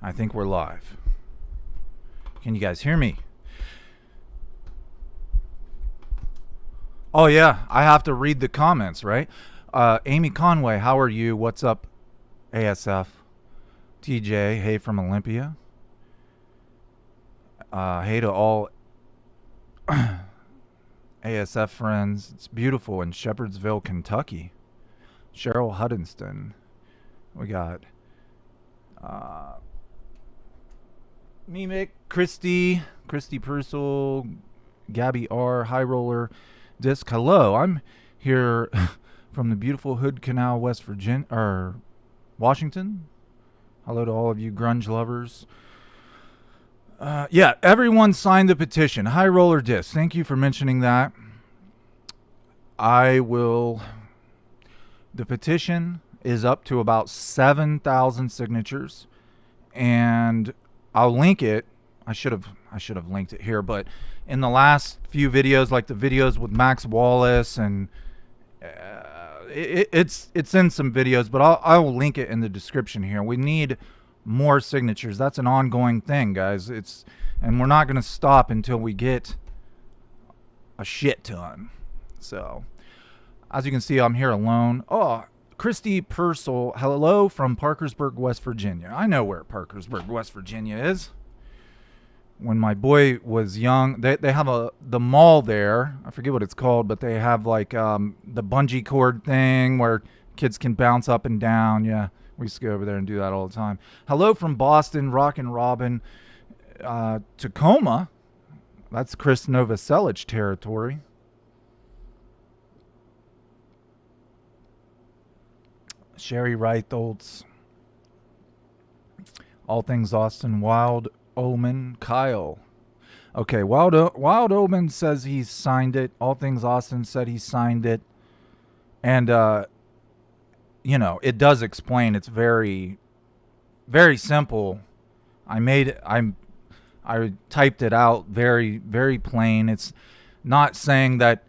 I think we're live. Can you guys hear me? Oh yeah, I have to read the comments, right? Amy Conway, how are you? What's up, ASF? TJ, hey from Olympia. Hey to all ASF friends. It's beautiful in Shepherdsville, Kentucky. Cheryl Huddenston. We got Mimic, Christy Purcell, Gabby R, High Roller, Disc. Hello, I'm here from the beautiful Hood Canal, West Virginia, or Washington. Hello to all of you grunge lovers. Yeah, everyone signed the petition. High Roller Disc, thank you for mentioning that. The petition is up to about 7,000 signatures, and I'll link it. I should have linked it here, but in the last few videos, like the videos with Max Wallace, and it's in some videos, but I'll link it in the description here. We need more signatures. That's an ongoing thing, guys. And we're not going to stop until we get a shit ton. So, as you can see, I'm here alone. Oh, Christy Purcell, hello from Parkersburg, West Virginia. I know where Parkersburg, West Virginia is. When my boy was young, they have the mall there. I forget what it's called, but they have like the bungee cord thing where kids can bounce up and down. Yeah, we used to go over there and do that all the time. Hello from Boston, Rockin' Robin, Tacoma. That's Chris Novoselic territory. Sherry Reitholtz, All Things Austin, Wild Omen, Kyle. Okay, Wild Omen says he signed it. All Things Austin said he signed it. And, you know, it does explain. It's very, very simple. I typed it out very, very plain. It's not saying that,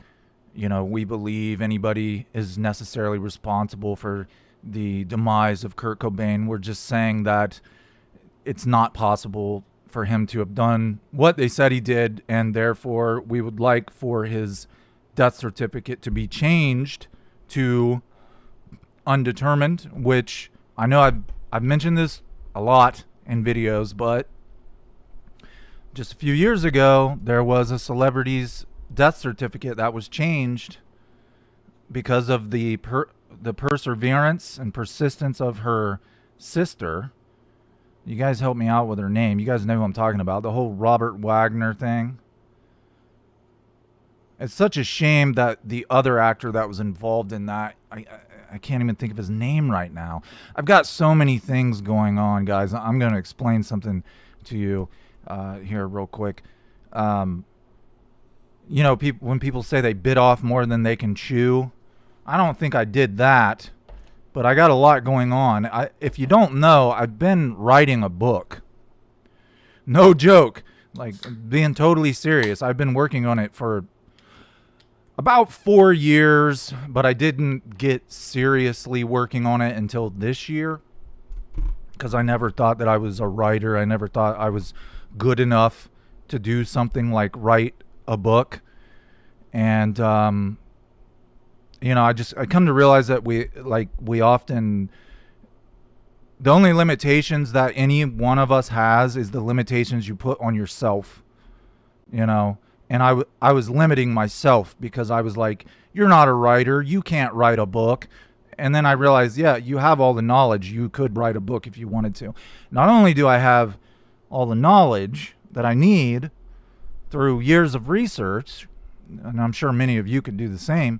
you know, we believe anybody is necessarily responsible for the demise of Kurt Cobain. We're just saying that it's not possible for him to have done what they said he did, and therefore we would like for his death certificate to be changed to undetermined, which I know I've mentioned this a lot in videos, but just a few years ago there was a celebrity's death certificate that was changed because of the perseverance and persistence of her sister. You guys help me out with her name. You guys know who I'm talking about. The whole Robert Wagner thing. It's such a shame that the other actor that was involved in that, I can't even think of his name right now. I've got so many things going on, guys. I'm going to explain something to you here real quick. You know, when people say they bit off more than they can chew, I don't think I did that, but I got a lot going on. If you don't know, I've been writing a book. No joke. Like, being totally serious. I've been working on it for about 4 years, but I didn't get seriously working on it until this year because I never thought that I was a writer. I never thought I was good enough to do something like write a book. And you know, I come to realize that we often, the only limitations that any one of us has is the limitations you put on yourself, you know. And I was limiting myself because I was like, you're not a writer, you can't write a book. And then I realized, yeah, you have all the knowledge, you could write a book if you wanted to. Not only do I have all the knowledge that I need through years of research, and I'm sure many of you could do the same,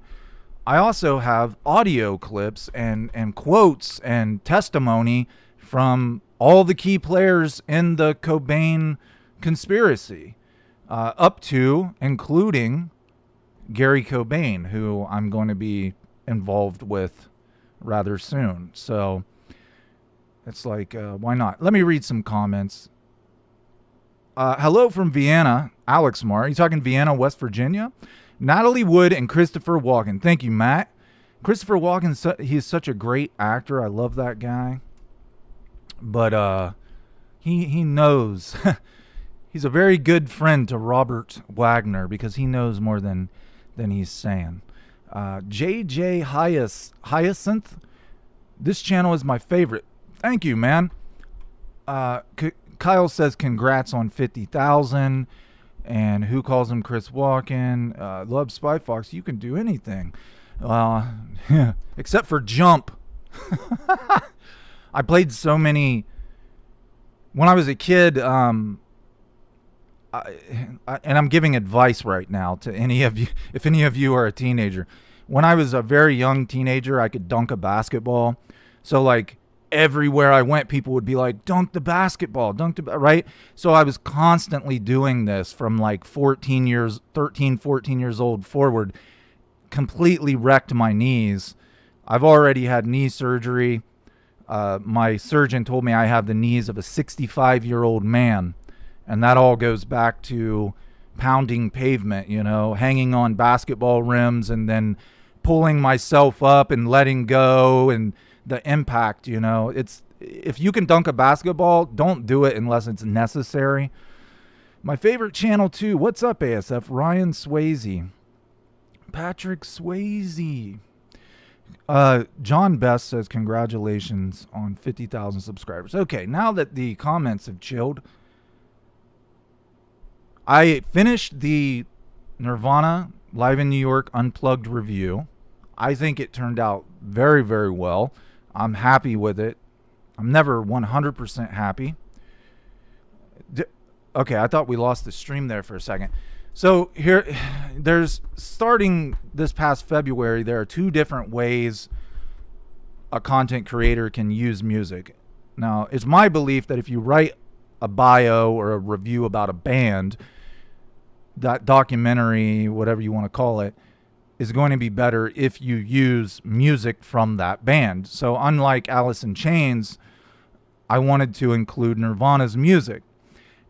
I also have audio clips and quotes and testimony from all the key players in the Cobain conspiracy, up to including Gary Cobain, who I'm going to be involved with rather soon. So it's like, why not? Let me read some comments. Hello from Vienna, Alex Mar. Are you talking Vienna, West Virginia? Natalie Wood and Christopher Walken. Thank you, Matt. Christopher Walken, he is such a great actor. I love that guy. But he knows. He's a very good friend to Robert Wagner because he knows more than he's saying. JJ Hyacinth, this channel is my favorite. Thank you, man. Kyle says congrats on 50,000. And who calls him Chris Walken? Love SpyFox. You can do anything. Except for jump. I played so many. When I was a kid, and I'm giving advice right now to any of you, if any of you are a teenager. When I was a very young teenager, I could dunk a basketball. So like everywhere I went, people would be like, dunk the basketball, right? So I was constantly doing this from like 13, 14 years old forward, completely wrecked my knees. I've already had knee surgery. My surgeon told me I have the knees of a 65-year-old man. And that all goes back to pounding pavement, hanging on basketball rims and then pulling myself up and letting go, and the impact, it's, if you can dunk a basketball, don't do it unless it's necessary. My favorite channel too. What's up, ASF? Ryan Swayze. Patrick Swayze. John Best says congratulations on 50,000 subscribers. Okay, now that the comments have chilled, I finished the Nirvana Live in New York Unplugged review. I think it turned out very, very well. I'm happy with it. I'm never 100% happy. Okay, I thought we lost the stream there for a second. So here, starting this past February, there are 2 different ways a content creator can use music. Now, it's my belief that if you write a bio or a review about a band, that documentary, whatever you want to call it, is going to be better if you use music from that band. So unlike Alice in Chains, I wanted to include Nirvana's music.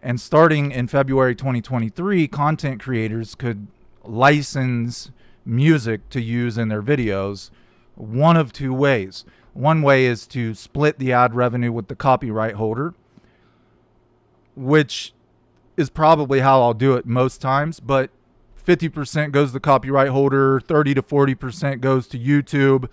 And starting in February 2023, content creators could license music to use in their videos one of 2 ways. One way is to split the ad revenue with the copyright holder, which is probably how I'll do it most times, but 50% goes to the copyright holder, 30 to 40% goes to YouTube.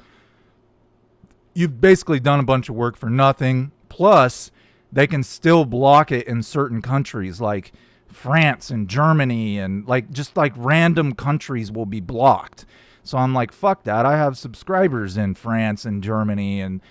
You've basically done a bunch of work for nothing. Plus, they can still block it in certain countries like France and Germany, and just random countries will be blocked. So I'm like, fuck that. I have subscribers in France and Germany, and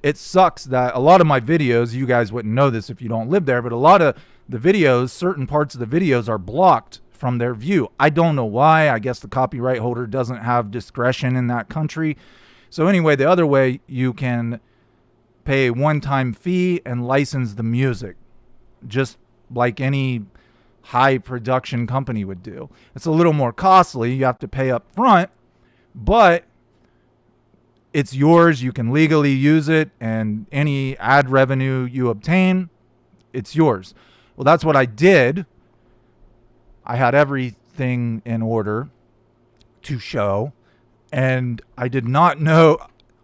it sucks that a lot of my videos, you guys wouldn't know this if you don't live there, but a lot of the videos, certain parts of the videos are blocked from their view. I don't know why. I guess the copyright holder doesn't have discretion in that country. So anyway, the other way, you can pay a one-time fee and license the music, just like any high production company would do. It's a little more costly. You have to pay up front, but it's yours. You can legally use it, and any ad revenue you obtain, it's yours. Well, that's what I did. I had everything in order to show, and I did not know.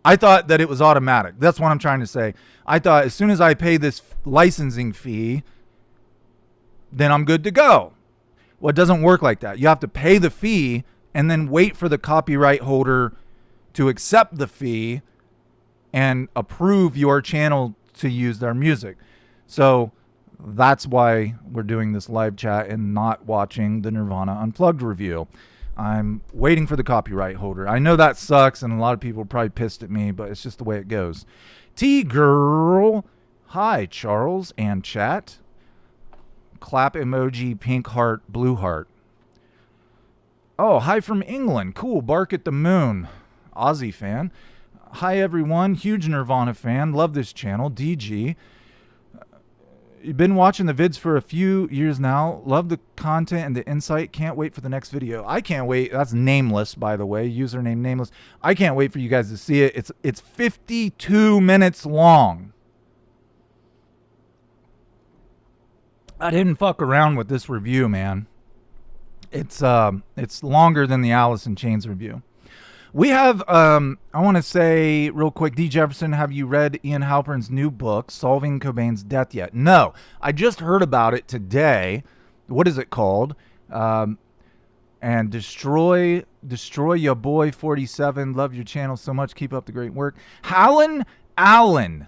I thought that it was automatic. That's what I'm trying to say. I thought as soon as I pay this licensing fee, then I'm good to go. Well, it doesn't work like that. You have to pay the fee and then wait for the copyright holder to accept the fee and approve your channel to use their music. So that's why we're doing this live chat and not watching the Nirvana Unplugged review. I'm waiting for the copyright holder. I know that sucks, and a lot of people are probably pissed at me, but it's just the way it goes. T-Girl. Hi, Charles and chat. Clap emoji, pink heart, blue heart. Oh, hi from England. Cool. Bark at the moon. Aussie fan. Hi, everyone. Huge Nirvana fan. Love this channel. DG. You've been watching the vids for a few years now. Love the content and the insight. Can't wait for the next video. I can't wait. That's Nameless, by the way. Username Nameless. I can't wait for you guys to see it. It's 52 minutes long. I didn't fuck around with this review, man. It's longer than the Alice in Chains review. We have, I want to say real quick, D. Jefferson, have you read Ian Halpern's new book, Solving Cobain's Death yet? No. I just heard about it today. What is it called? And Destroy Your Boy 47. Love your channel so much. Keep up the great work. Hallen Allen.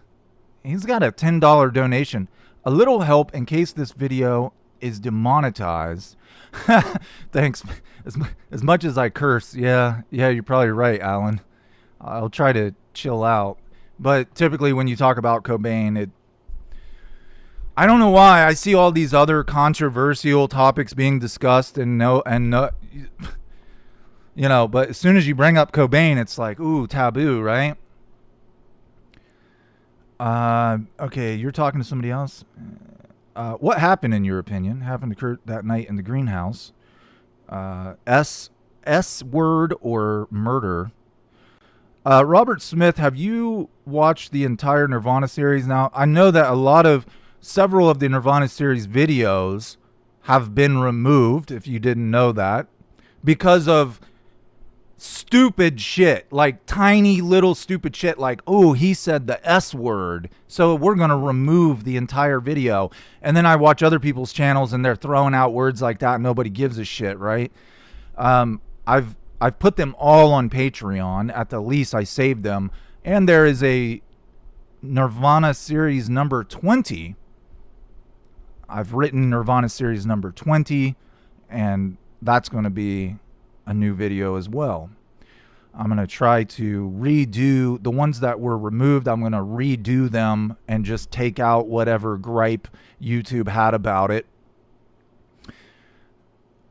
He's got a $10 donation. A little help in case this video is demonetized. Thanks. As much as I curse, yeah, you're probably right, Alan. I'll try to chill out. But typically when you talk about Cobain, I don't know why I see all these other controversial topics being discussed and you know, but as soon as you bring up Cobain, it's like, ooh, taboo, right? Okay, you're talking to somebody else. What happened in your opinion? Happened to Kurt that night in the greenhouse? S word or murder? Robert Smith, have you watched the entire Nirvana series? Now, I know that several of the Nirvana series videos have been removed, if you didn't know that, because of stupid shit, like tiny little stupid shit, like, oh, he said the S word, so we're going to remove the entire video. And then I watch other people's channels and they're throwing out words like that and nobody gives a shit, right? I've put them all on Patreon. At the least, I saved them. And there is a Nirvana series number 20. I've written Nirvana series number 20, and that's going to be a new video as well. I'm going to try to redo the ones that were removed. I'm going to redo them and just take out whatever gripe YouTube had about it.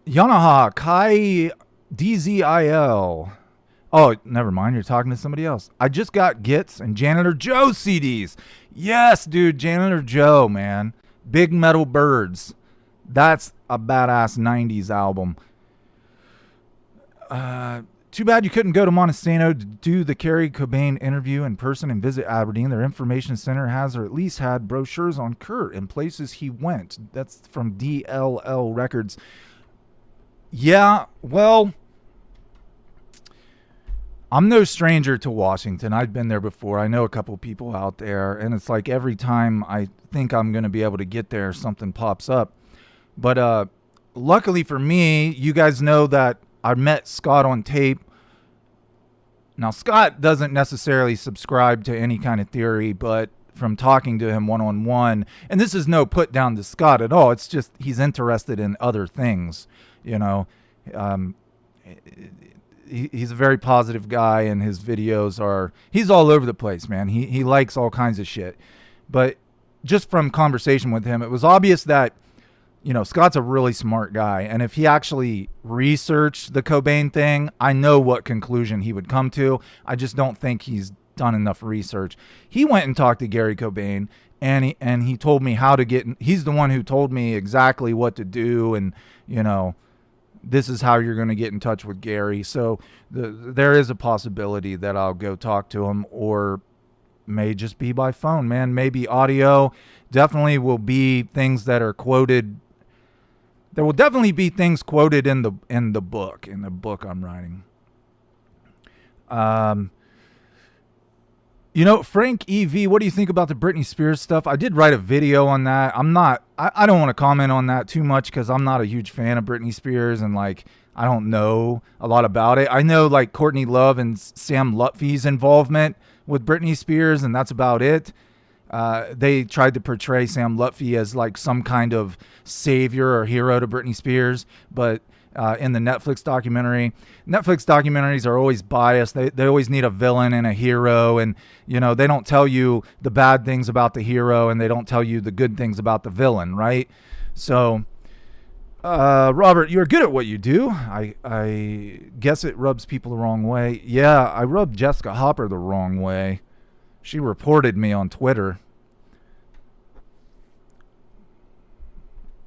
Yanaha Kai DZIL. Oh, never mind. You're talking to somebody else. I just got Gits and Janitor Joe CDs. Yes, dude. Janitor Joe, man. Big Metal Birds. That's a badass 90s album. Too bad you couldn't go to Montesano to do the Kerry Cobain interview in person and visit Aberdeen. Their information center has, or at least had, brochures on Kurt and places he went. That's from DLL Records. Yeah, well, I'm no stranger to Washington. I've been there before. I know a couple people out there, and it's like every time I think I'm going to be able to get there, something pops up. But luckily for me, you guys know that I met Scott on tape. Now, Scott doesn't necessarily subscribe to any kind of theory, but from talking to him one-on-one, and this is no put down to Scott at all, it's just he's interested in other things, you know. He's a very positive guy, and his videos he's all over the place, man. He likes all kinds of shit. But just from conversation with him, it was obvious that, you know, Scott's a really smart guy, and if he actually researched the Cobain thing, I know what conclusion he would come to. I just don't think he's done enough research. He went and talked to Gary Cobain, and he told me how to get. He's the one who told me exactly what to do, and, you know, this is how you're going to get in touch with Gary. So there is a possibility that I'll go talk to him, or may just be by phone, man. Maybe audio. Definitely will be things that are quoted. There will definitely be things quoted in the book I'm writing. You know, Frank EV, what do you think about the Britney Spears stuff? I did write a video on that. I don't want to comment on that too much because I'm not a huge fan of Britney Spears, and like I don't know a lot about it. I know like Courtney Love and Sam Lutfi's involvement with Britney Spears, and that's about it. They tried to portray Sam Lutfi as like some kind of savior or hero to Britney Spears, but in the Netflix documentaries are always biased. They always need a villain and a hero, and, you know, they don't tell you the bad things about the hero, and they don't tell you the good things about the villain, right? So, Robert, you're good at what you do. I guess it rubs people the wrong way. Yeah, I rubbed Jessica Hopper the wrong way. She reported me on Twitter.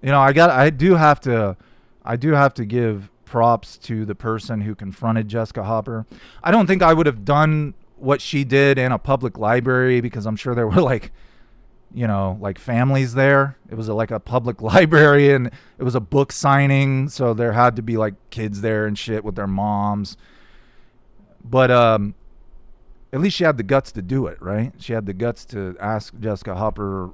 You know, I do have to give props to the person who confronted Jessica Hopper. I don't think I would have done what she did in a public library, because I'm sure there were like, you know, like families there. It was like a public library, and it was a book signing, so there had to be like kids there and shit with their moms. But at least she had the guts to do it, right? She had the guts to ask Jessica Hopper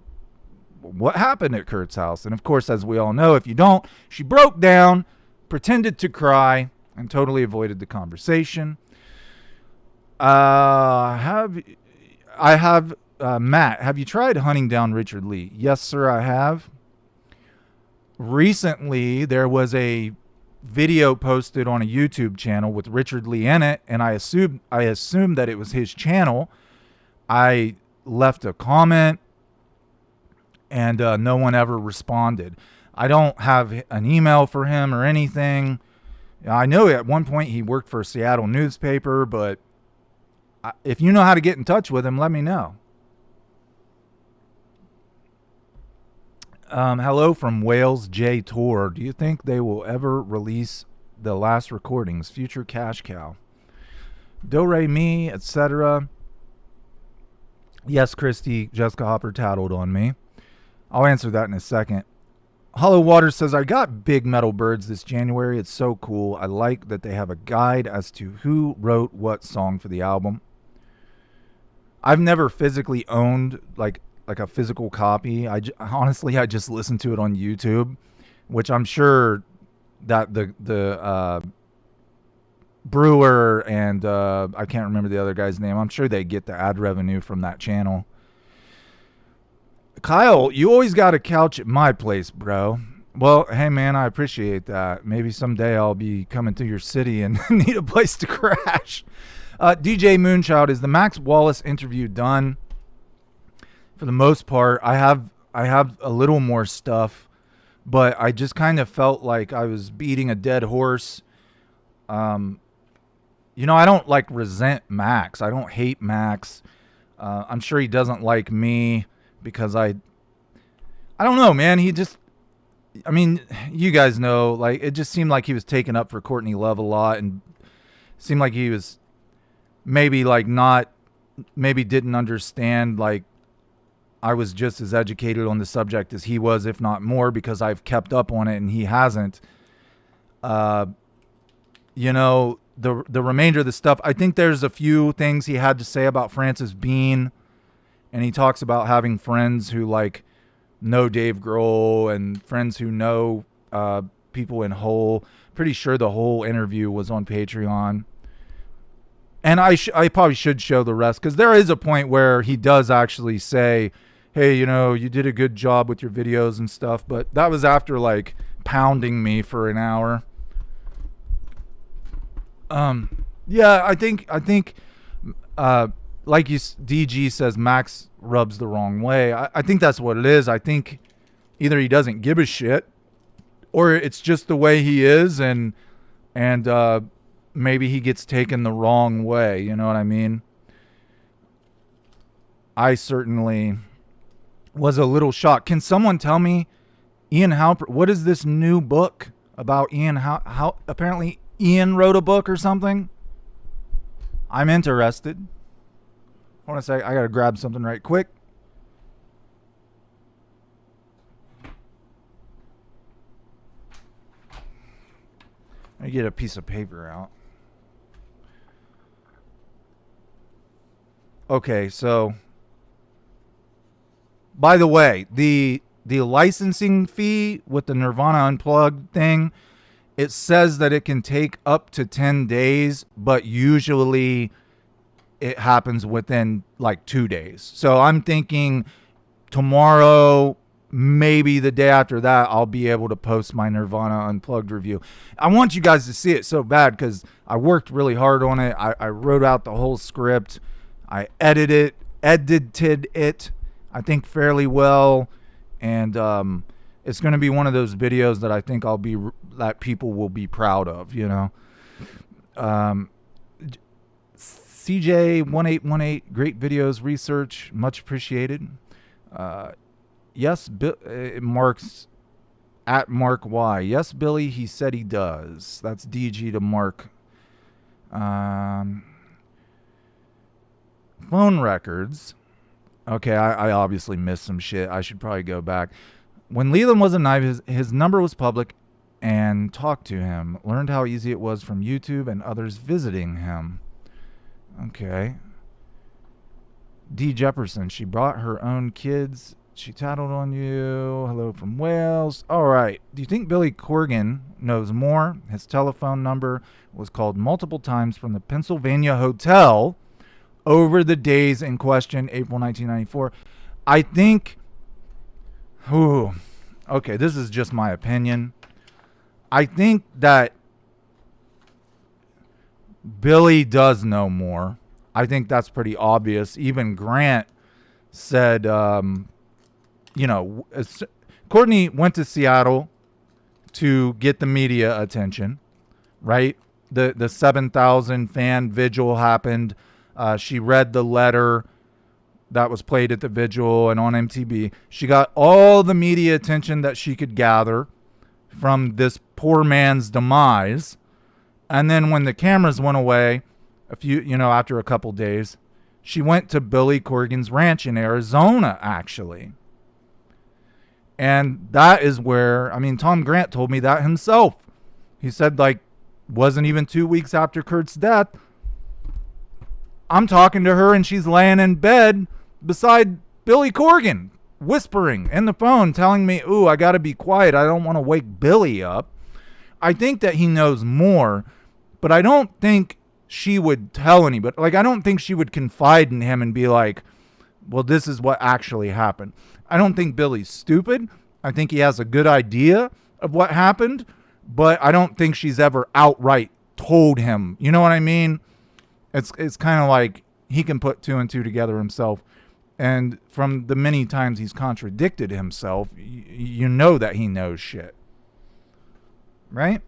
what happened at Kurt's house. And of course, as we all know, if you don't, she broke down, pretended to cry, and totally avoided the conversation. Matt, have you tried hunting down Richard Lee? Yes, sir, I have. Recently, there was a video posted on a YouTube channel with Richard Lee in it, and I assumed that it was his channel. I left a comment, and no one ever responded. I don't have an email for him or anything. I know at one point he worked for a Seattle newspaper, but if you know how to get in touch with him, let me know. Hello from Wales J Tour. Do you think they will ever release the last recordings? Future Cash Cow. Do Re Mi, etc. Yes, Christy, Jessica Hopper tattled on me. I'll answer that in a second. Hollow Water says, I got Big Metal Birds this January. It's so cool. I like that they have a guide as to who wrote what song for the album. I've never physically owned like a physical copy. Honestly, I just listened to it on YouTube, which I'm sure that the brewer and I can't remember the other guy's name. I'm sure they get the ad revenue from that channel. Kyle, you always got a couch at my place, bro. Well, hey, man, I appreciate that. Maybe someday I'll be coming to your city and need a place to crash. DJ Moonchild, is the Max Wallace interview done? For the most part, I have a little more stuff, but I just kind of felt like I was beating a dead horse. I don't like resent Max. I don't hate Max. I'm sure he doesn't like me because I don't know, man. You guys know, like, it just seemed like he was taking up for Courtney Love a lot, and seemed like he was maybe didn't understand, like, I was just as educated on the subject as he was, if not more, because I've kept up on it and he hasn't. The remainder of the stuff, I think there's a few things he had to say about Francis Bean, and he talks about having friends who like know Dave Grohl and friends who know people in Hole. Pretty sure the whole interview was on Patreon. And I probably should show the rest, because there is a point where he does actually say, hey, you did a good job with your videos and stuff. But that was after, like, pounding me for an hour. Yeah, I think, like DG says, Max rubs the wrong way. I think that's what it is. I think either he doesn't give a shit, or it's just the way he is, and maybe he gets taken the wrong way. You know what I mean? I certainly was a little shocked. Can someone tell me, Ian Halpert, what is this new book about Ian? How apparently Ian wrote a book or something? I'm interested. Hold on a sec. I got to grab something right quick. Let me get a piece of paper out. Okay, so by the way, the licensing fee with the Nirvana Unplugged thing, it says that it can take up to 10 days, but usually it happens within like 2 days. So I'm thinking tomorrow, maybe the day after that, I'll be able to post my Nirvana Unplugged review. I want you guys to see it so bad because I worked really hard on it. I wrote out the whole script. I edited it, I think, fairly well. And it's going to be one of those videos that I think that people will be proud of, CJ1818, great videos, research, much appreciated. Yes, Mark's at Mark Y. Yes, Billy, he said he does. That's DG to Mark. Phone records. Okay, I obviously missed some shit. I should probably go back. When Leland was a knife, his number was public, and talked to him. Learned how easy it was from YouTube and others visiting him. Okay. D. Jefferson, she brought her own kids. She tattled on you. Hello from Wales. All right. Do you think Billy Corgan knows more? His telephone number was called multiple times from the Pennsylvania hotel over the days in question, April 1994. I think, okay, this is just my opinion. I think that Billy does know more. I think that's pretty obvious. Even Grant said, Courtney went to Seattle to get the media attention, right? The 7,000 fan vigil happened. She read the letter that was played at the vigil and on MTV. She got all the media attention that she could gather from this poor man's demise. And then when the cameras went away, after a couple days, she went to Billy Corgan's ranch in Arizona, actually. And that is where, Tom Grant told me that himself. He said, wasn't even 2 weeks after Kurt's death, I'm talking to her and she's laying in bed beside Billy Corgan, whispering in the phone, telling me, ooh, I got to be quiet. I don't want to wake Billy up. I think that he knows more, but I don't think she would tell anybody. I don't think she would confide in him and be like, well, this is what actually happened. I don't think Billy's stupid. I think he has a good idea of what happened, but I don't think she's ever outright told him. You know what I mean? It's kind of like he can put two and two together himself. And from the many times he's contradicted himself, you know that he knows shit. Right?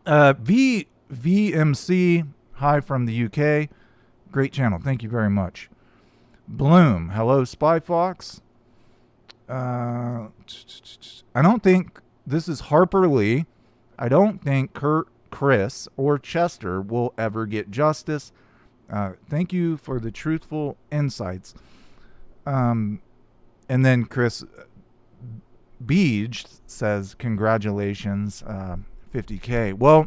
VMC, hi from the UK. Great channel. Thank you very much. Bloom, hello, SpyFox. I don't think this is Harper Lee. I don't think Kurt, Chris, or Chester will ever get justice. Thank you for the truthful insights. And then Chris Beej says, congratulations, 50K. Well,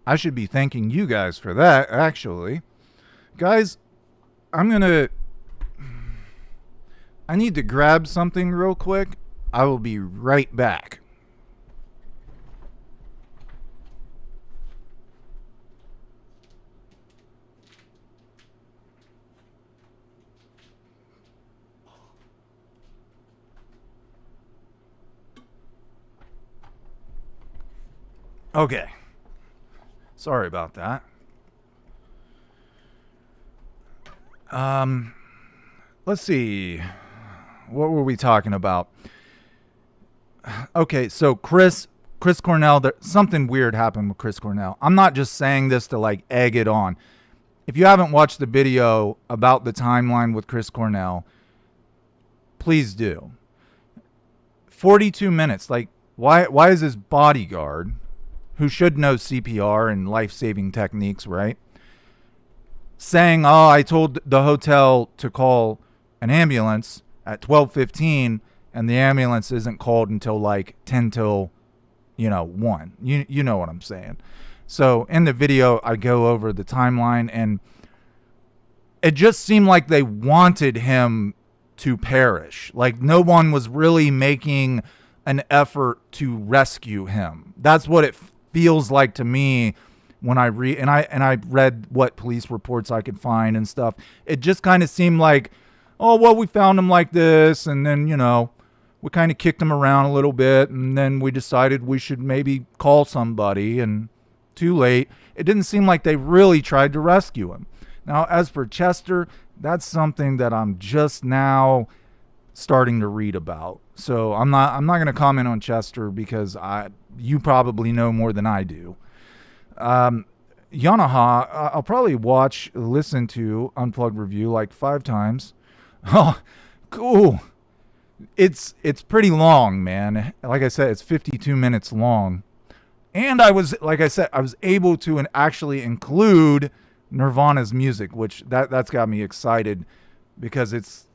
I should be thanking you guys for that, actually. Guys, I need to grab something real quick. I will be right back. Okay. Sorry about that. Let's see. What were we talking about? Okay, so Chris Cornell, something weird happened with Chris Cornell. I'm not just saying this to egg it on. If you haven't watched the video about the timeline with Chris Cornell, please do. 42 minutes. Why is his bodyguard, who should know CPR and life-saving techniques, right, saying, I told the hotel to call an ambulance at 12:15 and the ambulance isn't called until 10 till 1. You know what I'm saying. So in the video I go over the timeline, and it just seemed like they wanted him to perish. No one was really making an effort to rescue him. That's what it feels like to me when I read, and I read what police reports I could find and stuff. It just kind of seemed like, oh, well, we found him like this, and then, we kind of kicked him around a little bit, and then we decided we should maybe call somebody, and too late. It didn't seem like they really tried to rescue him. Now, as for Chester, that's something that I'm just now starting to read about. So I'm not going to comment on Chester because you probably know more than I do. Yanaha, I'll probably listen to Unplugged Review 5 times. Oh, cool. It's pretty long, man. Like I said, it's 52 minutes long. And I was able to actually include Nirvana's music, which that's got me excited because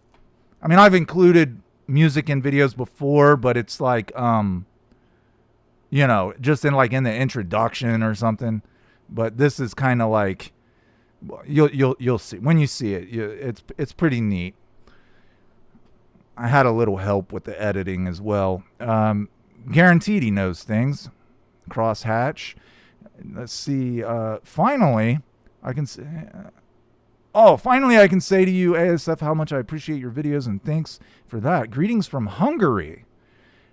I've included music in videos before, but it's just in in the introduction or something. But this is kind of You'll see when you see it. It's pretty neat. I had a little help with the editing as well. Guaranteed he knows things. Crosshatch. Let's see. Finally, I can say. Finally, I can say to you, ASF, how much I appreciate your videos, and thanks for that. Greetings from Hungary.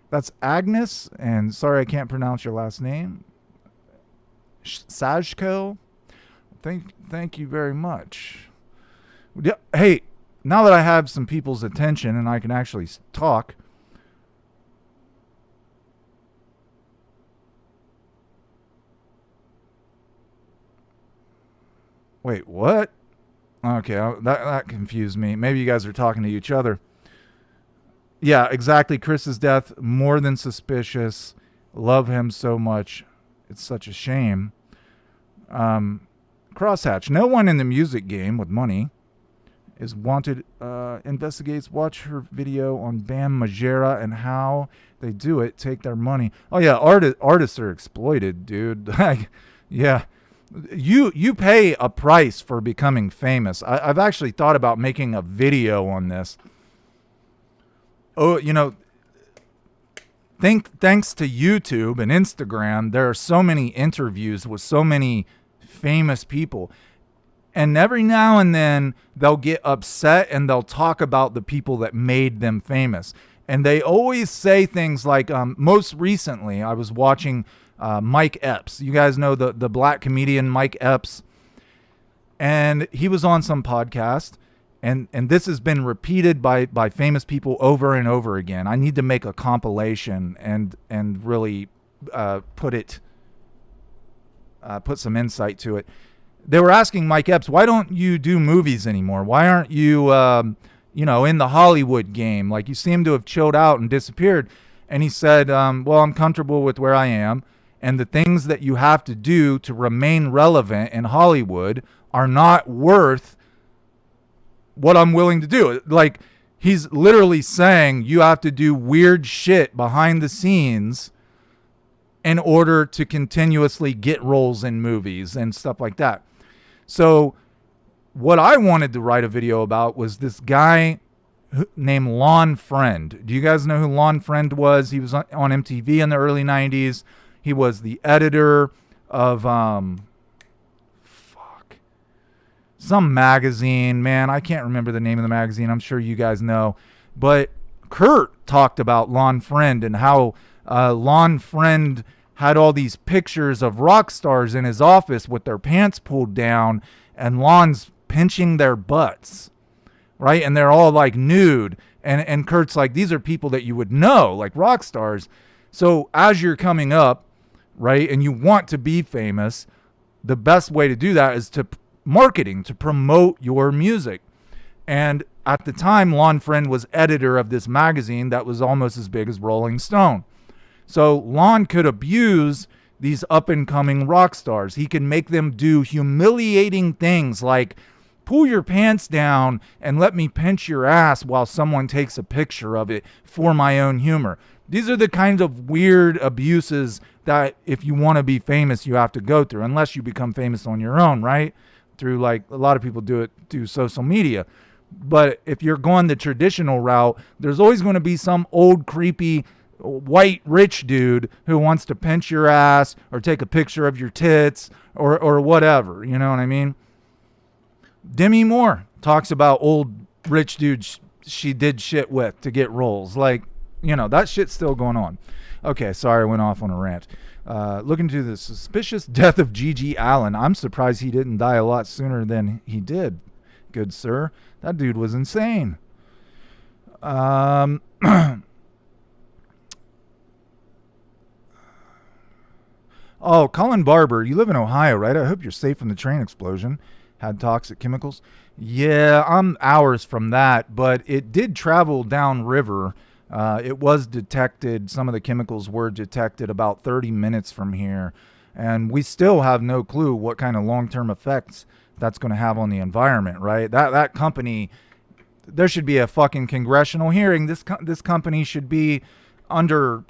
That's Agnes, and sorry I can't pronounce your last name. Sajko. Thank you very much. Hey, now that I have some people's attention and I can actually talk. Wait, what? Okay, that confused me. Maybe you guys are talking to each other. Yeah, exactly. Chris's death, more than suspicious. Love him so much. It's such a shame. Crosshatch. No one in the music game with money is wanted. Investigates. Watch her video on Bam Majera and how they do it. Take their money. Oh yeah, artists are exploited, dude. Yeah. You pay a price for becoming famous. I've actually thought about making a video on this. Oh, thanks to YouTube and Instagram, there are so many interviews with so many famous people. And every now and then they'll get upset and they'll talk about the people that made them famous. And they always say things like, most recently I was watching Mike Epps. You guys know the black comedian Mike Epps. And he was on some podcast. And this has been repeated by famous people over and over again. I need to make a compilation and really put some insight to it. They were asking Mike Epps, why don't you do movies anymore? Why aren't you, in the Hollywood game? Like, you seem to have chilled out and disappeared. And he said, well, I'm comfortable with where I am. And the things that you have to do to remain relevant in Hollywood are not worth what I'm willing to do. Like, he's literally saying you have to do weird shit behind the scenes in order to continuously get roles in movies and stuff like that. So what I wanted to write a video about was this guy named Lon Friend. Do you guys know who Lon Friend was? He was on MTV in the early 90s. He was the editor of some magazine. Man, I can't remember the name of the magazine. I'm sure you guys know. But Kurt talked about Lon Friend and how Lon Friend had all these pictures of rock stars in his office with their pants pulled down and Lon's pinching their butts, right? And they're all like nude. And Kurt's like, these are people that you would know, like rock stars. So as you're coming up, right, and you want to be famous, the best way to do that is to marketing, to promote your music. And at the time, Lon Friend was editor of this magazine that was almost as big as Rolling Stone. So Lon could abuse these up-and-coming rock stars. He could make them do humiliating things like pull your pants down and let me pinch your ass while someone takes a picture of it for my own humor. These are the kinds of weird abuses that if you want to be famous, you have to go through, unless you become famous on your own, right? Through, like, a lot of people do it through social media. But if you're going the traditional route, there's always going to be some old creepy white rich dude who wants to pinch your ass or take a picture of your tits or whatever. You know what I mean? Demi Moore talks about old rich dudes she did shit with to get roles. Like, that shit's still going on. Okay, sorry, I went off on a rant. Looking into the suspicious death of G.G. Allen. I'm surprised he didn't die a lot sooner than he did, good sir. That dude was insane. Oh, Colin Barber, you live in Ohio, right? I hope you're safe from the train explosion. Had toxic chemicals. Yeah, I'm hours from that, but it did travel downriver. It was detected. Some of the chemicals were detected about 30 minutes from here. And we still have no clue what kind of long-term effects that's going to have on the environment, right? That company, there should be a fucking congressional hearing. This company should be under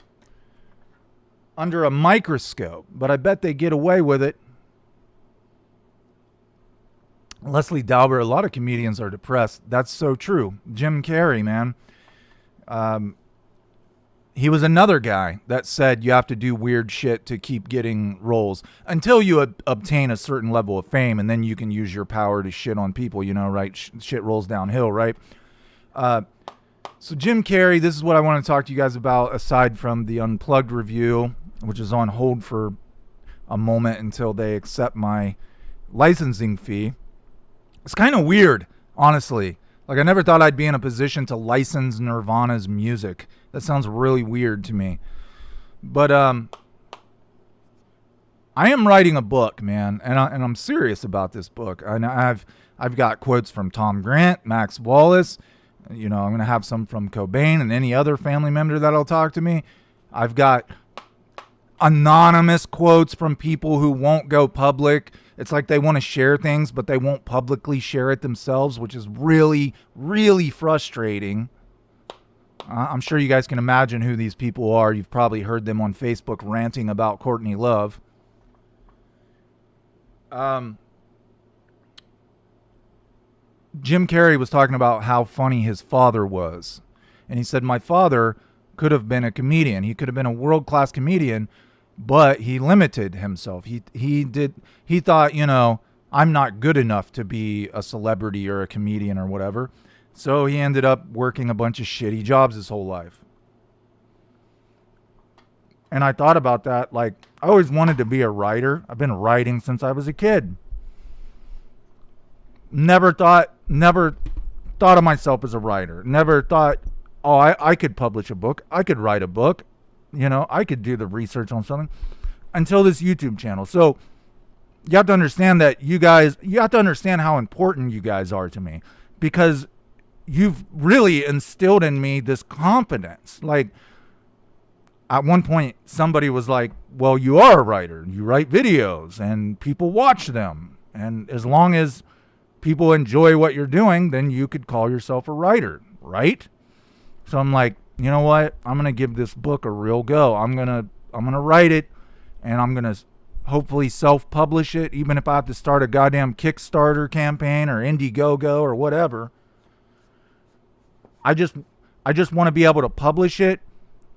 a microscope, but I bet they get away with it. Leslie Dauber, a lot of comedians are depressed. That's so true. Jim Carrey, man. He was another guy that said you have to do weird shit to keep getting roles until you obtain a certain level of fame, and then you can use your power to shit on people, right? Shit rolls downhill, right? So Jim Carrey, this is what I want to talk to you guys about aside from the Unplugged review, which is on hold for a moment until they accept my licensing fee. It's kind of weird, honestly. Like, I never thought I'd be in a position to license Nirvana's music. That sounds really weird to me. But I am writing a book, man, and I'm serious about this book. And I've got quotes from Tom Grant, Max Wallace. I'm going to have some from Cobain and any other family member that'll talk to me. I've got anonymous quotes from people who won't go public. It's like they want to share things, but they won't publicly share it themselves, which is really, really frustrating. I'm sure you guys can imagine who these people are. You've probably heard them on Facebook ranting about Courtney Love. Jim Carrey was talking about how funny his father was. And he said, my father could have been a comedian. He could have been a world-class comedian, but he limited himself. He thought, I'm not good enough to be a celebrity or a comedian or whatever. So he ended up working a bunch of shitty jobs his whole life. And I thought about that. Like, I always wanted to be a writer. I've been writing since I was a kid. Never thought of myself as a writer. Never thought, I could publish a book. I could write a book. I could do the research on something until this YouTube channel. So you have to understand that you have to understand how important you guys are to me, because you've really instilled in me this confidence. Like, at one point, somebody was like, well, you are a writer. You write videos and people watch them. And as long as people enjoy what you're doing, then you could call yourself a writer, right? So I'm like, you know what? I'm going to give this book a real go. I'm going to write it, and I'm going to hopefully self-publish it, even if I have to start a goddamn Kickstarter campaign or Indiegogo or whatever. I just want to be able to publish it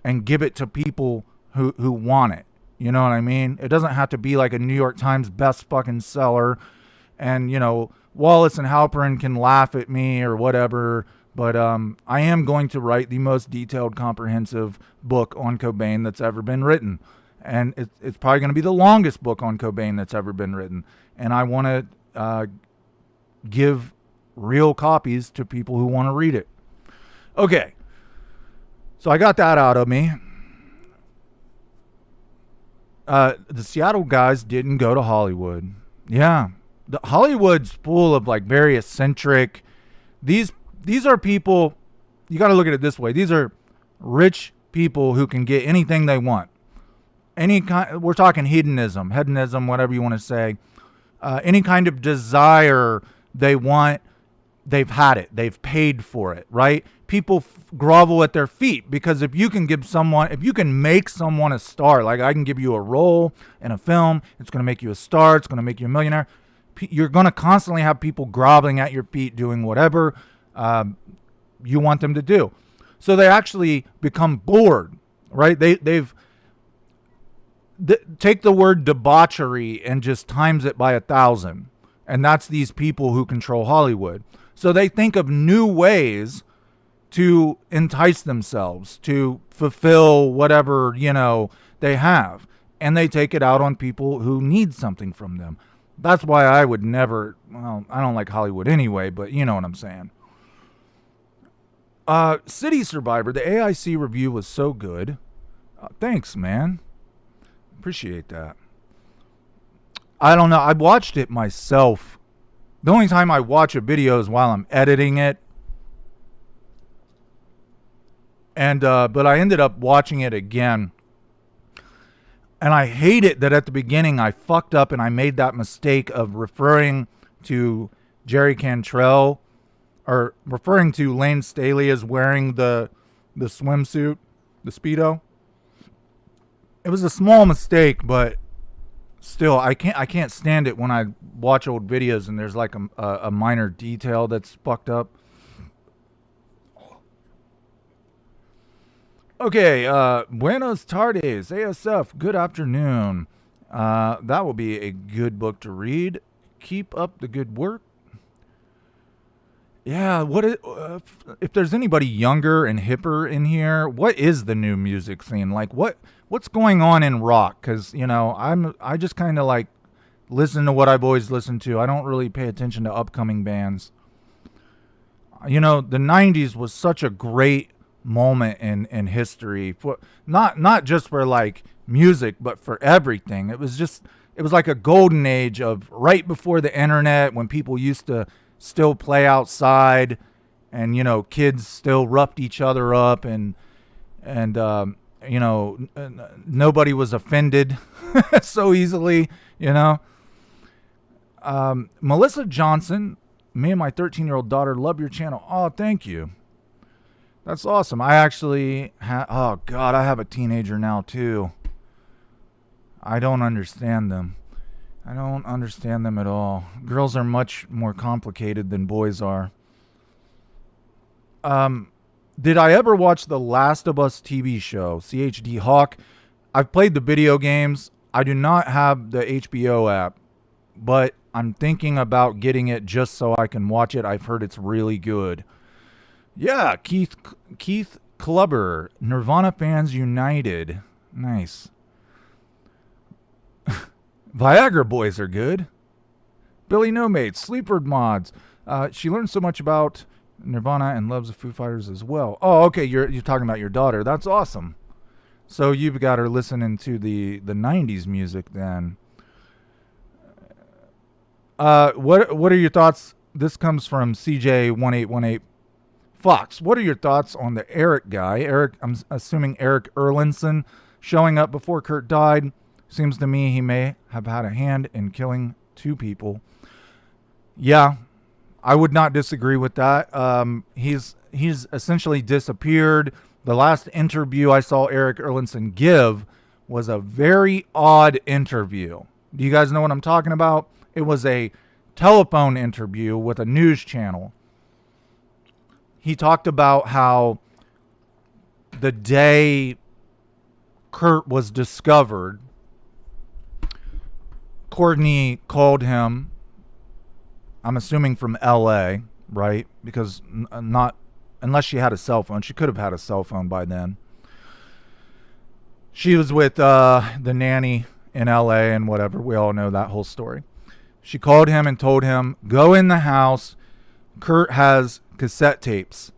and give it to people who want it. You know what I mean? It doesn't have to be like a New York Times best fucking seller, and Wallace and Halperin can laugh at me or whatever. But I am going to write the most detailed, comprehensive book on Cobain that's ever been written. And it's probably going to be the longest book on Cobain that's ever been written. And I want to give real copies to people who want to read it. Okay. So I got that out of me. The Seattle guys didn't go to Hollywood. Yeah. Hollywood's full of like very eccentric. These are people, you got to look at it this way. These are rich people who can get anything they want. We're talking hedonism, whatever you want to say. Any kind of desire they want, they've had it. They've paid for it, right? People grovel at their feet, because if you can make someone a star, like I can give you a role in a film, it's going to make you a star, it's going to make you a millionaire. You're going to constantly have people groveling at your feet doing whatever you want them to do. So they actually become bored, right? Take the word debauchery and just times it by 1,000. And that's these people who control Hollywood. So they think of new ways to entice themselves, to fulfill whatever, they have. And they take it out on people who need something from them. That's why I would never, I don't like Hollywood anyway, but you know what I'm saying. City Survivor, the AIC review was so good. Thanks, man. Appreciate that. I don't know. I watched it myself. The only time I watch a video is while I'm editing it. And but I ended up watching it again. And I hate it that at the beginning I fucked up and I made that mistake of referring to Jerry Cantrell, or referring to Lane Staley as wearing the swimsuit, the Speedo. It was a small mistake, but Still, I can't stand it when I watch old videos and there's like a minor detail that's fucked up. Okay, buenos tardes, ASF. Good afternoon. That will be a good book to read. Keep up the good work. Yeah, if there's anybody younger and hipper in here, what is the new music scene? Like what's going on in rock? Cuz I just kind of like listen to what I've always listened to. I don't really pay attention to upcoming bands. The 90s was such a great moment in history for not just for like music, but for everything. It was like a golden age of right before the internet, when people used to still play outside, and kids still roughed each other up, and nobody was offended so easily. Melissa Johnson, me and my 13-year-old daughter love your channel. Oh, thank you. That's awesome. I actually oh god, I have a teenager now too. I don't understand them. I don't understand them at all. Girls are much more complicated than boys are. Did I ever watch the Last of Us TV show? CHD Hawk. I've played the video games. I do not have the HBO app, but I'm thinking about getting it just so I can watch it. I've heard it's really good. Yeah, Keith Clubber, Nirvana Fans United. Nice. Viagra Boys are good. Billy No Mates, Sleeper Mods. She learned so much about Nirvana and loves the Foo Fighters as well. Oh, okay, you're talking about your daughter. That's awesome. So you've got her listening to the 90s music then. What are your thoughts? This comes from CJ1818 Fox. What are your thoughts on the Eric guy? I'm assuming Eric Erlandson, showing up before Kurt died. Seems to me he may have had a hand in killing 2 people. Yeah, I would not disagree with that. He's essentially disappeared. The last interview I saw Eric Erlandson give was a very odd interview. Do you guys know what I'm talking about? It was a telephone interview with a news channel. He talked about how the day Kurt was discovered, Courtney called him, I'm assuming from LA, right? Because not unless she had a cell phone. She could have had a cell phone by then. She was with the nanny in LA and whatever. We all know that whole story. She called him and told him, go in the house. Kurt has cassette tapes,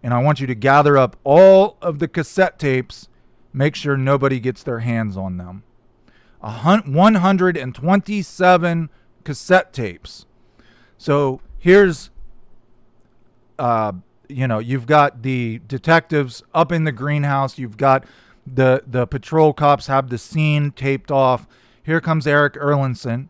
and I want you to gather up all of the cassette tapes. Make sure nobody gets their hands on them. 127 cassette tapes. So here's, you've got the detectives up in the greenhouse. You've got the patrol cops have the scene taped off. Here comes Eric Erlandson.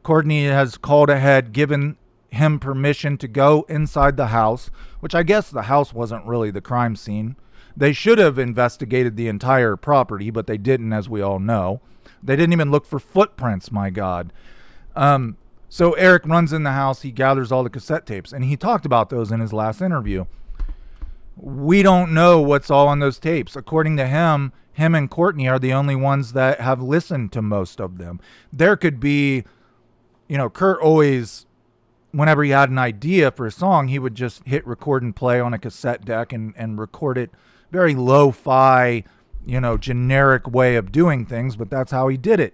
Courtney has called ahead, given him permission to go inside the house, which I guess the house wasn't really the crime scene. They should have investigated the entire property, but they didn't, as we all know. They didn't even look for footprints, my God. So Eric runs in the house. He gathers all the cassette tapes, and he talked about those in his last interview. We don't know what's all on those tapes. According to him and Courtney are the only ones that have listened to most of them. There could be, Kurt always, whenever he had an idea for a song, he would just hit record and play on a cassette deck and record it. Very lo-fi, generic way of doing things, but that's how he did it.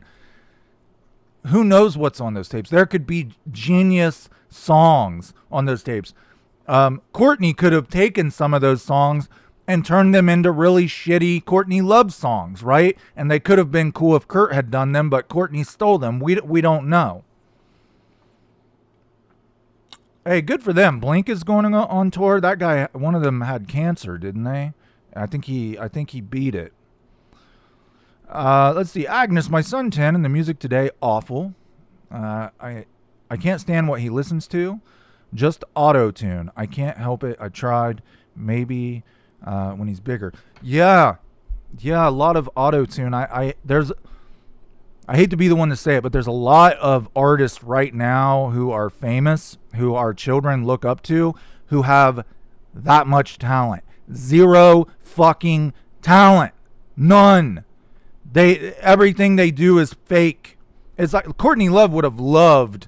Who knows what's on those tapes? There could be genius songs on those tapes. Courtney could have taken some of those songs and turned them into really shitty Courtney Love songs, right? And they could have been cool if Kurt had done them, but Courtney stole them. We don't know. Hey, good for them. Blink is going on tour. That guy, one of them had cancer, didn't they? I think he beat it. Let's see. Agnes, my son 10, and the music today, awful. I can't stand what he listens to. Just auto-tune. I can't help it. I tried. Maybe when he's bigger. Yeah, a lot of auto-tune. I hate to be the one to say it, but there's a lot of artists right now who are famous, who our children look up to, who have that much talent. Zero fucking talent. None. Everything they do is fake. It's like Courtney Love would have loved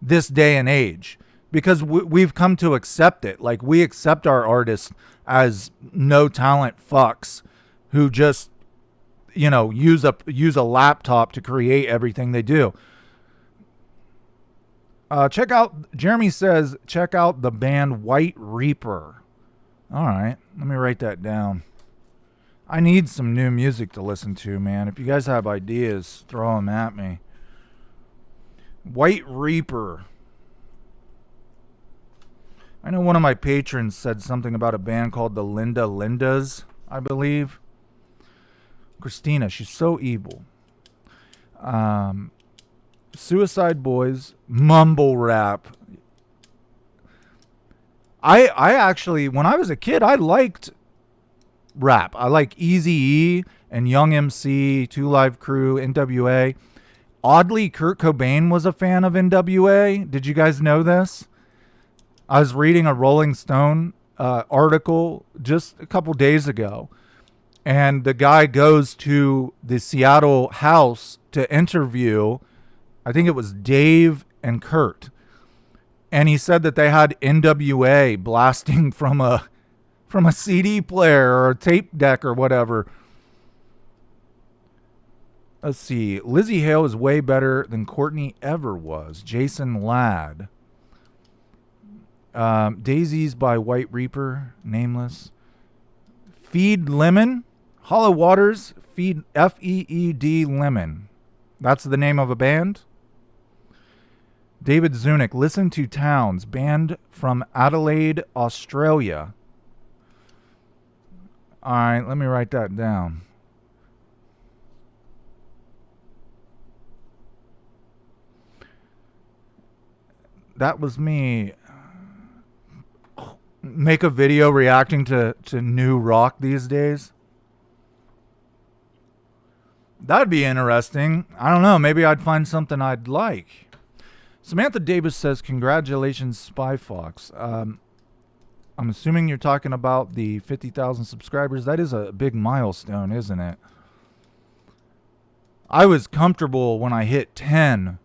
this day and age because we've come to accept it. Like, we accept our artists as no talent fucks who just, you know, use a laptop to create everything they do. Jeremy says, check out the band White Reaper. All right, let me write that down. I need some new music to listen to, man. If you guys have ideas, throw them at me. White Reaper. I know one of my patrons said something about a band called the Linda Lindas, I believe. Christina, she's so evil. Suicide Boys, mumble rap. I actually, when I was a kid, I liked rap. I like Eazy-E and Young MC, Two Live Crew, NWA. Oddly, Kurt Cobain was a fan of NWA. Did you guys know this? I was reading a Rolling Stone article just a couple days ago, and the guy goes to the Seattle house to interview, I think it was Dave and Kurt, and he said that they had NWA blasting from a CD player or a tape deck or whatever. Let's see. Lizzie Hale is way better than Courtney ever was. Jason Ladd. Daisies by White Reaper. Nameless. Feed Lemon. Hollow Waters. Feed F-E-E-D Lemon. That's the name of a band. David Zunick. Listen to Towns. Band from Adelaide, Australia. All right, let me write that down. That was me. Make a video reacting to new rock these days. That'd be interesting. I don't know. Maybe I'd find something I'd like. Samantha Davis says, congratulations, SpyFox. I'm assuming you're talking about the 50,000 subscribers. That is a big milestone, isn't it? I was comfortable when I hit 10.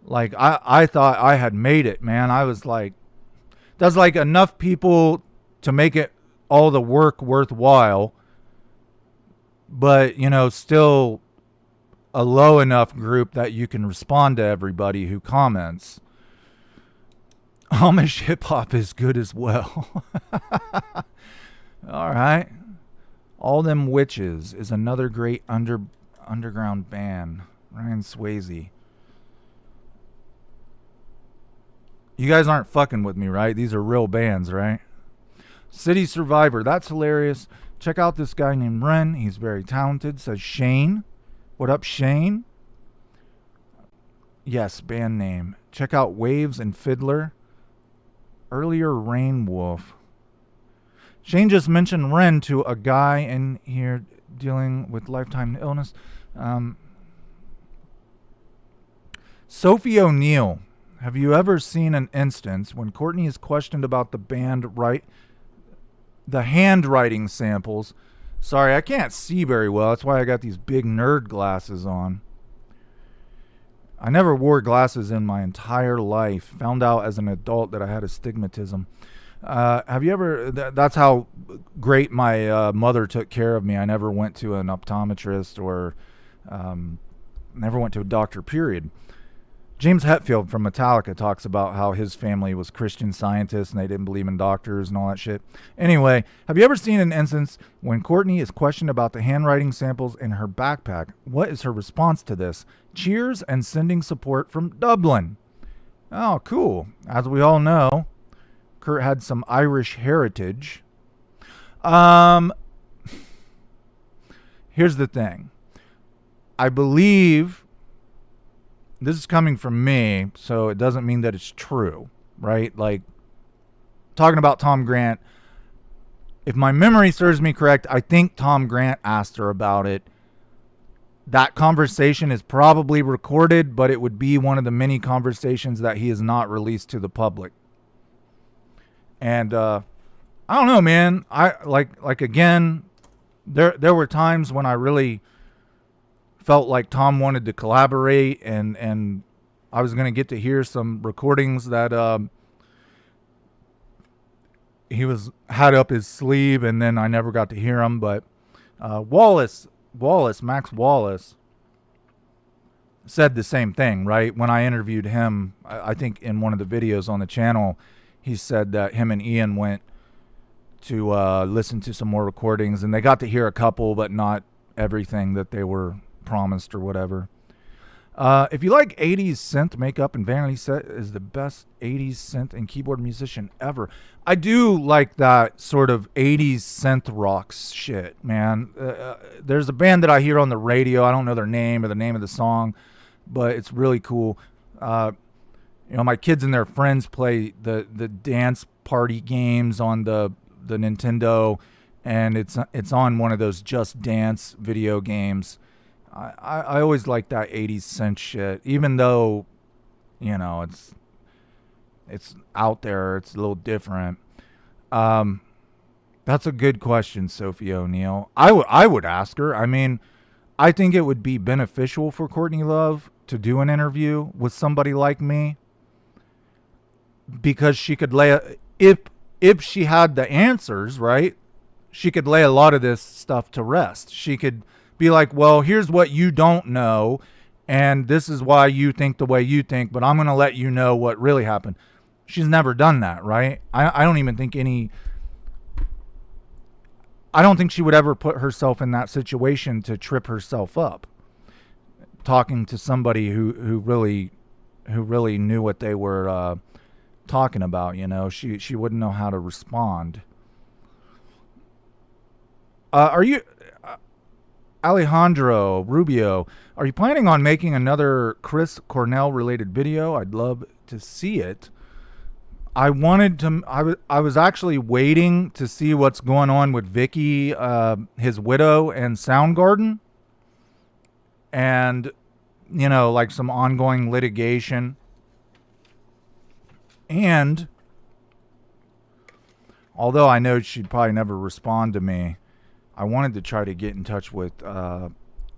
Like, I thought I had made it, man. I was like, that's like enough people to make it all the work worthwhile. But, you know, still a low enough group that you can respond to everybody who comments. Amish hip hop is good as well. All right. All Them Witches is another great underground band. Ryan Swayze. You guys aren't fucking with me, right? These are real bands, right? City Survivor. That's hilarious. Check out this guy named Ren. He's very talented. Says Shane. What up, Shane? Yes, band name. Check out Waves and Fiddler. Earlier, Rain Wolf. Shane just mentioned Ren to a guy in here dealing with lifetime illness. Sophie O'Neill. Have you ever seen an instance when Courtney is questioned about the handwriting samples? Sorry, I can't see very well. That's why I got these big nerd glasses on. I never wore glasses in my entire life. Found out as an adult that I had astigmatism. Have you ever... That's how great my mother took care of me. I never went to an optometrist or never went to a doctor, period. James Hetfield from Metallica talks about how his family was Christian Scientists and they didn't believe in doctors and all that shit. Anyway, have you ever seen an instance when Courtney is questioned about the handwriting samples in her backpack? What is her response to this? Cheers and sending support from Dublin. Oh, cool. As we all know, Kurt had some Irish heritage. Here's the thing. I believe... This is coming from me, so it doesn't mean that it's true, right? Like, talking about Tom Grant, if my memory serves me correct, I think Tom Grant asked her about it that conversation is probably recorded, but it would be one of the many conversations that he has not released to the public. And I don't know, man. I like again, there were times when I really felt like Tom wanted to collaborate, and I was going to get to hear some recordings that he had up his sleeve, and then I never got to hear them. But Max Wallace said the same thing, right? When I interviewed him, I think in one of the videos on the channel, he said that him and Ian went to listen to some more recordings, and they got to hear a couple, but not everything that they were promised or whatever. If you like 80s synth, Makeup and Vanity Set is the best 80s synth and keyboard musician ever. I do like that sort of 80s synth rock shit, man. There's a band that I hear on the radio. I don't know their name or the name of the song, but it's really cool. My kids and their friends play the dance party games on the Nintendo, and it's on one of those Just Dance video games. I always like that 80s synth shit, even though, it's out there. It's a little different. That's a good question, Sophie O'Neill. I would ask her. I mean, I think it would be beneficial for Courtney Love to do an interview with somebody like me, because she could if she had the answers, right, she could lay a lot of this stuff to rest. She could be like, well, here's what you don't know, and this is why you think the way you think, but I'm going to let you know what really happened. She's never done that, right? I don't even think I don't think she would ever put herself in that situation to trip herself up, talking to somebody who really knew what they were talking about. She wouldn't know how to respond. Are you... Alejandro Rubio, are you planning on making another Chris Cornell related video? I'd love to see it. I was actually waiting to see what's going on with Vicky, his widow, and Soundgarden, and like some ongoing litigation. And although I know she'd probably never respond to me, I wanted to try to get in touch with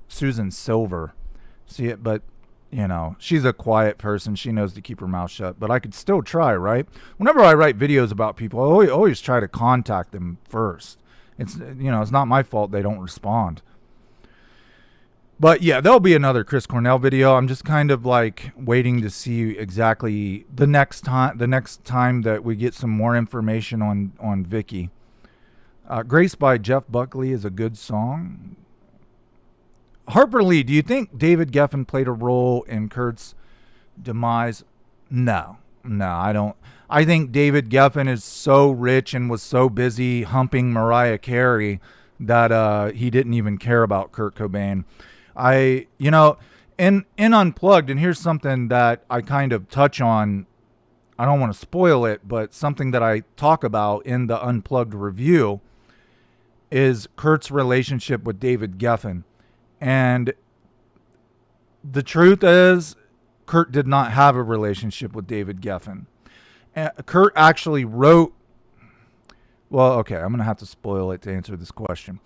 Susan Silver. But she's a quiet person. She knows to keep her mouth shut. But I could still try, right? Whenever I write videos about people, I always try to contact them first. It's not my fault they don't respond. But yeah, there'll be another Chris Cornell video. I'm just kind of like waiting to see exactly the next time that we get some more information on Vicky. Grace by Jeff Buckley is a good song. Harper Lee, do you think David Geffen played a role in Kurt's demise? No, I don't. I think David Geffen is so rich and was so busy humping Mariah Carey that he didn't even care about Kurt Cobain. In Unplugged, and here's something that I kind of touch on. I don't want to spoil it, but something that I talk about in the Unplugged review is Kurt's relationship with David Geffen. And the truth is, Kurt did not have a relationship with David Geffen. Kurt actually wrote... Well, okay, I'm going to have to spoil it to answer this question.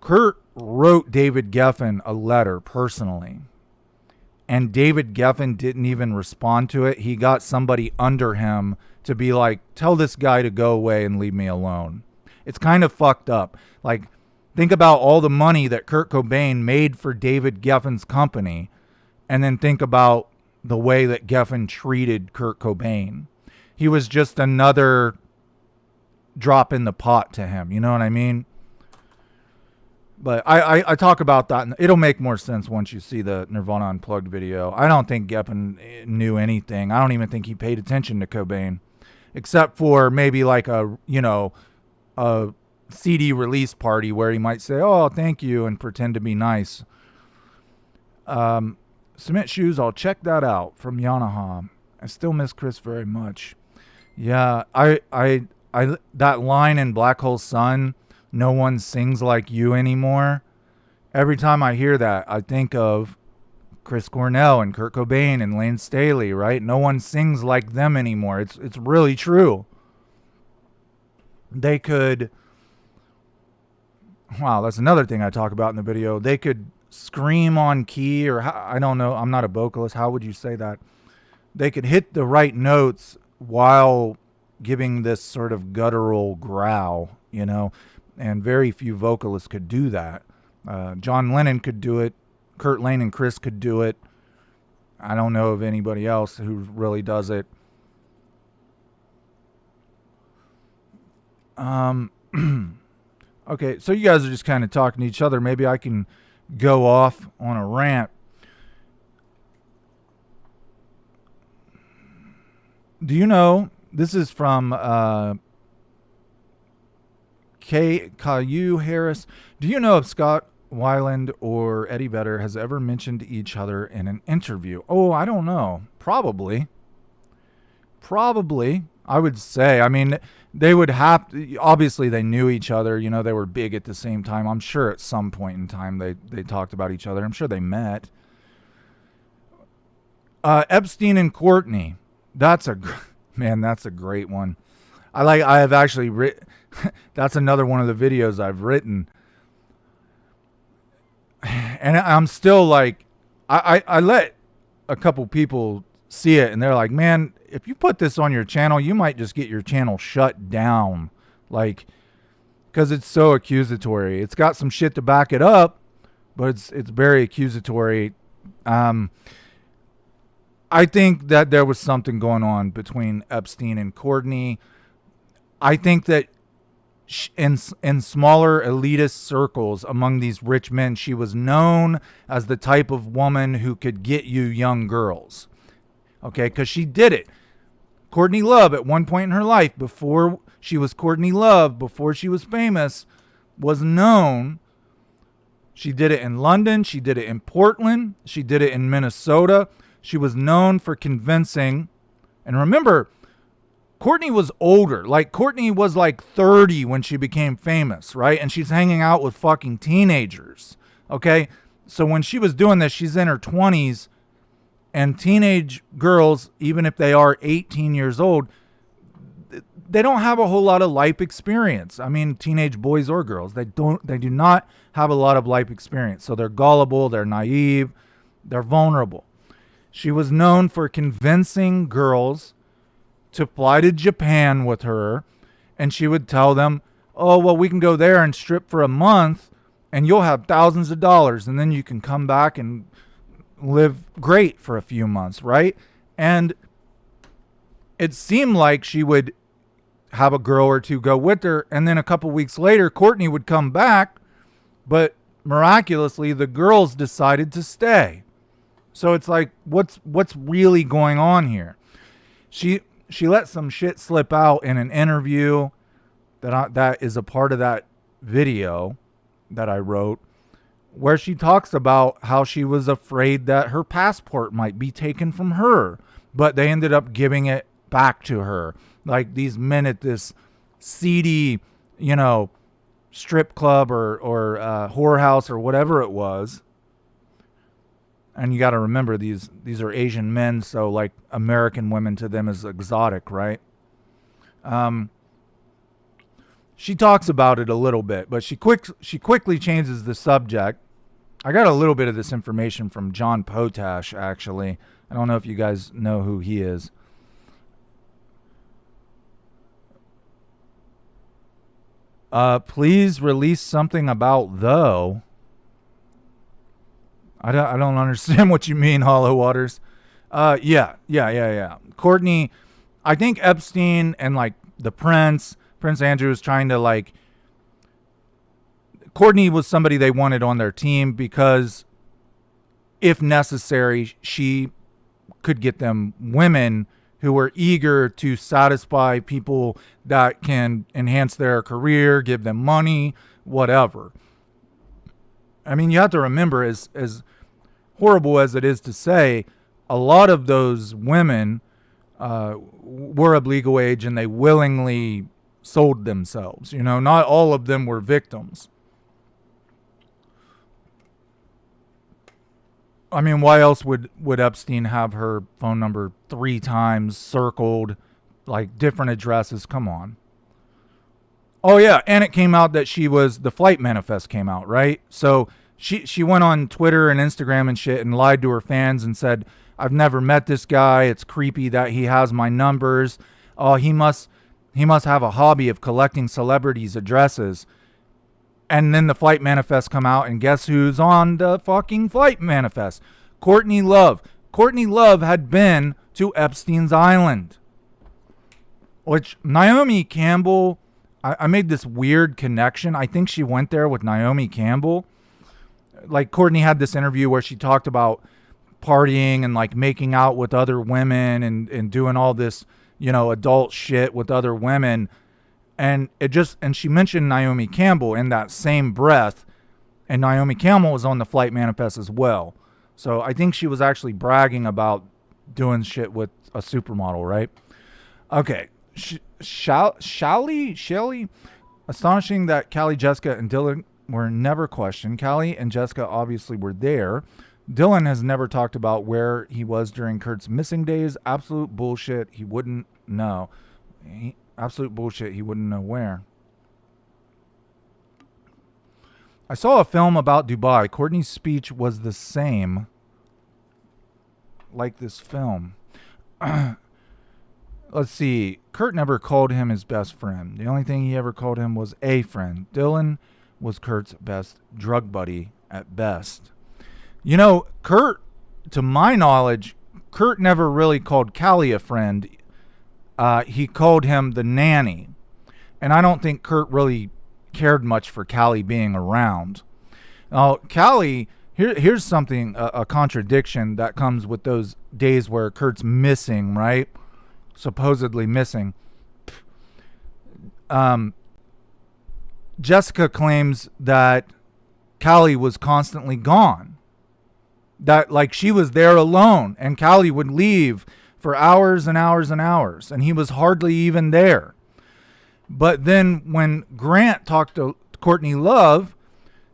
Kurt wrote David Geffen a letter personally. And David Geffen didn't even respond to it. He got somebody under him to be like, tell this guy to go away and leave me alone. It's kind of fucked up. Like, think about all the money that Kurt Cobain made for David Geffen's company, and then think about the way that Geffen treated Kurt Cobain. He was just another drop in the pot to him. You know what I mean? But I talk about that, and it'll make more sense once you see the Nirvana Unplugged video. I don't think Geffen knew anything. I don't even think he paid attention to Cobain, except for maybe like a CD release party where he might say, oh, thank you, and pretend to be nice. Cement Shoes, I'll check that out, from Yanaha. I still miss Chris very much. Yeah, I that line in Black Hole Sun, no one sings like you anymore, Every time I hear that, I think of Chris Cornell and Kurt Cobain and Lane Staley, right? No one sings like them anymore. It's really true. They could, wow, that's another thing I talk about in the video. They could scream on key, or I don't know. I'm not a vocalist. How would you say that? They could hit the right notes while giving this sort of guttural growl, you know, and very few vocalists could do that. John Lennon could do it. Kurt Lane and Chris could do it. I don't know of anybody else who really does it. Okay, so you guys are just kind of talking to each other. Maybe I can go off on a rant. Do you know, this is from Caillou Harris. Do you know if Scott Weiland or Eddie Vedder has ever mentioned each other in an interview? Oh, I don't know. Probably, I would say. I mean, they would have to, obviously they knew each other, you know, they were big at the same time. I'm sure at some point in time they talked about each other. I'm sure they met. Epstein and Courtney. That's a great one. I have actually written, that's another one of the videos I've written. And I'm still like, I let a couple people see it and they're like, man, if you put this on your channel, you might just get your channel shut down. Like, because it's so accusatory. It's got some shit to back it up, but it's very accusatory. I think that there was something going on between Epstein and Courtney. I think that in smaller elitist circles among these rich men, she was known as the type of woman who could get you young girls. Okay, because she did it. Courtney Love, at one point in her life, before she was Courtney Love, before she was famous, was known. She did it in London. She did it in Portland. She did it in Minnesota. She was known for convincing. And remember, Courtney was older. Like, Courtney was like 30 when she became famous, right? And she's hanging out with fucking teenagers, okay? So when she was doing this, she's in her 20s. And teenage girls, even if they are 18 years old, they don't have a whole lot of life experience. I mean, teenage boys or girls, they do not have a lot of life experience. So they're gullible, they're naive, they're vulnerable. She was known for convincing girls to fly to Japan with her, and she would tell them, oh, well, we can go there and strip for a month, and you'll have thousands of dollars, and then you can come back and live great for a few months, right? And it seemed like she would have a girl or two go with her, and then a couple weeks later, Courtney would come back, but miraculously, the girls decided to stay. So it's like, what's really going on here? She let some shit slip out in an interview that is a part of that video that I wrote, where she talks about how she was afraid that her passport might be taken from her, but they ended up giving it back to her. Like these men at this seedy, you know, strip club or whorehouse or whatever it was. And you got to remember, these are Asian men, so like American women to them is exotic, right? She talks about it a little bit, but she quickly changes the subject. I got a little bit of this information from John Potash, actually. I don't know if you guys know who he is. Please release something about though. I don't understand what you mean, Hollow Waters. Yeah. Courtney, I think Epstein and like the Prince Andrew was trying to like, Courtney was somebody they wanted on their team because if necessary, she could get them women who were eager to satisfy people that can enhance their career, give them money, whatever. I mean, you have to remember, as horrible as it is to say, a lot of those women were of legal age and they willingly sold themselves. You know, not all of them were victims. I mean, why else would Epstein have her phone number 3 times circled, like different addresses? Come on. Oh yeah, and it came out that the flight manifest came out, right? So she went on Twitter and Instagram and shit and lied to her fans and said, "I've never met this guy. It's creepy that he has my numbers. Oh, he must have a hobby of collecting celebrities' addresses." And then the flight manifest come out, and guess who's on the fucking flight manifest? Courtney Love. Courtney Love had been to Epstein's Island, which Naomi Campbell, I made this weird connection. I think she went there with Naomi Campbell. Like, Courtney had this interview where she talked about partying and like making out with other women and doing all this, adult shit with other women. And she mentioned Naomi Campbell in that same breath, and Naomi Campbell was on the flight manifest as well. So I think she was actually bragging about doing shit with a supermodel, right? Okay. Shelly, astonishing that Callie, Jessica, and Dylan were never questioned. Callie and Jessica obviously were there. Dylan has never talked about where he was during Kurt's missing days. Absolute bullshit. He wouldn't know. Absolute bullshit. He wouldn't know where. I saw a film about Dubai. Courtney's speech was the same like this film. Let's see. Kurt never called him his best friend. The only thing he ever called him was a friend. Dylan was Kurt's best drug buddy at best. Kurt, to my knowledge, Kurt never really called Callie a friend. He called him the nanny. And I don't think Kurt really cared much for Callie being around. Now, Callie, here's something, a contradiction that comes with those days where Kurt's missing, right? Supposedly missing. Jessica claims that Callie was constantly gone. That, like, she was there alone, and Callie would leave for hours and hours and hours, and he was hardly even there. But then when Grant talked to Courtney Love,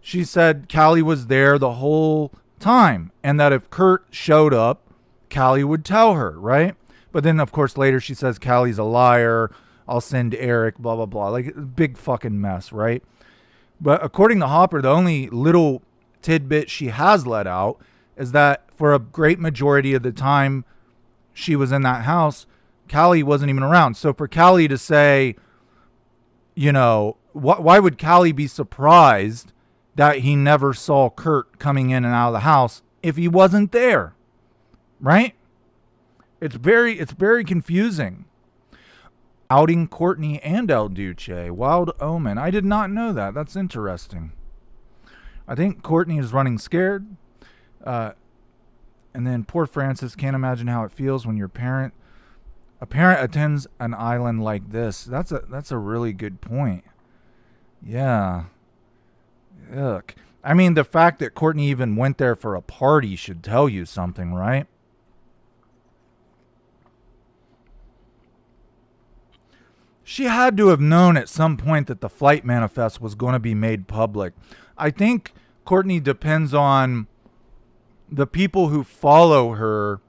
she said Callie was there the whole time, and that if Kurt showed up, Callie would tell her, right? But then, of course, later she says Callie's a liar. I'll send Eric, blah, blah, blah. Like, big fucking mess, right? But according to Hopper, the only little tidbit she has let out is that for a great majority of the time she was in that house, Callie wasn't even around. So for Callie to say, why would Callie be surprised that he never saw Kurt coming in and out of the house if he wasn't there? Right? It's very confusing. Outing Courtney and El Duce. Wild omen. I did not know that. That's interesting. I think Courtney is running scared. And then poor Francis, can't imagine how it feels when a parent attends an island like this. That's a really good point. Yeah. Yuck. I mean, the fact that Courtney even went there for a party should tell you something, right? She had to have known at some point that the flight manifest was going to be made public. I think Courtney depends on the people who follow her.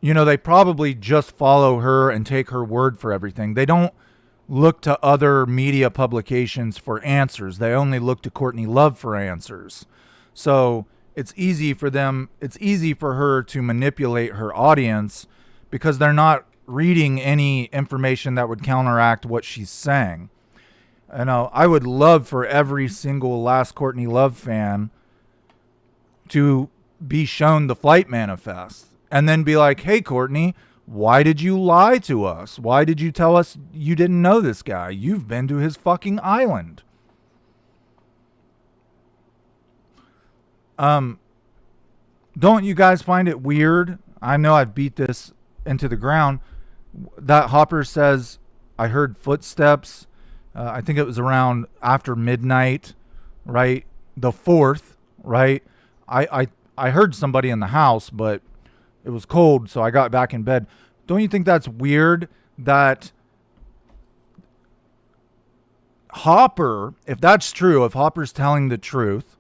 They probably just follow her and take her word for everything. They don't look to other media publications for answers. They only look to Courtney Love for answers. So it's easy for her to manipulate her audience because they're not reading any information that would counteract what she's saying. I would love for every single last Courtney Love fan to be shown the flight manifest and then be like, hey, Courtney, why did you lie to us? Why did you tell us you didn't know this guy? You've been to his fucking island. Don't you guys find it weird? I know I've beat this into the ground. That Hopper says, I heard footsteps. I think it was around after midnight, right? The 4th, right? I heard somebody in the house, but it was cold, so I got back in bed. Don't you think that's weird that Hopper, if that's true, if Hopper's telling the truth,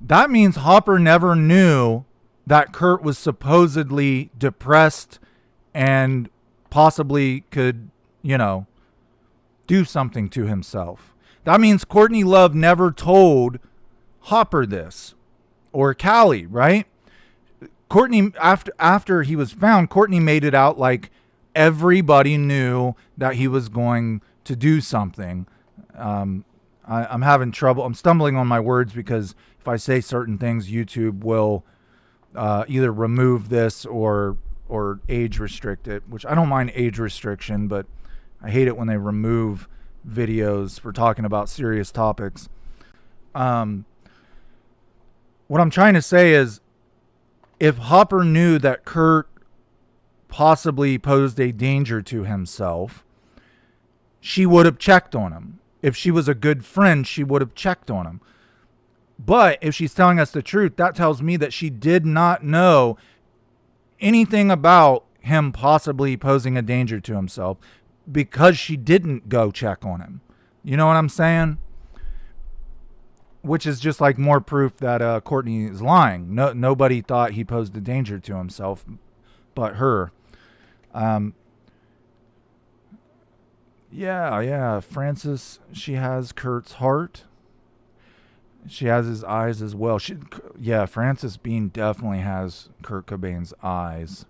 That means Hopper never knew that Kurt was supposedly depressed and possibly could, you know, do something to himself. That means Courtney Love never told Hopper this, or Callie, right? Courtney, after he was found, Courtney made it out like everybody knew that he was going to do something. I'm having trouble. I'm stumbling on my words because if I say certain things, YouTube will either remove this or age restrict it, which I don't mind age restriction, but I hate it when they remove videos for talking about serious topics. What I'm trying to say is, if Hopper knew that Kurt possibly posed a danger to himself, she would have checked on him. If she was a good friend, she would have checked on him. But if she's telling us the truth, that tells me that she did not know anything about him possibly posing a danger to himself because she didn't go check on him. You know what I'm saying? Which is just like more proof that Courtney is lying. Nobody thought he posed a danger to himself but her. Yeah. Frances, she has Kurt's heart. She has his eyes as well. Frances Bean definitely has Kurt Cobain's eyes.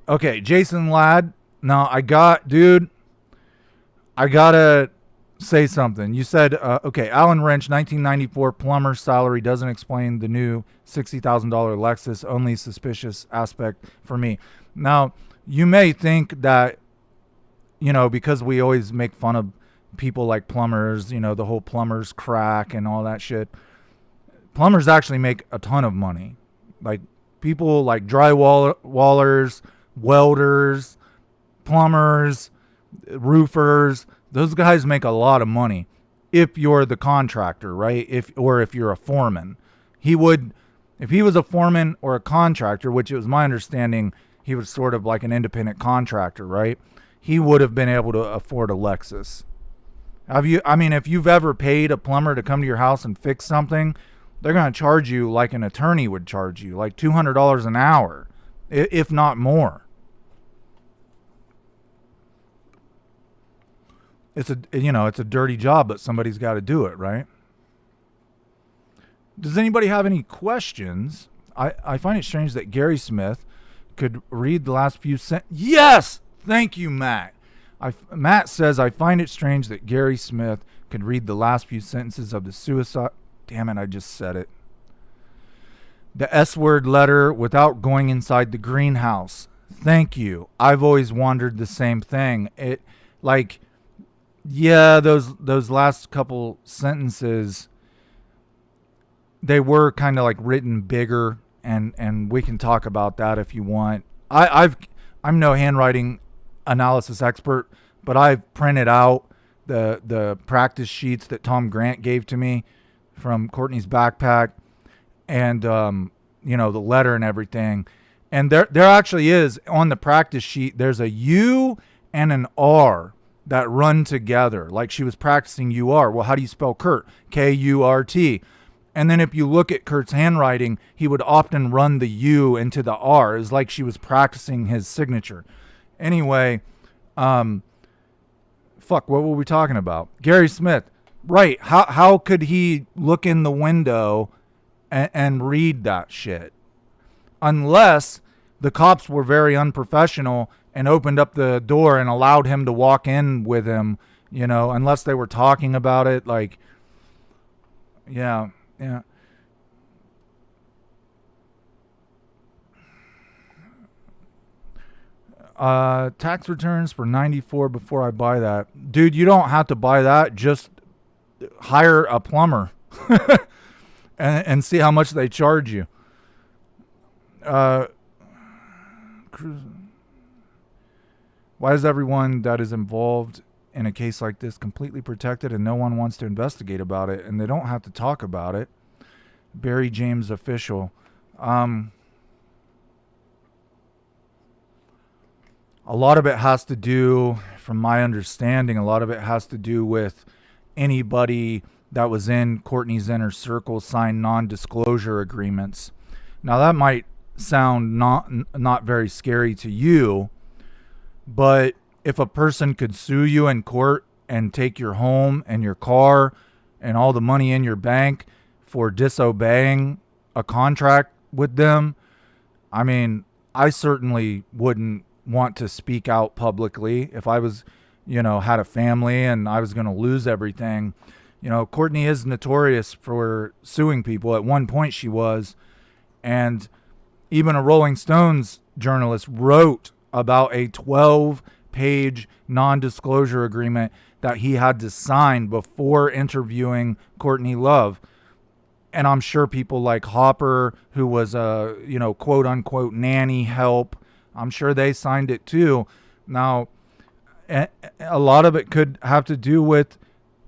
Okay, Jason Ladd. Now, I gotta say something. You said, okay, Alan Wrench, 1994 plumber salary doesn't explain the new $60,000 Lexus. Only suspicious aspect for me. Now, you may think that, because we always make fun of people like plumbers, the whole plumbers crack and all that shit. Plumbers actually make a ton of money. Like people like drywallers, welders, plumbers, roofers, those guys make a lot of money if you're the contractor, right? If you're a foreman. If he was a foreman or a contractor, which it was my understanding he was sort of like an independent contractor, right? He would have been able to afford a Lexus. If you've ever paid a plumber to come to your house and fix something, they're going to charge you like an attorney would charge you, like $200 an hour, if not more. It's a dirty job, but somebody's got to do it, right? Does anybody have any questions? I find it strange that Gary Smith could read the last few sentences. Yes! Thank you, Matt. Matt says, I find it strange that Gary Smith could read the last few sentences of the suicide... Damn it, I just said it. The S-word letter without going inside the greenhouse. Thank you. I've always wondered the same thing. Those last couple sentences, they were kind of like written bigger, and we can talk about that if you want. I'm no handwriting analysis expert, but I've printed out the practice sheets that Tom Grant gave to me from Courtney's backpack, and the letter and everything. And there actually is on the practice sheet, there's a U and an R that run together, like she was practicing UR. Well, how do you spell Kurt? K-U-R-T. And then if you look at Kurt's handwriting, he would often run the U into the R. It's like she was practicing his signature. Anyway, what were we talking about? Gary Smith. Right. How could he look in the window and read that shit? Unless the cops were very unprofessional and opened up the door and allowed him to walk in with him, unless they were talking about it. Like, yeah. Tax returns for 94 before I buy that. Dude, you don't have to buy that. Just hire a plumber and see how much they charge you. Why is everyone that is involved in a case like this completely protected and no one wants to investigate about it, and they don't have to talk about it? Barry James official. A lot of it has to do, from my understanding, with anybody that was in Courtney's inner circle signed non-disclosure agreements. Now that might sound not very scary to you, but if a person could sue you in court and take your home and your car and all the money in your bank for disobeying a contract with them, I mean, I certainly wouldn't want to speak out publicly if I was, had a family and I was going to lose everything. Courtney is notorious for suing people. At one point she was, and even a Rolling Stones journalist wrote about a 12-page non-disclosure agreement that he had to sign before interviewing Courtney Love. And I'm sure people like Hopper, who was a, quote unquote nanny help, I'm sure they signed it too. Now, a lot of it could have to do with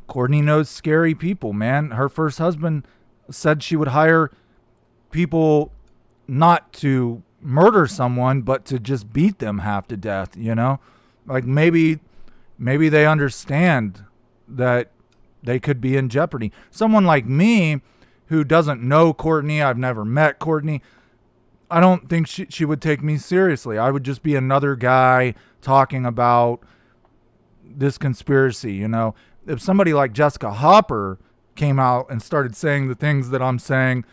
Courtney knows scary people, man. Her first husband said she would hire people not to murder someone, but to just beat them half to death, Like maybe they understand that they could be in jeopardy. Someone like me who doesn't know Courtney, I've never met Courtney, I don't think she would take me seriously. I would just be another guy talking about this conspiracy, If somebody like Jessica Hopper came out and started saying the things that I'm saying,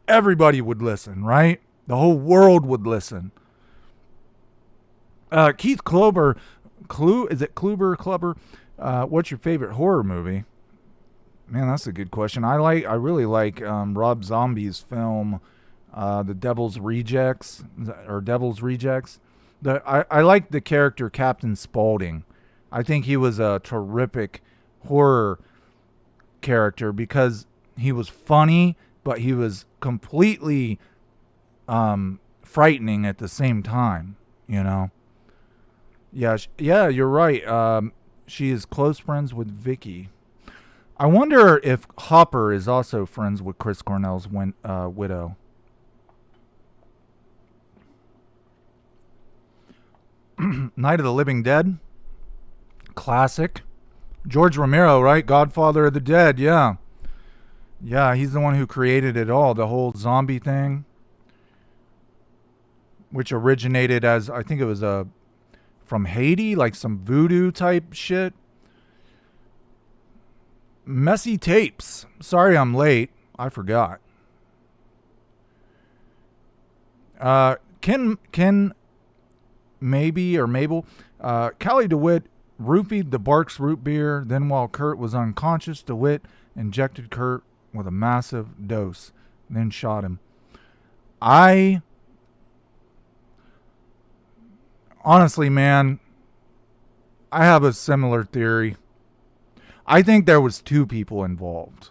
everybody would listen, right? The whole world would listen. Keith Klober, is it Kluber? What's your favorite horror movie? Man, that's a good question. I really like Rob Zombie's film, The Devil's Rejects, or Devil's Rejects. I like the character Captain Spaulding. I think he was a terrific horror character because he was funny, but he was completely frightening at the same time, Yeah, you're right. She is close friends with Vicky. I wonder if Hopper is also friends with Chris Cornell's widow. Night of the Living Dead. Classic. George Romero, right? Godfather of the Dead, yeah. Yeah, he's the one who created it all, the whole zombie thing, which originated as, I think it was from Haiti, like some voodoo type shit. Messy Tapes. Sorry I'm late. I forgot. Ken maybe or Mabel. Callie DeWitt roofied the Barks root beer. Then while Kurt was unconscious, DeWitt injected Kurt with a massive dose. Then shot him. Honestly, man, I have a similar theory. I think there was two people involved.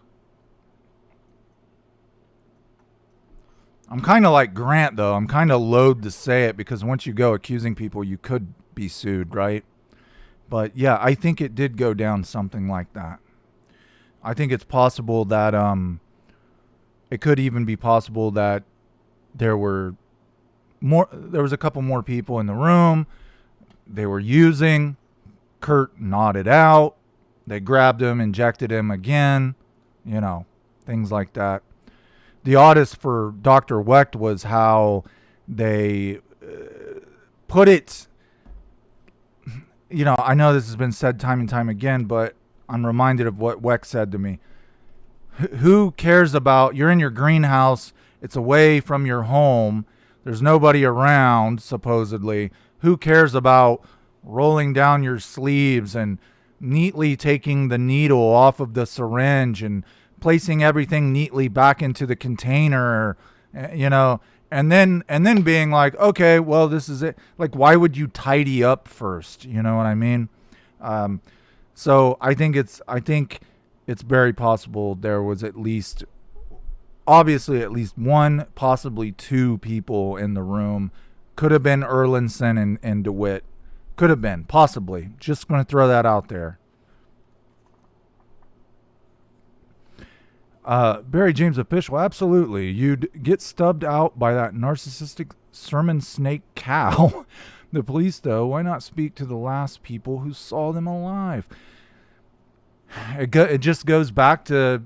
I'm kind of like Grant, though. I'm kind of loath to say it because once you go accusing people, you could be sued, right? But yeah, I think it did go down something like that. I think it's possible that it could even be possible that there was a couple more people in the room. They were using. Kurt nodded out. They grabbed him, injected him again, things like that. The oddest for Dr. Wecht was how they put it, I know this has been said time and time again, but I'm reminded of what Wecht said to me. Who cares about, you're in your greenhouse, it's away from your home, there's nobody around, supposedly. Who cares about rolling down your sleeves and neatly taking the needle off of the syringe and placing everything neatly back into the container, and then being like, okay, well, this is it. Like, why would you tidy up first? You know what I mean? So I think it's very possible there was at least one, possibly two people in the room. Could have been Erlandson and DeWitt. Could have been, possibly. Just going to throw that out there. Barry James official, absolutely. You'd get stubbed out by that narcissistic sermon snake cow. The police, though, why not speak to the last people who saw them alive? It just goes back to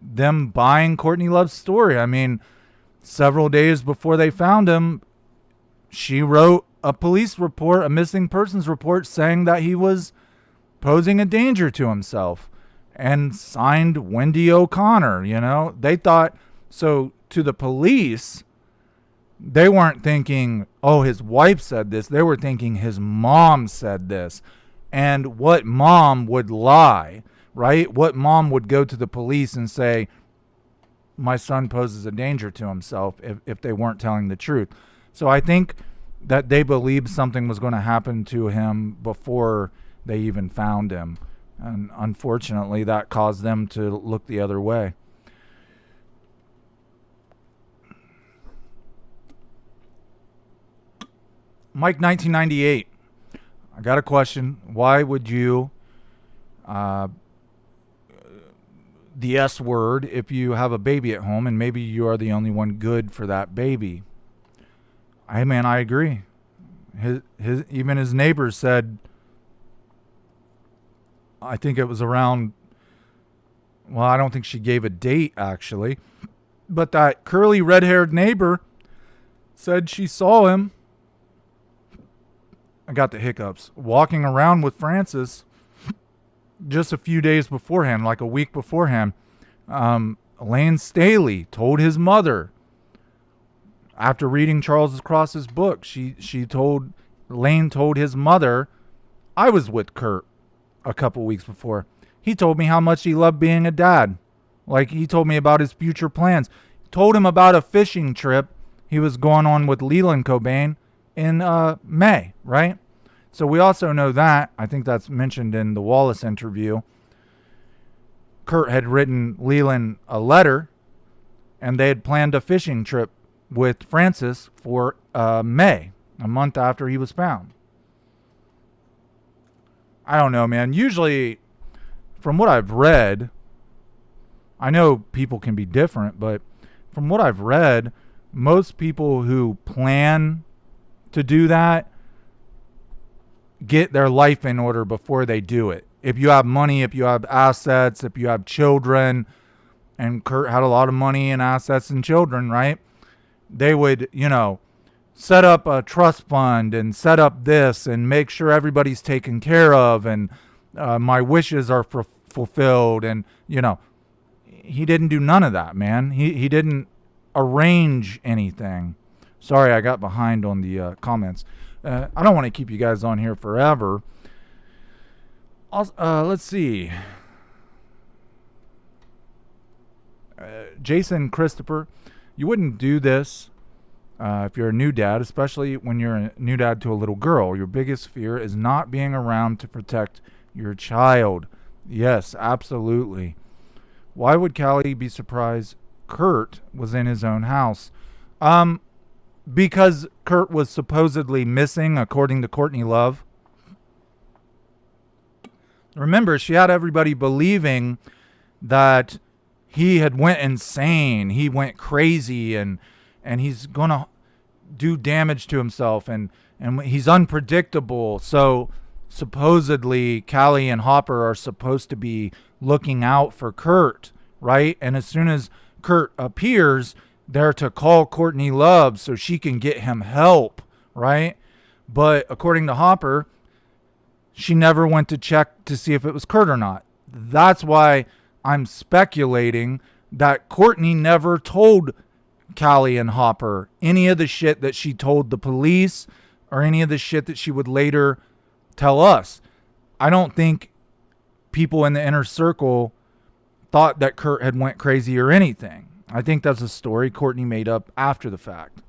them buying Courtney Love's story. I mean, several days before they found him, she wrote a police report, a missing persons report, saying that he was posing a danger to himself, and signed Wendy O'Connor. You know, they thought, so to the police, they weren't thinking, oh, his wife said this. They were thinking his mom said this. And what mom would lie, right? What mom would go to the police and say, my son poses a danger to himself, if they weren't telling the truth? So I think that they believed something was going to happen to him before they even found him. And unfortunately, that caused them to look the other way. Mike 1998. I got a question. Why would you the S word if you have a baby at home and maybe you are the only one good for that baby? Hey man, I agree. His even his neighbors said, I think it was around, well, I don't think she gave a date actually, but that curly red-haired neighbor said she saw him, I got the hiccups, walking around with Francis just a few days beforehand, like a week beforehand. Elaine Staley told his mother, after reading Charles Cross's book, Elaine told his mother, I was with Kurt a couple weeks before. He told me how much he loved being a dad. Like, he told me about his future plans. Told him about a fishing trip he was going on with Leland Cobain in May, right? So we also know that. I think that's mentioned in the Wallace interview. Kurt had written Leland a letter, and they had planned a fishing trip with Francis for May, a month after he was found. I don't know, man. Usually, from what I've read, I know people can be different, but from what I've read, most people who plan to do that get their life in order before they do it. If you have money, if you have assets, if you have children, and Kurt had a lot of money and assets and children, right? They would, set up a trust fund and set up this and make sure everybody's taken care of and my wishes are fulfilled. And, he didn't do none of that, man. He didn't arrange anything. Sorry, I got behind on the comments. I don't want to keep you guys on here forever. Let's see. Jason Christopher, you wouldn't do this if you're a new dad, especially when you're a new dad to a little girl. Your biggest fear is not being around to protect your child. Yes, absolutely. Why would Callie be surprised Kurt was in his own house? Because Kurt was supposedly missing, according to Courtney Love. Remember, she had everybody believing that he had went insane. He went crazy and he's going to do damage to himself and he's unpredictable. So supposedly Callie and Hopper are supposed to be looking out for Kurt, right? And as soon as Kurt appears, they're to call Courtney Love so she can get him help, right? But according to Hopper, she never went to check to see if it was Kurt or not. That's why I'm speculating that Courtney never told Callie and Hopper any of the shit that she told the police or any of the shit that she would later tell us. I don't think people in the inner circle thought that Kurt had went crazy or anything. I think that's a story Courtney made up after the fact.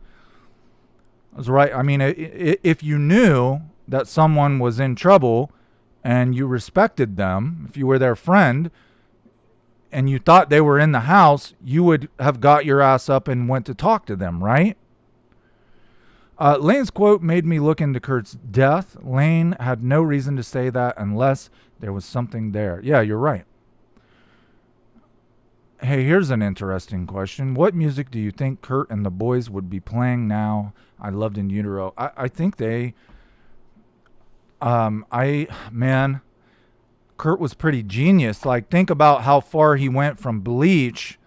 I was right. I mean, if you knew that someone was in trouble and you respected them, if you were their friend and you thought they were in the house, you would have got your ass up and went to talk to them, right? Lane's quote made me look into Kurt's death. Lane had no reason to say that unless there was something there. Yeah, you're right. Hey, here's an interesting question. What music do you think Kurt and the boys would be playing now? I Loved in Utero. I think they... Kurt Kurt was pretty genius. Like, think about how far he went from bleach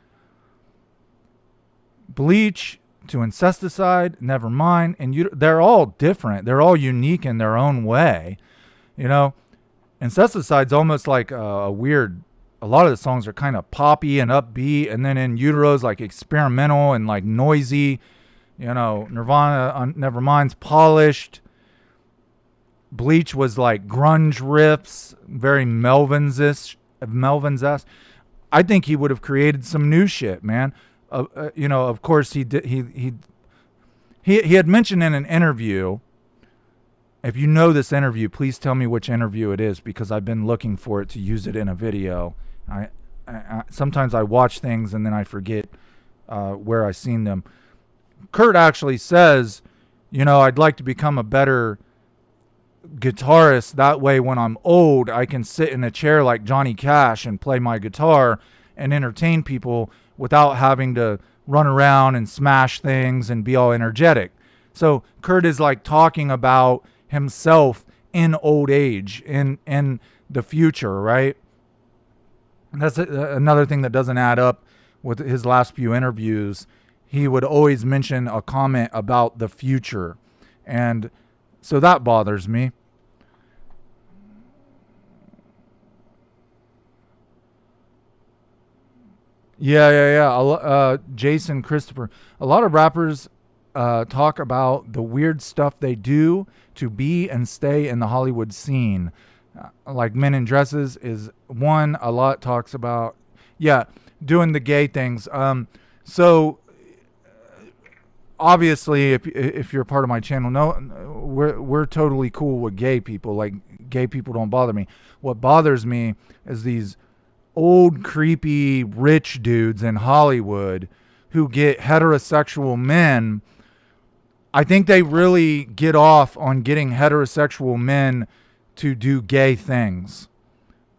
to incesticide, Nevermind, and they're all different. They're all unique in their own way. You know, incesticide's almost like a weird. A lot of the songs are kind of poppy and upbeat, and then In Utero's like experimental and like noisy. You know, Nirvana, Nevermind's polished. Bleach was like grunge riffs, very Melvins-esque. I think he would have created some new shit, man. You know, of course he did. He had mentioned in an interview. If you know this interview, please tell me which interview it is, because I've been looking for it to use it in a video. I sometimes I watch things and then I forget where I've seen them. Kurt actually says, you know, I'd like to become a better guitarist. That way, when I'm old, I can sit in a chair like Johnny Cash and play my guitar and entertain people without having to run around and smash things and be all energetic. So Kurt is like talking about himself in old age, in the future, right? That's another thing that doesn't add up with his last few interviews. He would always mention a comment about the future, and so that bothers me. Yeah. Jason Christopher. A lot of rappers talk about the weird stuff they do to be and stay in the Hollywood scene. Like Men in Dresses is one. A lot talks about, doing the gay things. So obviously, if you're part of my channel, no, we're totally cool with gay people. Like, gay people don't bother me. What bothers me is these old creepy rich dudes in Hollywood who get heterosexual men. I think they really get off on getting heterosexual men to do gay things,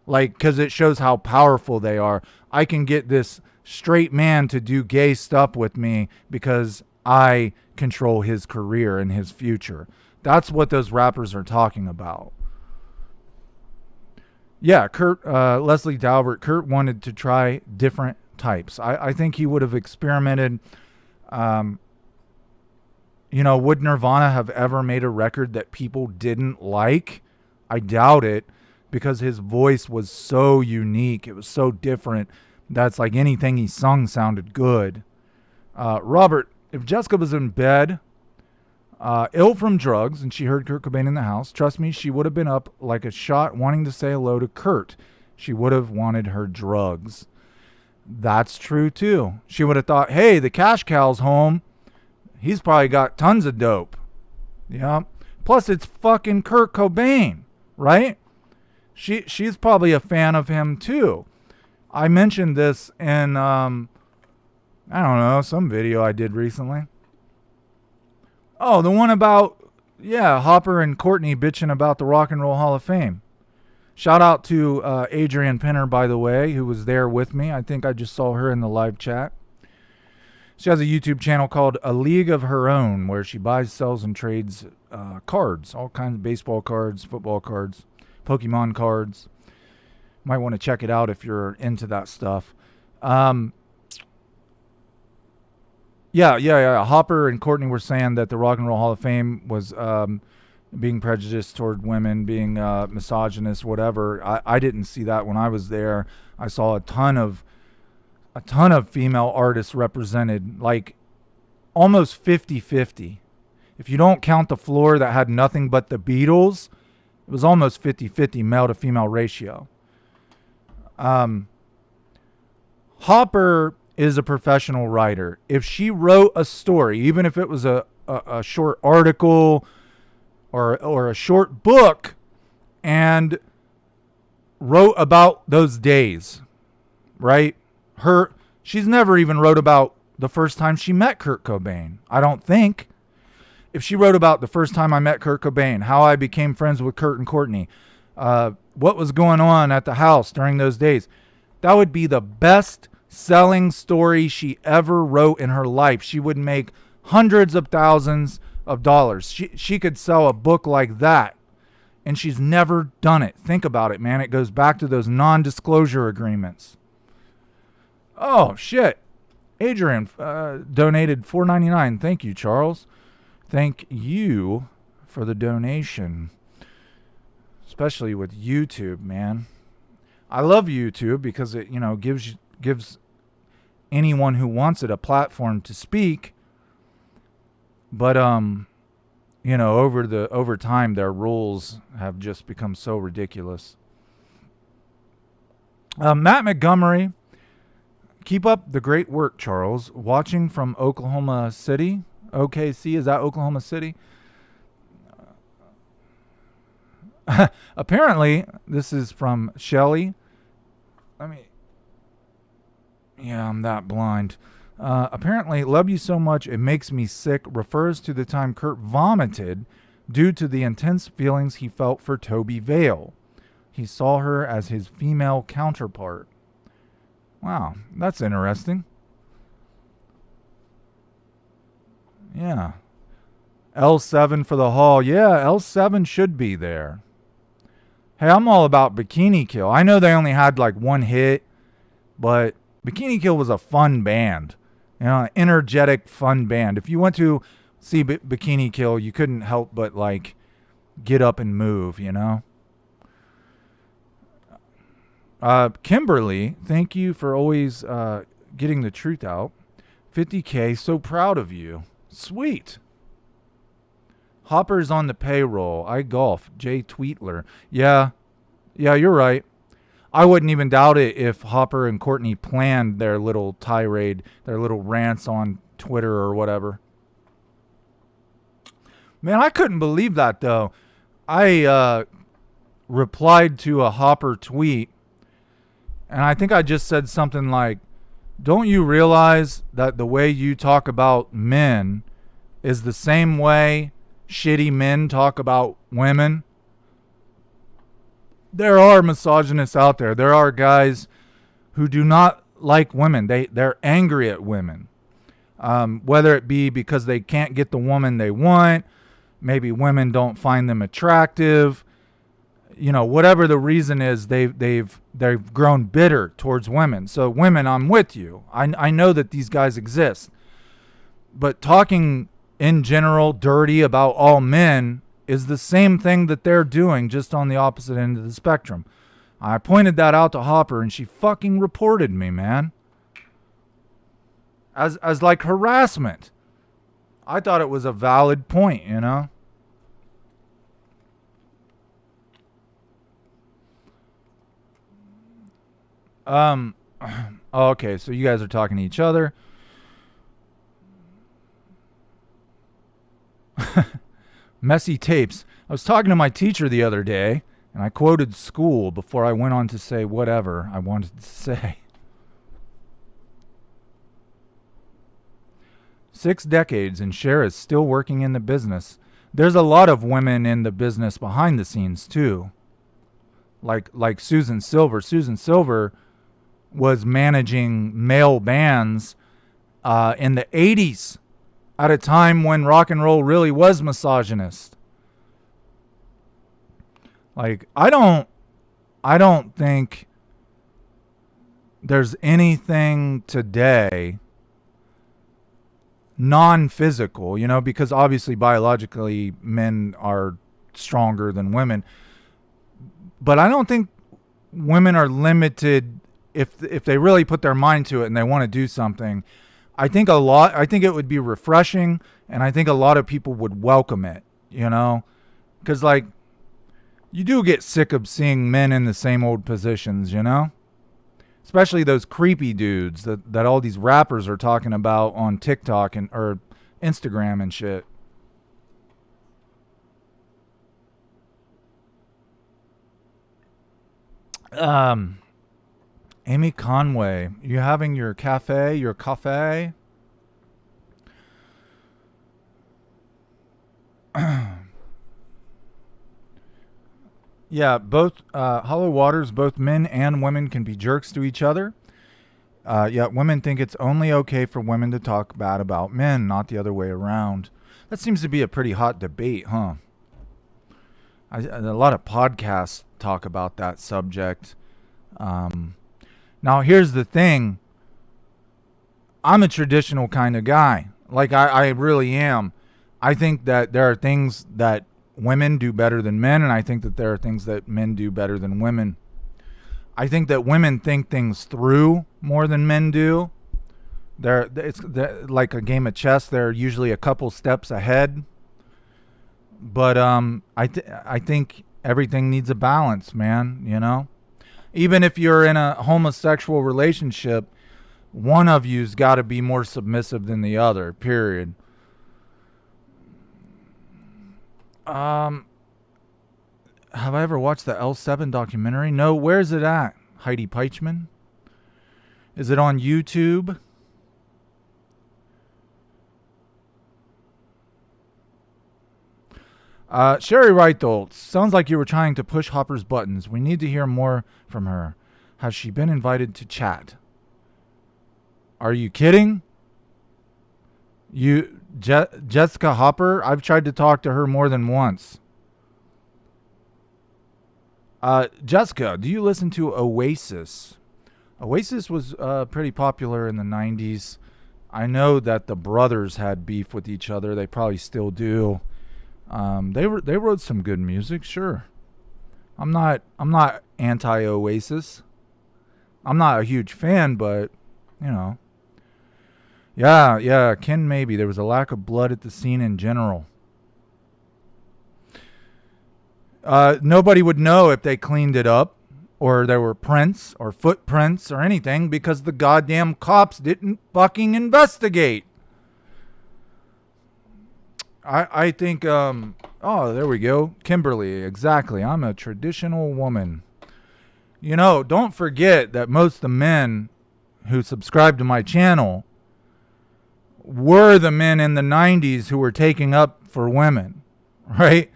like, because it shows how powerful they are. I can get this straight man to do gay stuff with me because I control his career and his future. That's what those rappers are talking about. Yeah, Leslie Dalbert. Kurt wanted to try different types. I think he would have experimented. You know, would Nirvana have ever made a record that people didn't like? I doubt it, because his voice was so unique. It was so different. That's like anything he sung sounded good. Robert, if Jessica was in bed, ill from drugs, and she heard Kurt Cobain in the house, trust me, she would have been up like a shot wanting to say hello to Kurt. She would have wanted her drugs. That's true, too. She would have thought, hey, the cash cow's home. He's probably got tons of dope. Yeah. Plus, it's fucking Kurt Cobain, right? She's probably a fan of him, too. I mentioned this in, I don't know, some video I did recently. Oh, the one about, Hopper and Courtney bitching about the Rock and Roll Hall of Fame. Shout out to Adrian Penner, by the way, who was there with me. I think I just saw her in the live chat. She has a YouTube channel called A League of Her Own, where she buys, sells, and trades cards. All kinds of baseball cards, football cards, Pokemon cards. Might want to check it out if you're into that stuff. Yeah. Hopper and Courtney were saying that the Rock and Roll Hall of Fame was being prejudiced toward women, being misogynist, whatever. I didn't see that when I was there. I saw a ton of female artists represented, like almost 50-50. If you don't count the floor that had nothing but the Beatles, it was almost 50-50 male to female ratio. Hopper is a professional writer. If she wrote a story, even if it was a short article or a short book, and wrote about those days, right? She's never even wrote about the first time she met Kurt Cobain, I don't think. If she wrote about the first time I met Kurt Cobain, how I became friends with Kurt and Courtney, what was going on at the house during those days, that would be the best selling story she ever wrote in her life. She would make hundreds of thousands of dollars. She could sell a book like that and she's never done it. Think about it, man. It goes back to those non-disclosure agreements. Oh, shit. Adrian donated $4.99. Thank you, Charles. Thank you for the donation. Especially with YouTube, man. I love YouTube because it, gives anyone who wants it a platform to speak. But over time their rules have just become so ridiculous. Matt Montgomery, keep up the great work, Charles. Watching from Oklahoma City. OKC, is that Oklahoma City? Apparently, this is from Shelly. I'm that blind. Apparently, love you so much it makes me sick refers to the time Kurt vomited due to the intense feelings he felt for Toby Vale. He saw her as his female counterpart. Wow, that's interesting. Yeah. L7 for the hall. Yeah, L7 should be there. Hey, I'm all about Bikini Kill. I know they only had like one hit, but Bikini Kill was a fun band. An energetic, fun band. If you went to see Bikini Kill, you couldn't help but like get up and move, Kimberly, thank you for always getting the truth out. 50K, so proud of you. Sweet. Hopper's on the payroll. I golf. Jay Tweetler. Yeah, you're right. I wouldn't even doubt it if Hopper and Courtney planned their little tirade, their little rants on Twitter or whatever. Man, I couldn't believe that, though. I replied to a Hopper tweet, and I think I just said something like, don't you realize that the way you talk about men is the same way shitty men talk about women? There are misogynists out there. There are guys who do not like women. They're angry at women. Whether it be because they can't get the woman they want, maybe women don't find them attractive, whatever the reason is, they've grown bitter towards women. So women, I'm with you. I know that these guys exist. But talking in general dirty about all men is the same thing that they're doing, just on the opposite end of the spectrum. I pointed that out to Hopper, and she fucking reported me, man. As like harassment. I thought it was a valid point, Okay, so you guys are talking to each other. Messy tapes. I was talking to my teacher the other day, and I quoted school before I went on to say whatever I wanted to say. 6 decades, and Cher is still working in the business. There's a lot of women in the business behind the scenes, too. Like Susan Silver. Susan Silver was managing male bands in the 80s. At a time when rock and roll really was misogynist. Like, I don't think there's anything today non-physical, because obviously biologically men are stronger than women. But I don't think women are limited if they really put their mind to it and they want to do something. I think it would be refreshing, and I think a lot of people would welcome it, because like, you do get sick of seeing men in the same old positions, especially those creepy dudes that all these rappers are talking about on TikTok or Instagram and shit. Amy Conway, you having your cafe? Yeah, both Hollow Waters, both men and women can be jerks to each other. Yet women think it's only okay for women to talk bad about men, not the other way around. That seems to be a pretty hot debate, huh? A lot of podcasts talk about that subject. Now, here's the thing. I'm a traditional kind of guy. Like, I really am. I think that there are things that women do better than men, and I think that there are things that men do better than women. I think that women think things through more than men do. They're like a game of chess. They're usually a couple steps ahead. But I think everything needs a balance, man. You know, even if you're in a homosexual relationship, one of you's got to be more submissive than the other. Period. Have I ever watched the L7 documentary? No. Where's it at? Heidi Peichman? Is it on YouTube? Sherry Reitholtz, sounds like you were trying to push Hopper's buttons. We need to hear more from her. Has she been invited to chat? Are you kidding? Jessica Hopper? I've tried to talk to her more than once. Jessica, do you listen to Oasis? Oasis was pretty popular in the 90s. I know that the brothers had beef with each other. They probably still do. They wrote some good music, sure. I'm not anti-Oasis. I'm not a huge fan, but you know. Yeah, Ken maybe. There was a lack of blood at the scene in general. Nobody would know if they cleaned it up or there were prints or footprints or anything because the goddamn cops didn't fucking investigate. I think, oh, there we go. Kimberly, exactly. I'm a traditional woman. You know, don't forget that most of the men who subscribe to my channel were the men in the 90s who were taking up for women, right?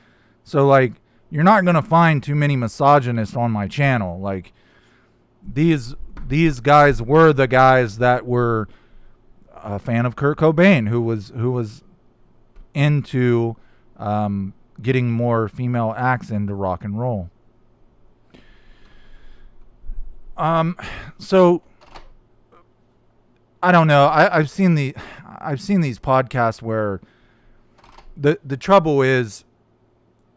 So, like, you're not going to find too many misogynists on my channel. Like, these guys were the guys that were a fan of Kurt Cobain, who was into getting more female acts into rock and roll. So I don't know. I've seen these podcasts where the trouble is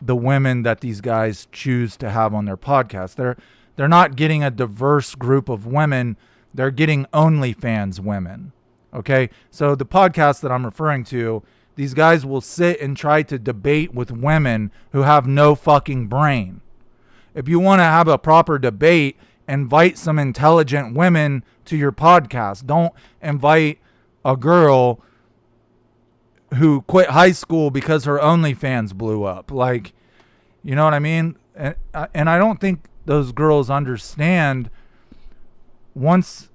the women that these guys choose to have on their podcast. They're not getting a diverse group of women. They're getting OnlyFans women. Okay, so the podcast that I'm referring to, these guys will sit and try to debate with women who have no fucking brain. If you want to have a proper debate, invite some intelligent women to your podcast. Don't invite a girl who quit high school because her OnlyFans blew up. Like, you know what I mean? And I don't think those girls understand once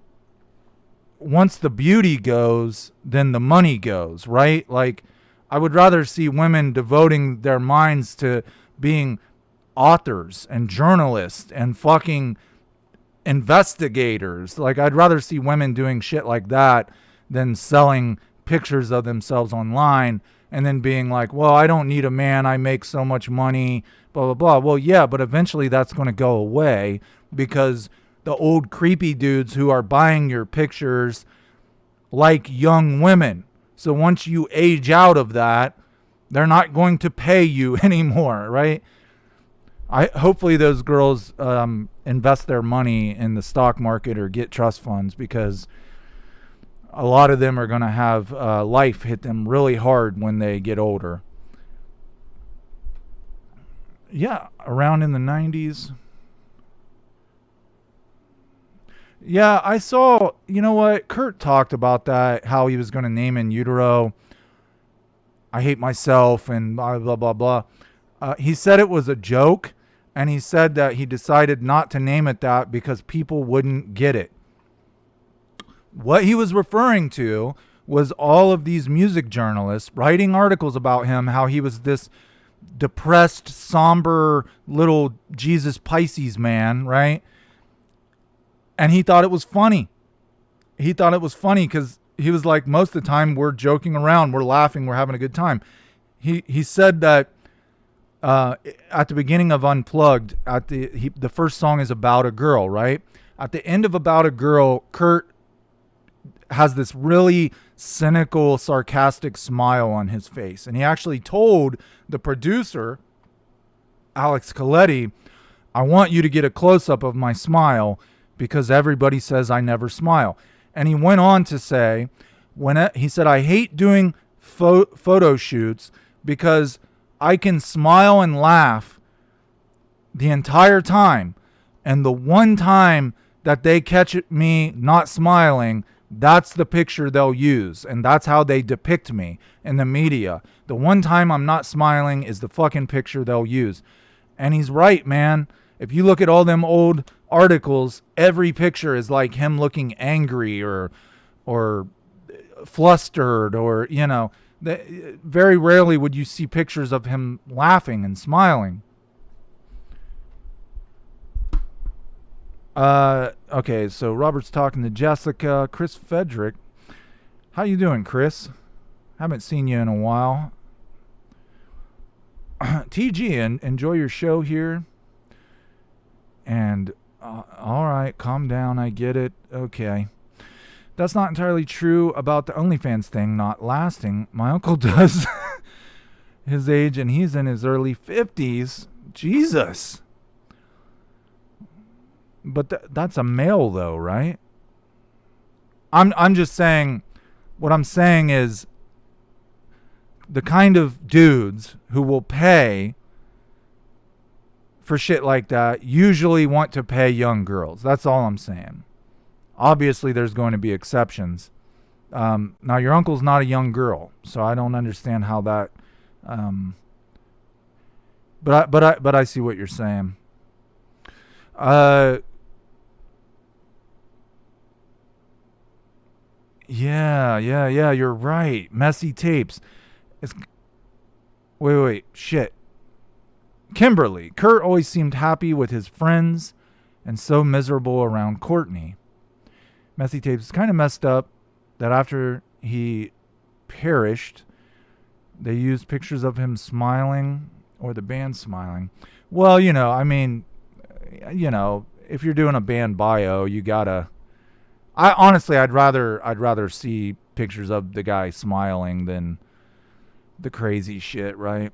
the beauty goes, then the money goes, right? Like, I would rather see women devoting their minds to being authors and journalists and fucking investigators. Like, I'd rather see women doing shit like that than selling pictures of themselves online and then being like, well, I don't need a man, I make so much money, blah, blah, blah. Well, yeah, but eventually that's going to go away because the old creepy dudes who are buying your pictures like young women. So once you age out of that, they're not going to pay you anymore, right? Hopefully those girls invest their money in the stock market or get trust funds, because a lot of them are going to have life hit them really hard when they get older. Yeah, around in the 90s. Yeah, I saw, you know what, Kurt talked about that, how he was going to name in utero, I hate myself and blah, blah, blah, blah. He said it was a joke, and he said that he decided not to name it that because people wouldn't get it. What he was referring to was all of these music journalists writing articles about him, how he was this depressed, somber little Jesus Pisces man, right? And he thought it was funny. He thought it was funny because he was like, most of the time we're joking around, we're laughing, we're having a good time. He said that At the beginning of Unplugged, the first song is About a Girl, right? At the end of About a Girl, Kurt has this really cynical, sarcastic smile on his face. And he actually told the producer, Alex Coletti, I want you to get a close-up of my smile because everybody says I never smile. And he went on to say, he said, I hate doing photo shoots because I can smile and laugh the entire time. And the one time that they catch me not smiling, that's the picture they'll use. And that's how they depict me in the media. The one time I'm not smiling is the fucking picture they'll use. And he's right, man. If you look at all them old articles, every picture is like him looking angry or flustered or, very rarely would you see pictures of him laughing and smiling. Okay, so Robert's talking to Jessica. Chris Fedrick. How you doing, Chris? Haven't seen you in a while. TG, enjoy your show here. And, all right, calm down. I get it. Okay. That's not entirely true about the OnlyFans thing not lasting. My uncle does his age, and he's in his early 50s. Jesus. But that's a male, though, right? I'm just saying, what I'm saying is the kind of dudes who will pay for shit like that usually want to pay young girls. That's all I'm saying. Obviously, there's going to be exceptions. Now, your uncle's not a young girl, so I don't understand how that. But I see what you're saying. Yeah. You're right. Messy tapes. Wait. Shit. Kimberly. Kurt always seemed happy with his friends and so miserable around Courtney. Messy tapes is kind of messed up that after he perished, they used pictures of him smiling or the band smiling. Well, if you're doing a band bio, you gotta. I'd rather see pictures of the guy smiling than the crazy shit, right?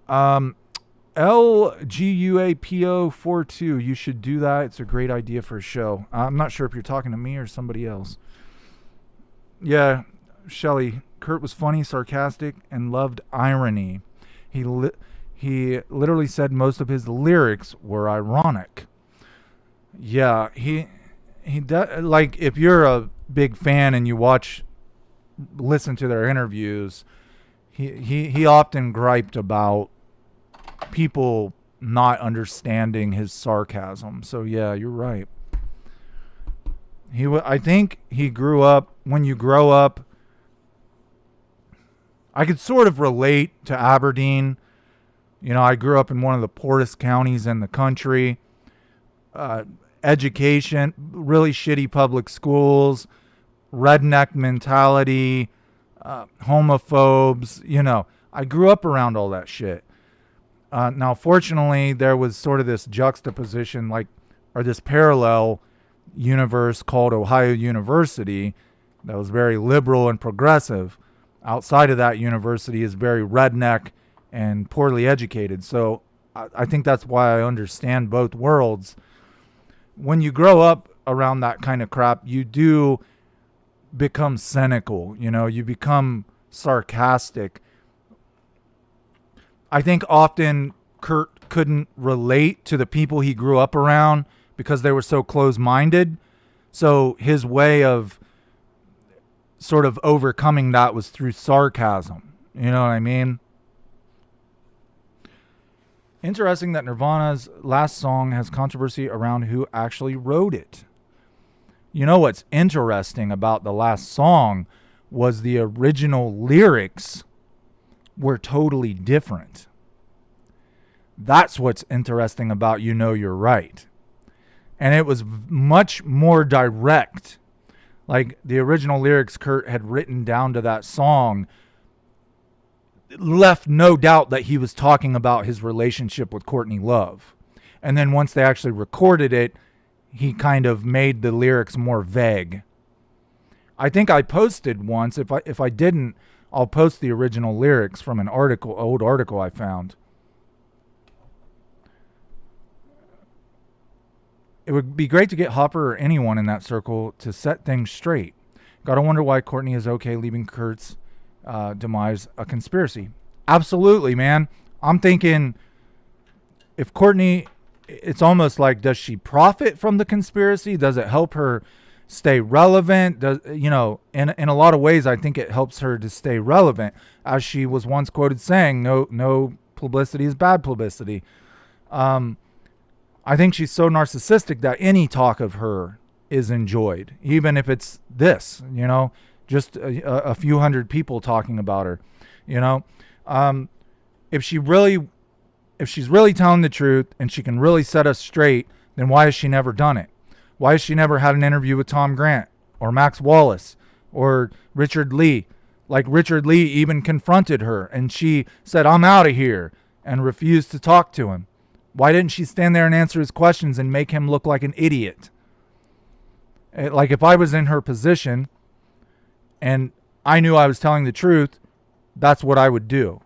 LGUAPO42, you should do that. It's a great idea for a show. I'm not sure if you're talking to me or somebody else. Yeah, Shelley, Kurt was funny, sarcastic, and loved irony. He literally said most of his lyrics were ironic. Yeah, like if you're a big fan and you listen to their interviews, he often griped about people not understanding his sarcasm. So yeah, you're right. I think he grew up. When you grow up, I could sort of relate to Aberdeen. I grew up in one of the poorest counties in the country. Education, really shitty public schools, redneck mentality, homophobes. I grew up around all that shit. Now, fortunately, there was sort of this juxtaposition, or this parallel universe called Ohio University that was very liberal and progressive. Outside of that university is very redneck and poorly educated. So I think that's why I understand both worlds. When you grow up around that kind of crap, you do become cynical. You become sarcastic. I think often Kurt couldn't relate to the people he grew up around because they were so close-minded. So his way of sort of overcoming that was through sarcasm. You know what I mean? Interesting that Nirvana's last song has controversy around who actually wrote it. You know what's interesting about the last song was the original lyrics were totally different. That's what's interesting about You Know You're Right. And it was much more direct. Like the original lyrics Kurt had written down to that song left no doubt that he was talking about his relationship with Courtney Love. And then once they actually recorded it, he kind of made the lyrics more vague. I think I posted once. If I didn't, I'll post the original lyrics from an old article I found. It would be great to get Hopper or anyone in that circle to set things straight. Gotta wonder why Courtney is okay leaving Kurt's demise a conspiracy. Absolutely, man. I'm thinking if Courtney, it's almost like, does she profit from the conspiracy? Does it help her stay relevant? Does, you know, in a lot of ways, I think it helps her to stay relevant, as she was once quoted saying, "No publicity is bad publicity." I think she's so narcissistic that any talk of her is enjoyed, even if it's this, you know, just a few hundred people talking about her, you know. If she's really telling the truth and she can really set us straight, then why has she never done it? Why has she never had an interview with Tom Grant or Max Wallace or Richard Lee? Like Richard Lee even confronted her and she said, "I'm out of here," and refused to talk to him. Why didn't she stand there and answer his questions and make him look like an idiot? Like if I was in her position and I knew I was telling the truth, that's what I would do.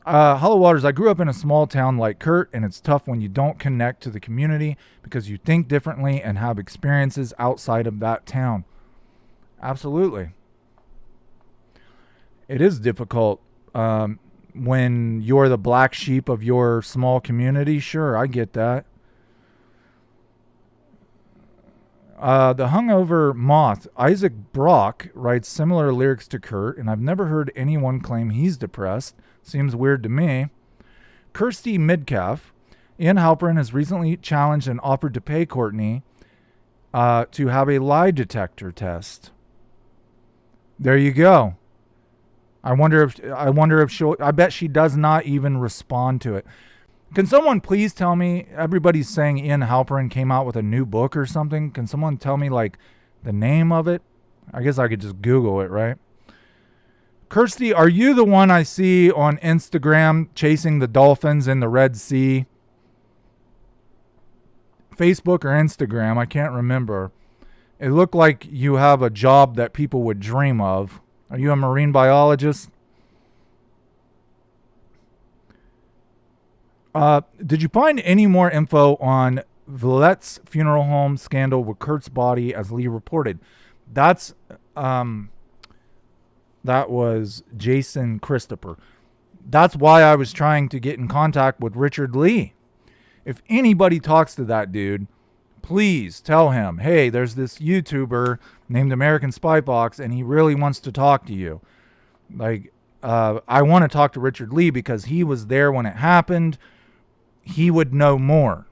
Hollow Waters, I grew up in a small town like Kurt, and it's tough when you don't connect to the community because you think differently and have experiences outside of that town. Absolutely. It is difficult when you're the black sheep of your small community. Sure, I get that. The Hungover Moth, Isaac Brock, writes similar lyrics to Kurt, and I've never heard anyone claim he's depressed. Seems weird to me. Kirsty Midcalf, Ian Halperin has recently challenged and offered to pay Courtney to have a lie detector test. There you go. I wonder if she'll. I bet she does not even respond to it. Can someone please tell me? Everybody's saying Ian Halperin came out with a new book or something. Can someone tell me like the name of it? I guess I could just Google it, right? Kirsty, are you the one I see on Instagram chasing the dolphins in the Red Sea? Facebook or Instagram, I can't remember. It looked like you have a job that people would dream of. Are you a marine biologist? Did you find any more info on Villette's funeral home scandal with Kurt's body, as Lee reported? That was Jason Christopher. That's why I was trying to get in contact with Richard Lee. If anybody talks to that dude, please tell him, hey, there's this YouTuber named AmericanSpyFox, and he really wants to talk to you. Like, I want to talk to Richard Lee because he was there when it happened. He would know more.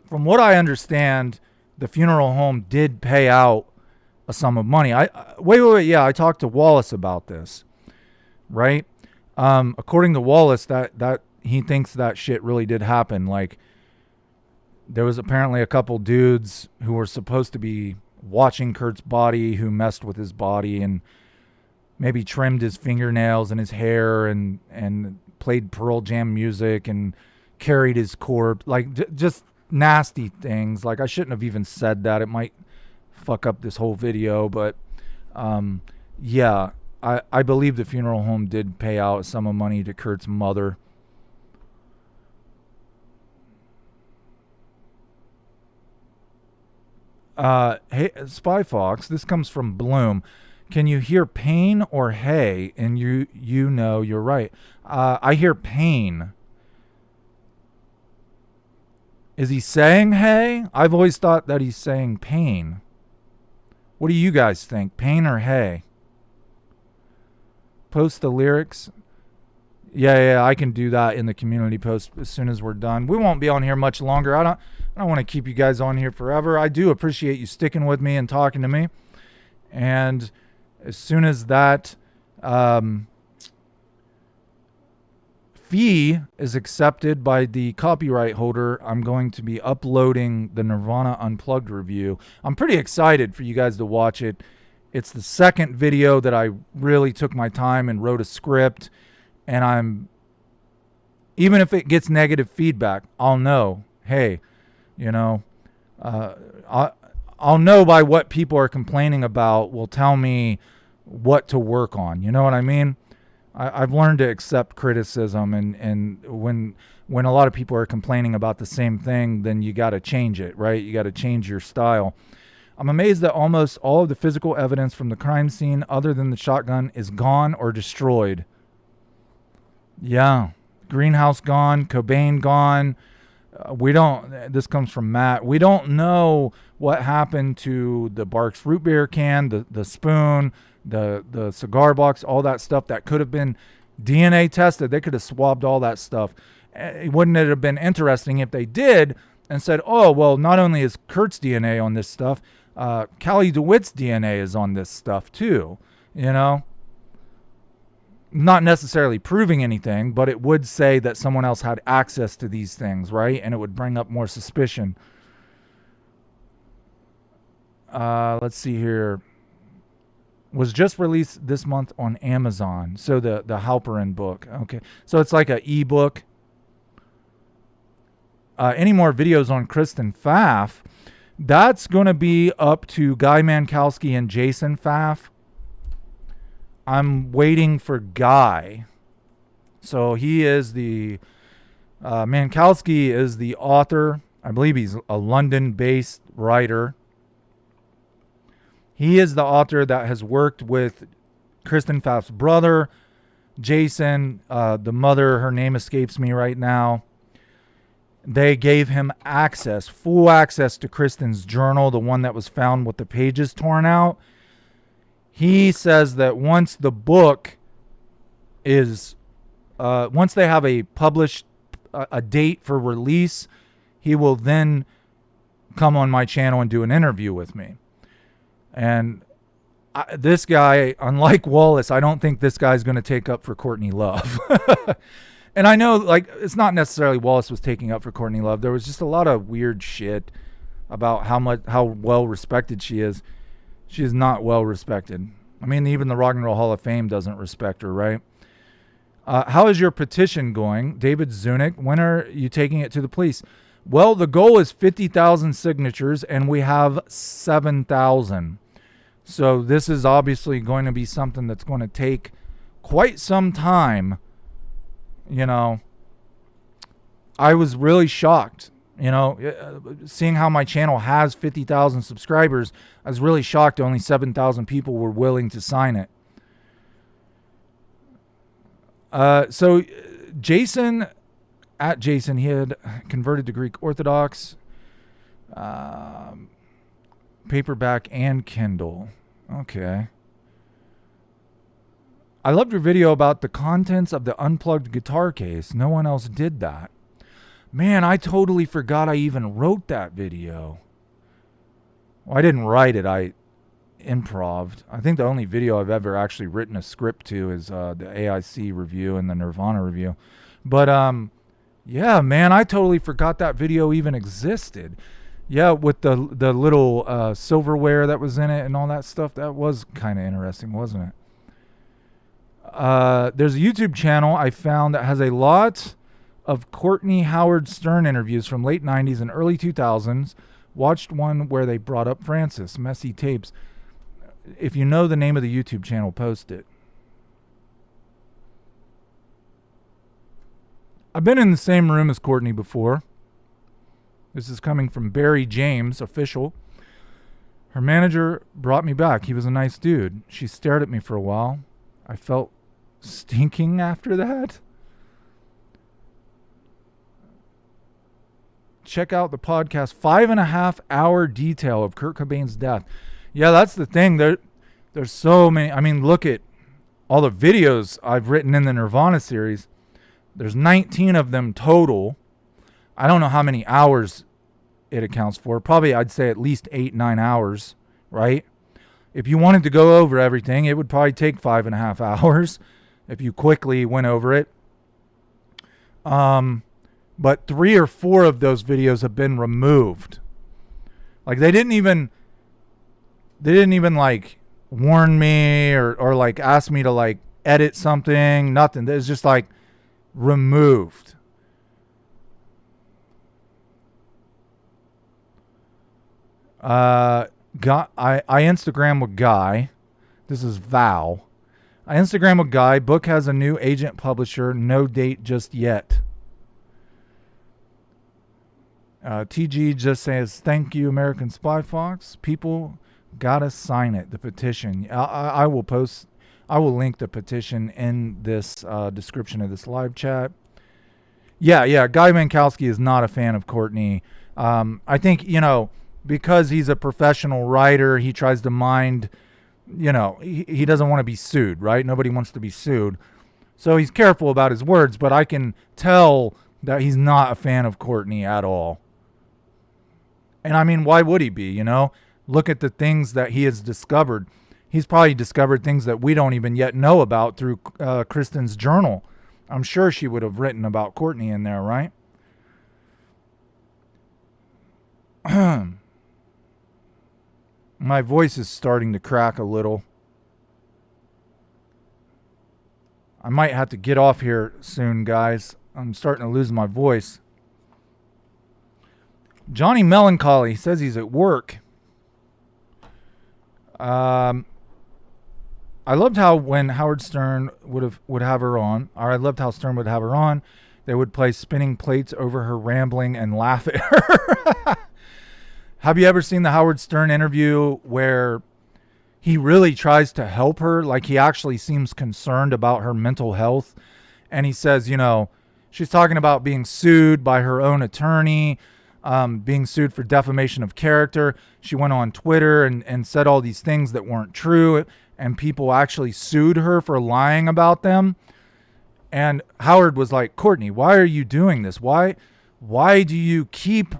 From what I understand, the funeral home did pay out a sum of money. Wait. Yeah, I talked to Wallace about this, right? According to Wallace, that he thinks that shit really did happen. Like, there was apparently a couple dudes who were supposed to be watching Kurt's body who messed with his body and maybe trimmed his fingernails and his hair and played Pearl Jam music and carried his corpse. Like, just nasty things. Like, I shouldn't have even said that. It might fuck up this whole video, but yeah, I believe the funeral home did pay out a sum of money to Kurt's mother. Hey, SpyFox, this comes from Bloom. Can you hear pain or hey? And you know you're right. I hear pain. Is he saying hey? I've always thought that he's saying pain. What do you guys think? Pain or hey? Post the lyrics. Yeah, I can do that in the community post as soon as we're done. We won't be on here much longer. I don't want to keep you guys on here forever. I do appreciate you sticking with me and talking to me. And as soon as that fee is accepted by the copyright holder, I'm going to be uploading the Nirvana Unplugged review. I'm pretty excited for you guys to watch it. It's the second video that I really took my time and wrote a script, and even if it gets negative feedback, I'll know, hey, I'll know by what people are complaining about will tell me what to work on. You know what I mean? I've learned to accept criticism, and when a lot of people are complaining about the same thing, then you got to change it, right? You got to change your style. I'm amazed that almost all of the physical evidence from the crime scene, other than the shotgun, is gone or destroyed. Yeah. Greenhouse gone, Cobain gone. This comes from Matt. We don't know what happened to the Barks root beer can, the spoon, the cigar box, all that stuff that could have been DNA tested. They could have swabbed all that stuff. Wouldn't it have been interesting if they did and said, oh, well, not only is Kurt's DNA on this stuff, Callie DeWitt's DNA is on this stuff too, Not necessarily proving anything, but it would say that someone else had access to these things, right? And it would bring up more suspicion. Let's see here. Was just released this month on Amazon. So the Halperin book. Okay. So it's like an ebook. Any more videos on Kristen Pfaff? That's going to be up to Guy Mankowski and Jason Pfaff. I'm waiting for Guy. So he is the... Mankowski is the author. I believe he's a London-based writer. He is the author that has worked with Kristen Pfaff's brother, Jason, the mother, her name escapes me right now. They gave him access, full access to Kristen's journal, the one that was found with the pages torn out. He says that once the book is, once they have a published, a date for release, he will then come on my channel and do an interview with me. And this guy, unlike Wallace, I don't think this guy's going to take up for Courtney Love. And I know, like, it's not necessarily Wallace was taking up for Courtney Love. There was just a lot of weird shit about how well respected she is. She is not well respected. I mean, even the Rock and Roll Hall of Fame doesn't respect her, right? How is your petition going? David Zunick, when are you taking it to the police? Well, the goal is 50,000 signatures, and we have 7,000. So this is obviously going to be something that's going to take quite some time. I was really shocked, seeing how my channel has 50,000 subscribers. I was really shocked only 7,000 people were willing to sign it. So Jason, he had converted to Greek Orthodox, paperback and Kindle. Okay. I loved your video about the contents of the unplugged guitar case. No one else did that. Man, I totally forgot I even wrote that video. Well, I didn't write it. I improv'd. I think the only video I've ever actually written a script to is the AIC review and the Nirvana review. But yeah, man, I totally forgot that video even existed. Yeah, with the little silverware that was in it and all that stuff. That was kind of interesting, wasn't it? There's a YouTube channel I found that has a lot of Courtney Howard Stern interviews from late 90s and early 2000s. Watched one where they brought up Francis, Messy Tapes. If you know the name of the YouTube channel, post it. I've been in the same room as Courtney before. This is coming from Barry James, official. Her manager brought me back. He was a nice dude. She stared at me for a while. I felt stinking after that. Check out the podcast, 5.5 hour detail of Kurt Cobain's death. Yeah, that's the thing. There's so many. I mean, look at all the videos I've written in the Nirvana series. There's 19 of them total. I don't know how many hours it accounts for. Probably, I'd say at least 8-9 hours, right? If you wanted to go over everything, it would probably take 5.5 hours if you quickly went over it. But 3 or 4 of those videos have been removed. Like they didn't even like warn me or like ask me to like edit something, nothing. It's just like removed. I Instagram with Guy. This is Val. I Instagram with Guy. Book has a new agent publisher. No date just yet. TG just says, thank you, American Spy Fox. People gotta sign it, the petition. I will link the petition in this description of this live chat. Yeah, Guy Mankowski is not a fan of Courtney. I think, because he's a professional writer, he tries to mind, he doesn't want to be sued, right? Nobody wants to be sued. So he's careful about his words, but I can tell that he's not a fan of Courtney at all. And I mean, why would he be, Look at the things that he has discovered. He's probably discovered things that we don't even yet know about through Kristen's journal. I'm sure she would have written about Courtney in there, right? My voice is starting to crack a little. I might have to get off here soon, guys. I'm starting to lose my voice. Johnny Melancholy says he's at work. I loved how when Howard Stern would have her on, or I loved how Stern would have her on, they would play spinning plates over her rambling and laugh at her. Have you ever seen the Howard Stern interview where he really tries to help her? Like he actually seems concerned about her mental health. And he says, she's talking about being sued by her own attorney, being sued for defamation of character. She went on Twitter and said all these things that weren't true, and people actually sued her for lying about them. And Howard was like, Courtney, why are you doing this? Why do you keep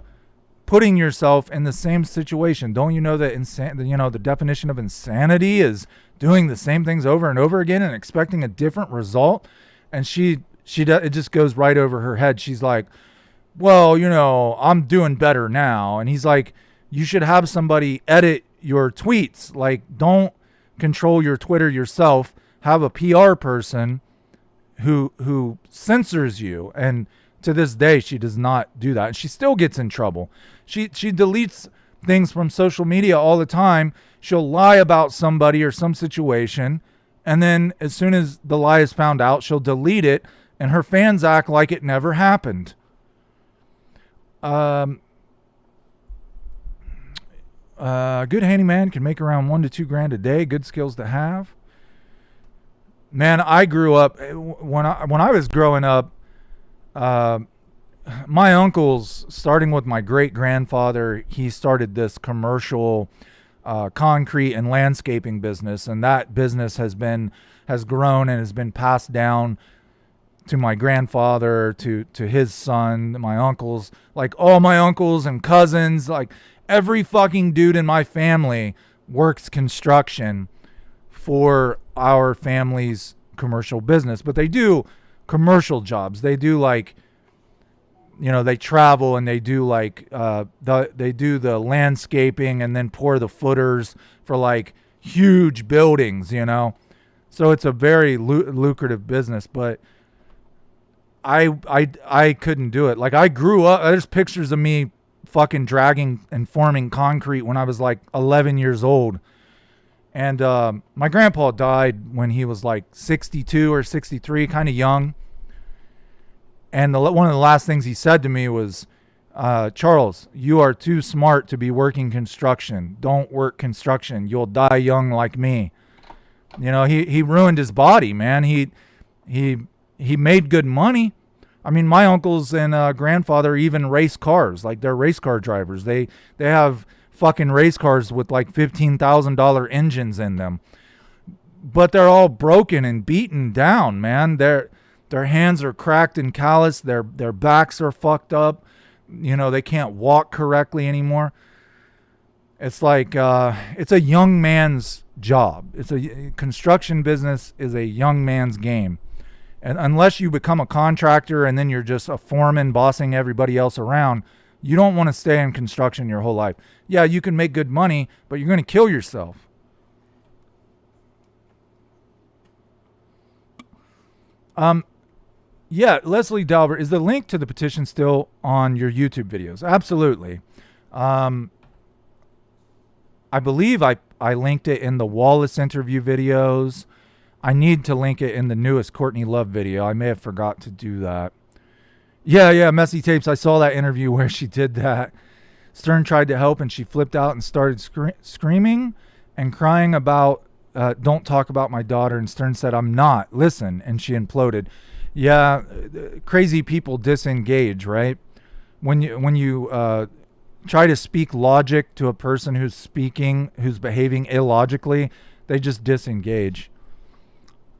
putting yourself in the same situation? Don't you know that the definition of insanity is doing the same things over and over again and expecting a different result? And it just goes right over her head. She's like, well, I'm doing better now. And he's like, you should have somebody edit your tweets. Like, don't control your Twitter yourself. Have a PR person who censors you. And to this day, she does not do that. And she still gets in trouble. She deletes things from social media all the time. She'll lie about somebody or some situation. And then as soon as the lie is found out, she'll delete it. And her fans act like it never happened. Good handyman can make around $1 to $2 grand a day. Good skills to have. Man, I grew up when I was growing up. My uncles, starting with my great grandfather, he started this commercial concrete and landscaping business, and that business has grown and has been passed down to my grandfather, to his son, my uncles, like all my uncles and cousins, like every fucking dude in my family works construction for our family's commercial business. But they do commercial jobs. They do like, they travel and they do like they do the landscaping and then pour the footers for like huge buildings, So it's a very lucrative business, but I couldn't do it. Like I grew up, there's pictures of me fucking dragging and forming concrete when I was like 11 years old. And my grandpa died when he was like 62 or 63, kind of young. And one of the last things he said to me was, Charles, you are too smart to be working construction. Don't work construction. You'll die young like me. He ruined his body, man. He made good money. I mean, my uncles and grandfather even race cars. Like they're race car drivers. They have fucking race cars with like $15,000 engines in them. But they're all broken and beaten down, man. Their hands are cracked and calloused. Their backs are fucked up. They can't walk correctly anymore. It's like it's a young man's job. Construction business is a young man's game. And unless you become a contractor and then you're just a foreman bossing everybody else around, you don't want to stay in construction your whole life. Yeah, you can make good money, but you're going to kill yourself. Yeah, Leslie Dalbert, is the link to the petition still on your YouTube videos? Absolutely. I believe I linked it in the Wallace interview videos. I need to link it in the newest Courtney Love video. I may have forgot to do that. Yeah, Messy Tapes. I saw that interview where she did that. Stern tried to help and she flipped out and started screaming and crying about, don't talk about my daughter. And Stern said, I'm not. Listen. And she imploded. Yeah, crazy people disengage, right? When you try to speak logic to a person who's behaving illogically, they just disengage.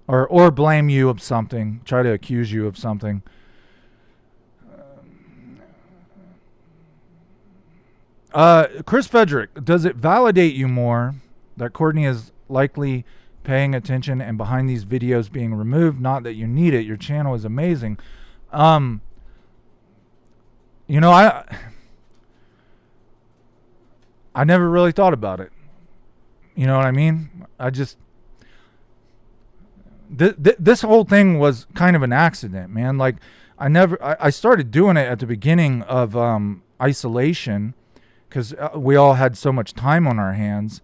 Or blame you of something, try to accuse you of something. Chris Frederick, does it validate you more that Courtney is likely paying attention and behind these videos being removed? Not that you need it. Your channel is amazing. I never really thought about it. You know what I mean? I just... This whole thing was kind of an accident, man. Like, I started doing it at the beginning of isolation because we all had so much time on our hands,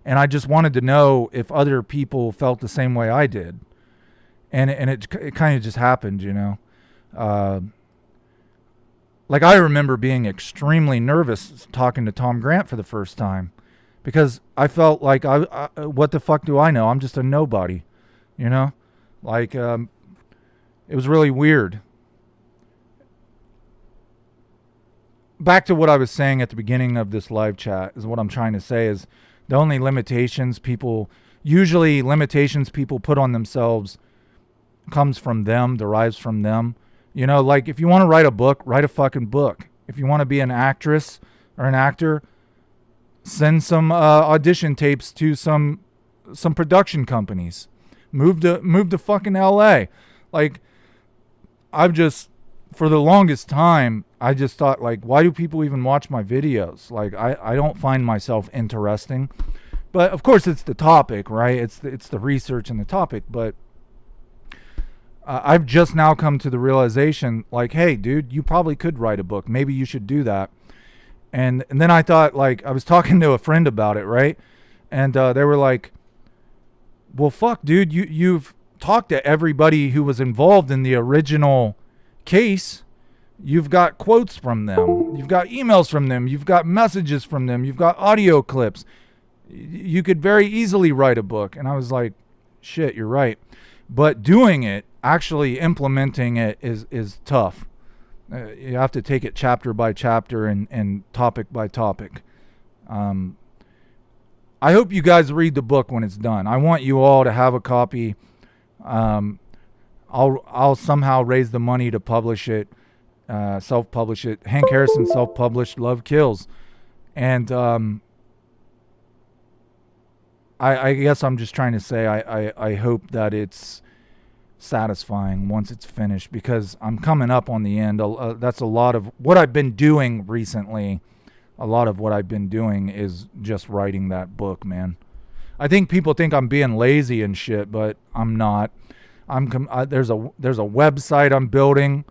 and I just wanted to know if other people felt the same way I did, and it kind of just happened, you know. Like, I remember being extremely nervous talking to Tom Grant for the first time because I felt like what the fuck do I know? I'm just a nobody. You know, like, it was really weird. Back to what I was saying at the beginning of this live chat is what I'm trying to say is the only limitations people put on themselves comes from them, derives from them. You know, like if you want to write a book, write a fucking book. If you want to be an actress or an actor, send some audition tapes to some production companies. Move to fucking LA. Like, I've just, for the longest time, I just thought, like, why do people even watch my videos? Like, I don't find myself interesting. But of course it's the topic, right? It's the research and the topic. But I've just now come to the realization, like, hey, dude, you probably could write a book. Maybe you should do that. And then I thought, like, I was talking to a friend about it, right? And they were like, well, fuck, dude, you've talked to everybody who was involved in the original case. You've got quotes from them. You've got emails from them. You've got messages from them. You've got audio clips. You could very easily write a book. And I was like, shit, you're right. But doing it, actually implementing it is tough. You have to take it chapter by chapter and topic by topic. I hope you guys read the book when it's done. I want you all to have a copy. I'll somehow raise the money to publish it, self-publish it. Hank Harrison self-published Love Kills. And I guess I'm just trying to say I hope that it's satisfying once it's finished, because I'm coming up on the end. That's a lot of what I've been doing recently. A lot of what I've been doing is just writing that book, man. I think people think I'm being lazy and shit, but I'm not. There's a website I'm building,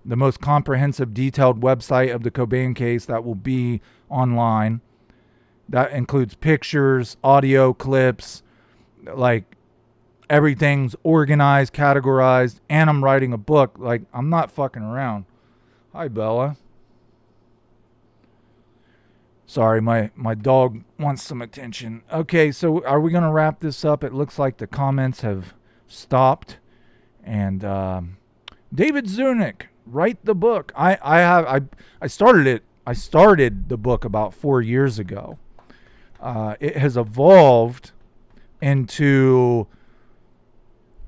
the most comprehensive, detailed website of the Cobain case that will be online. That includes pictures, audio clips, like everything's organized, categorized, and I'm writing a book. Like, I'm not fucking around. Hi, Bella. Sorry, my dog wants some attention. Okay, so are we going to wrap this up? It looks like the comments have stopped. And David Zunick, write the book. I started it. I started the book about 4 years ago. It has evolved into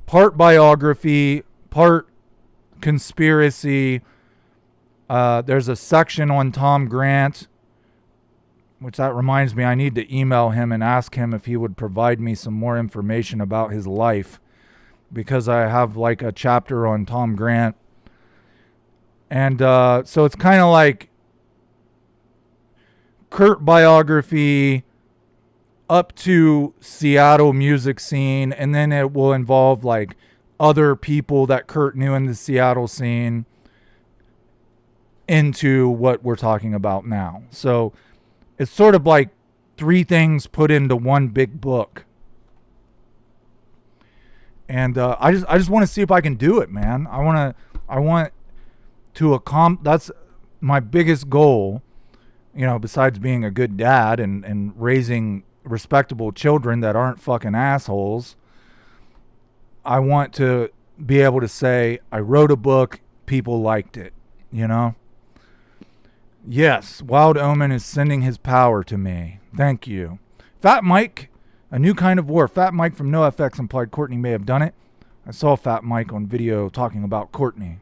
part biography, part conspiracy. There's a section on Tom Grant, which that reminds me, I need to email him and ask him if he would provide me some more information about his life, because I have like a chapter on Tom Grant. And so it's kind of like Kurt biography up to Seattle music scene, and then it will involve like other people that Kurt knew in the Seattle scene into what we're talking about now. So it's sort of like 3 things put into one big book. And I just want to see if I can do it, man. I want to accomplish. That's my biggest goal, you know, besides being a good dad and raising respectable children that aren't fucking assholes. I want to be able to say, I wrote a book, people liked it, you know? Yes, Wild Omen is sending his power to me. Thank you. Fat Mike, a new kind of war. Fat Mike from NoFX implied Courtney may have done it. I saw Fat Mike on video talking about Courtney.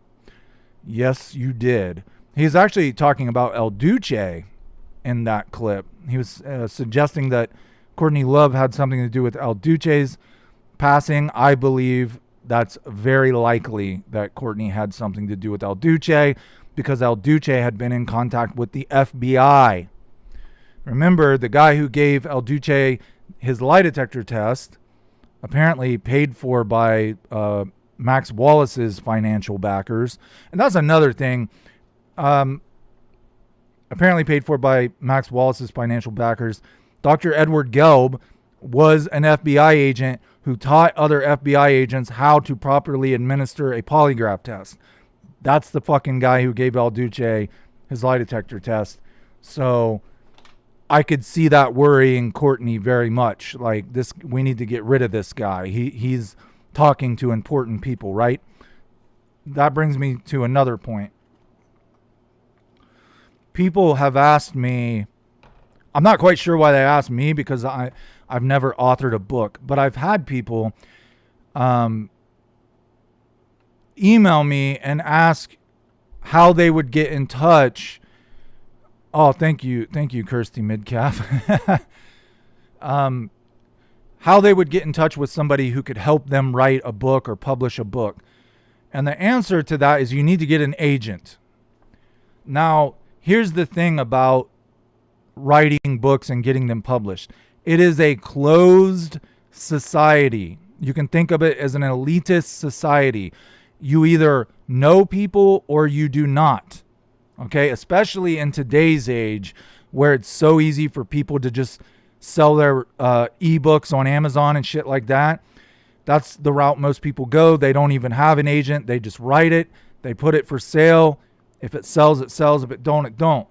Yes, you did. He's actually talking about El Duce in that clip. He was suggesting that Courtney Love had something to do with El Duce's passing. I believe that's very likely that Courtney had something to do with El Duce, because El Duce had been in contact with the FBI. Remember, the guy who gave El Duce his lie detector test, apparently paid for by Max Wallace's financial backers. And that's another thing. Apparently paid for by Max Wallace's financial backers. Dr. Edward Gelb was an FBI agent who taught other FBI agents how to properly administer a polygraph test. That's the fucking guy who gave El Duce his lie detector test. So I could see that worrying Courtney very much. Like, this, we need to get rid of this guy. He's talking to important people, right? That brings me to another point. People have asked me, I'm not quite sure why they asked me, because I've never authored a book, but I've had people email me and ask how they would get in touch. Oh, thank you, Kirsty Midcalf. How they would get in touch with somebody who could help them write a book or publish a book. And the answer to that is you need to get an agent. Now, here's the thing about writing books and getting them published. It is a closed society. You can think of it as an elitist society. You either know people or you do not. Okay, especially in today's age where it's so easy for people to just sell their ebooks on Amazon and shit like that. That's the route most people go. They don't even have an agent. They just write it. They put it for sale. If it sells, it sells. If it don't, it don't.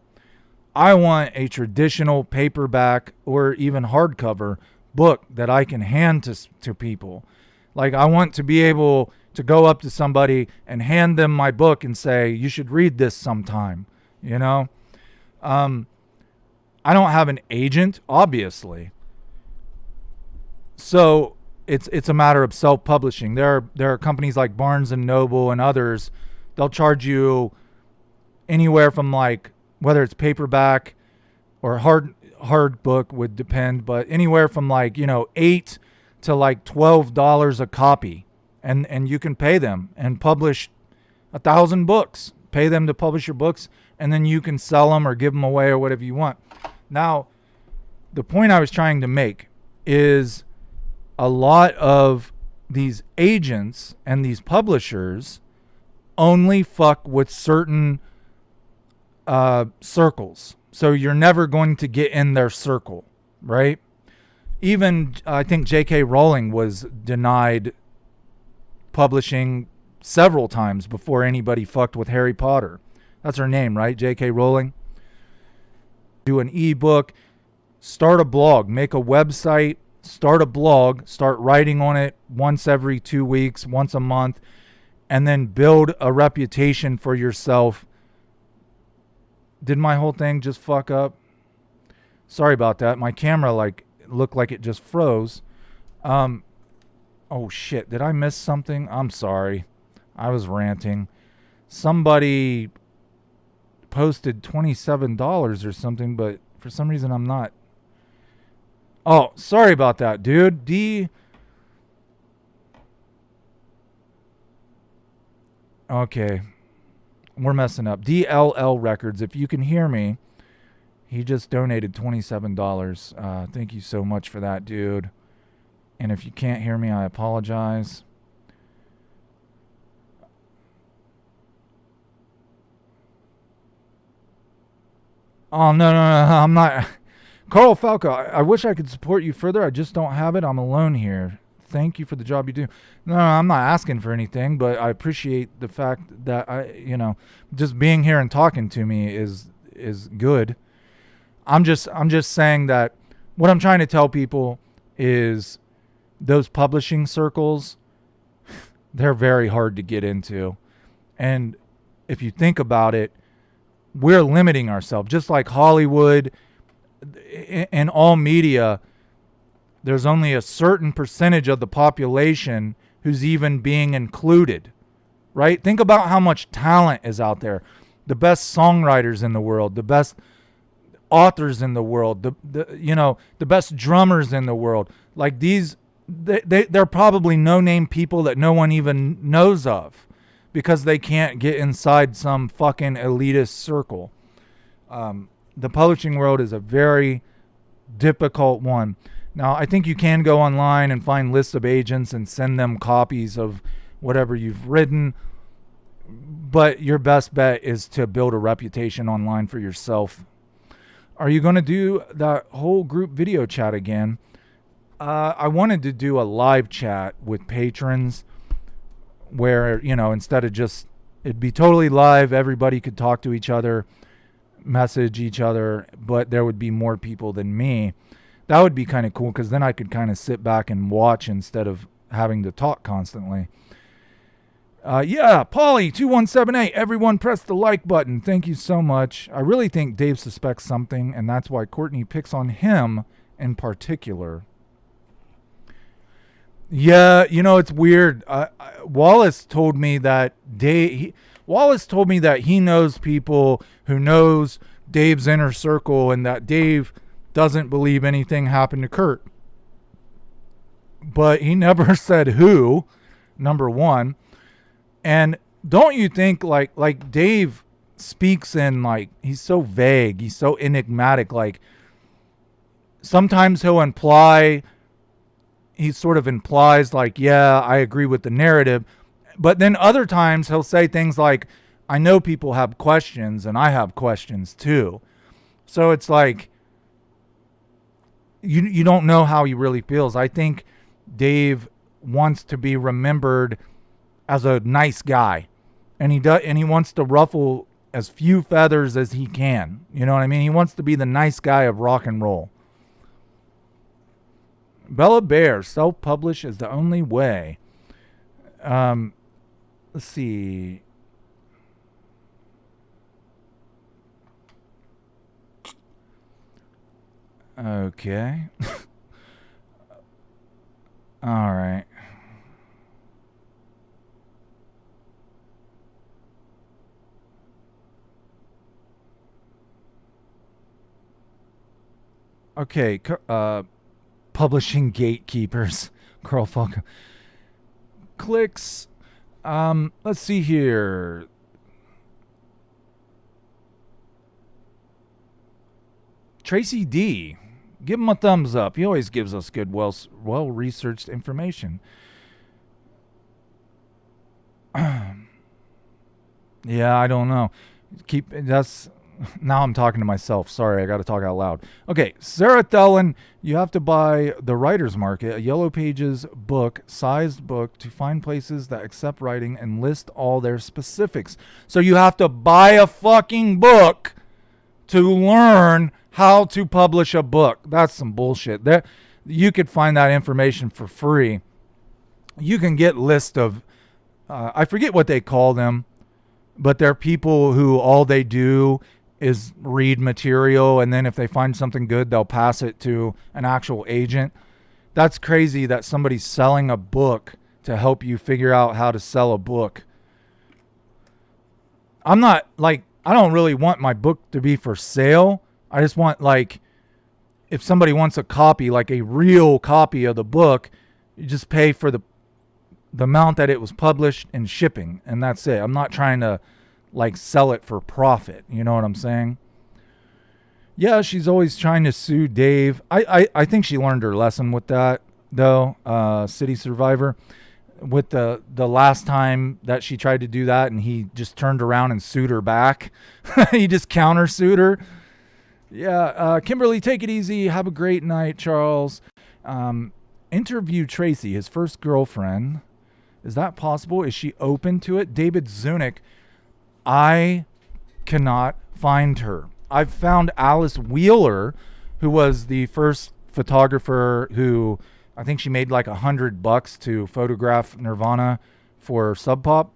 I want a traditional paperback or even hardcover book that I can hand to people. Like, I want to be able to go up to somebody and hand them my book and say, you should read this sometime, you know? I don't have an agent, obviously. So it's a matter of self-publishing. There are companies like Barnes and Noble and others. They'll charge you anywhere from, like, whether it's paperback or hard book would depend, but anywhere from, like, you know, $8 to like $12 a copy. And you can pay them and publish 1,000 books. Pay them to publish your books, and then you can sell them or give them away or whatever you want. Now, the point I was trying to make is a lot of these agents and these publishers only fuck with certain circles. So you're never going to get in their circle, right? Even I think J.K. Rowling was denied publishing several times before anybody fucked with Harry Potter. That's her name, right? J.K. Rowling. Do an ebook, start a blog, make a website, start a blog, start writing on it once every 2 weeks, once a month, and then build a reputation for yourself. Did my whole thing just fuck up? Sorry about that. My camera looked like it just froze. Oh shit, did I miss something? I'm sorry. I was ranting. Somebody posted $27 or something, but for some reason I'm not. Oh, sorry about that, dude. Okay. We're messing up. DLL Records. If you can hear me, he just donated $27. Thank you so much for that, dude. And if you can't hear me, I apologize. Oh, no, I'm not. Carl Falco, I wish I could support you further. I just don't have it. I'm alone here. Thank you for the job you do. No, I'm not asking for anything, but I appreciate the fact that just being here and talking to me is good. I'm just saying that what I'm trying to tell people is those publishing circles, they're very hard to get into. And if you think about it, we're limiting ourselves. Just like Hollywood and all media, there's only a certain percentage of the population who's even being included, right? Think about how much talent is out there. The best songwriters in the world, the best authors in the world, the best drummers in the world. Like these, they're probably no-name people that no one even knows of because they can't get inside some fucking elitist circle. The publishing world is a very difficult one. Now, I think you can go online and find lists of agents and send them copies of whatever you've written, but your best bet is to build a reputation online for yourself. Are you going to do that whole group video chat again? I wanted to do a live chat with patrons where, instead of just, it'd be totally live, everybody could talk to each other, message each other, but there would be more people than me. That would be kind of cool because then I could kind of sit back and watch instead of having to talk constantly. Yeah, Paulie2178, everyone press the like button. Thank you so much. I really think Dave suspects something, and that's why Courtney picks on him in particular. Yeah, it's weird. Wallace told me that he knows people who knows Dave's inner circle and that Dave doesn't believe anything happened to Kurt. But he never said who, number one. And don't you think like Dave speaks in he's so vague, he's so enigmatic, sometimes he sort of implies yeah, I agree with the narrative, but then other times he'll say things like, I know people have questions and I have questions too. So it's like you don't know how he really feels. I think Dave wants to be remembered as a nice guy, and he wants to ruffle as few feathers as he can. You know what I mean? He wants to be the nice guy of rock and roll. Bella Bear, self-publish is the only way. Let's see. Okay. All right. Okay, publishing gatekeepers. Carl Falco. Clicks. Let's see here. Tracy D. Give him a thumbs up. He always gives us good, well-researched information. Yeah, I don't know. Now I'm talking to myself. Sorry, I got to talk out loud. Okay, Sarah Thelen, you have to buy The Writer's Market, a Yellow Pages sized book to find places that accept writing and list all their specifics. So you have to buy a fucking book to learn how to publish a book. That's some bullshit. You could find that information for free. You can get list of, I forget what they call them, but they're people who all they do is read material, and then if they find something good, they'll pass it to an actual agent. That's crazy that somebody's selling a book to help you figure out how to sell a book. I don't really want my book to be for sale. I just want, if somebody wants a copy, a real copy of the book, you just pay for the the amount that it was published and shipping, and that's it. I'm not trying to like sell it for profit. You know what I'm saying? Yeah, she's always trying to sue Dave. I think she learned her lesson with that, though. City Survivor, with the last time that she tried to do that, and he just turned around and sued her back. He just countersued her. Yeah, Kimberly, take it easy. Have a great night, Charles. Interview Tracy, his first girlfriend. Is that possible? Is she open to it? David Zunick, I cannot find her. I've found Alice Wheeler, who was the first photographer who, I think she made like $100 to photograph Nirvana for Sub Pop.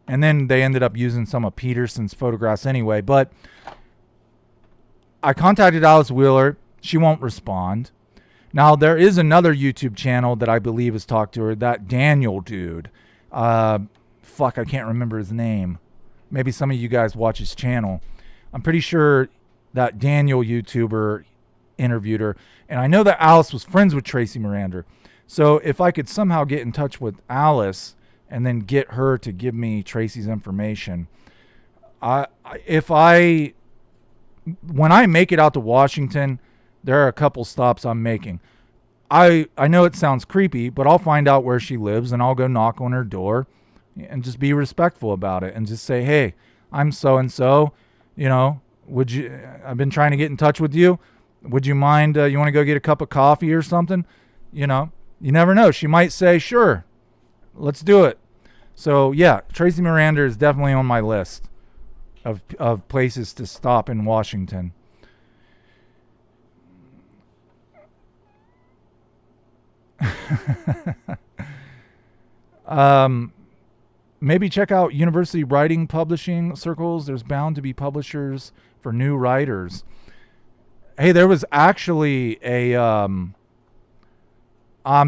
And then they ended up using some of Peterson's photographs anyway. But I contacted Alice Wheeler. She won't respond. Now, there is another YouTube channel that I believe has talked to her, that Daniel dude. I can't remember his name. Maybe some of you guys watch his channel. I'm pretty sure that Daniel YouTuber interviewed her. And I know that Alice was friends with Tracy Miranda. So if I could somehow get in touch with Alice and then get her to give me Tracy's information, when I make it out to Washington, there are a couple stops I'm making. I know it sounds creepy, but I'll find out where she lives and I'll go knock on her door and just be respectful about it and just say, hey, I'm so-and-so, you know, I've been trying to get in touch with you. Would you mind, you want to go get a cup of coffee or something? You know, you never know. She might say, sure, let's do it. So yeah, Tracy Miranda is definitely on my list of places to stop in Washington. Maybe check out University Writing Publishing Circles. There's bound to be publishers for new writers. Hey, there was actually I'm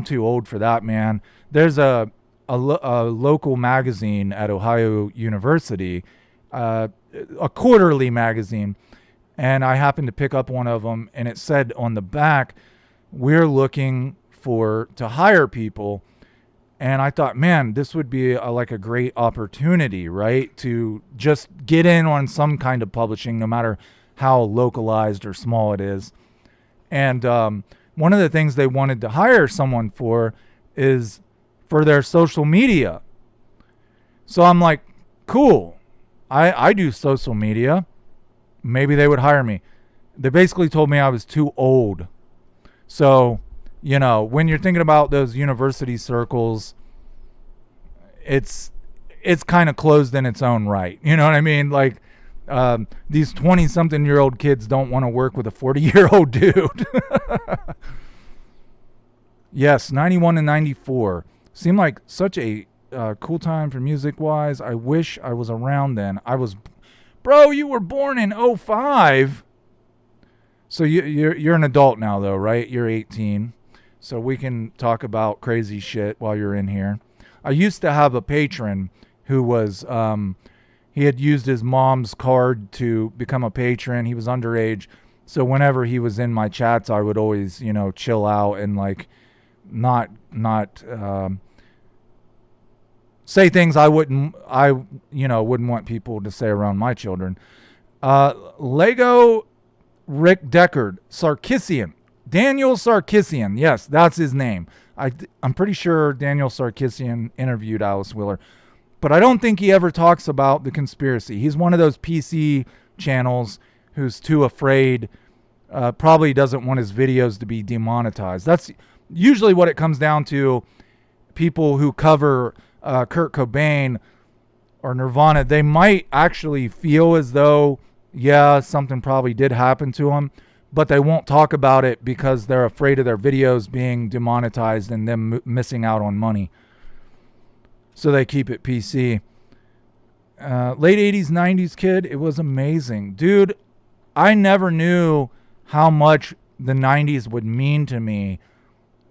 too old for that, man. There's a local magazine at Ohio University, a quarterly magazine, and I happened to pick up one of them, and it said on the back, we're looking to hire people. And I thought, man, this would be like a great opportunity, right? To just get in on some kind of publishing, no matter how localized or small it is. And one of the things they wanted to hire someone for is for their social media. So I'm like, cool. I do social media. Maybe they would hire me. They basically told me I was too old. So, you know, when you're thinking about those university circles, it's kind of closed in its own right. You know what I mean? Like, these 20-something-year-old kids don't want to work with a 40-year-old dude. Yes, 91 and 94. Seemed like such a cool time for music-wise. I wish I was around then. Bro, you were born in 05. So you're an adult now, though, right? You're 18. So we can talk about crazy shit while you're in here. I used to have a patron who was, he had used his mom's card to become a patron. He was underage. So whenever he was in my chats, I would always, you know, chill out and like not say things I wouldn't want people to say around my children. Lego Rick Deckard, Sarkissian. Daniel Sarkissian. Yes, that's his name. I'm pretty sure Daniel Sarkissian interviewed Alice Wheeler. But I don't think he ever talks about the conspiracy. He's one of those PC channels who's too afraid, probably doesn't want his videos to be demonetized. That's usually what it comes down to. People who cover Kurt Cobain or Nirvana, they might actually feel as though, yeah, something probably did happen to him, but they won't talk about it because they're afraid of their videos being demonetized and them missing out on money. So they keep it PC. Late 80s, 90s kid, it was amazing. Dude, I never knew how much the 90s would mean to me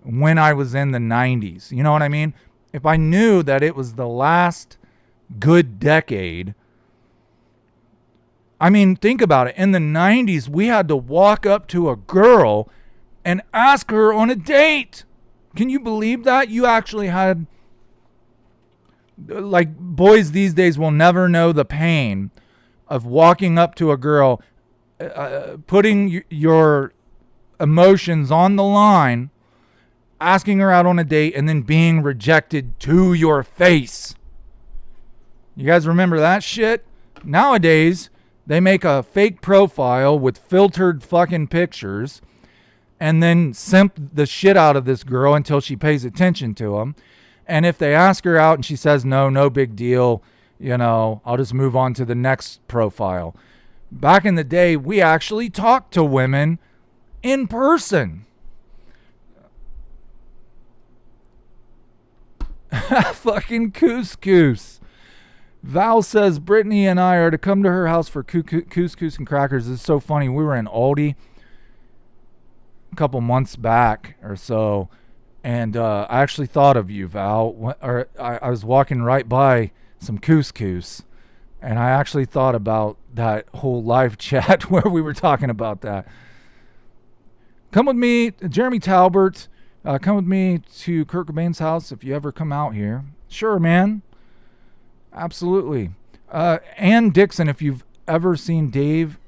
when I was in the 90s. You know what I mean? If I knew that it was the last good decade, I mean, think about it. In the 90s, we had to walk up to a girl and ask her on a date. Can you believe that? You actually had Like, boys these days will never know the pain of walking up to a girl, putting your emotions on the line, asking her out on a date, and then being rejected to your face. You guys remember that shit? Nowadays, they make a fake profile with filtered fucking pictures and then simp the shit out of this girl until she pays attention to them. And if they ask her out and she says no, no big deal, you know, I'll just move on to the next profile. Back in the day, we actually talked to women in person. Fucking couscous. Val says Brittany and I are to come to her house for couscous and crackers. It's so funny. We were in Aldi a couple months back or so, and I actually thought of you, Val. I was walking right by some couscous, and I actually thought about that whole live chat where we were talking about that. Come with me, Jeremy Talbert. Come with me to Kurt Cobain's house if you ever come out here. Sure, man. Absolutely. Ann Dixon, if you've ever seen Dave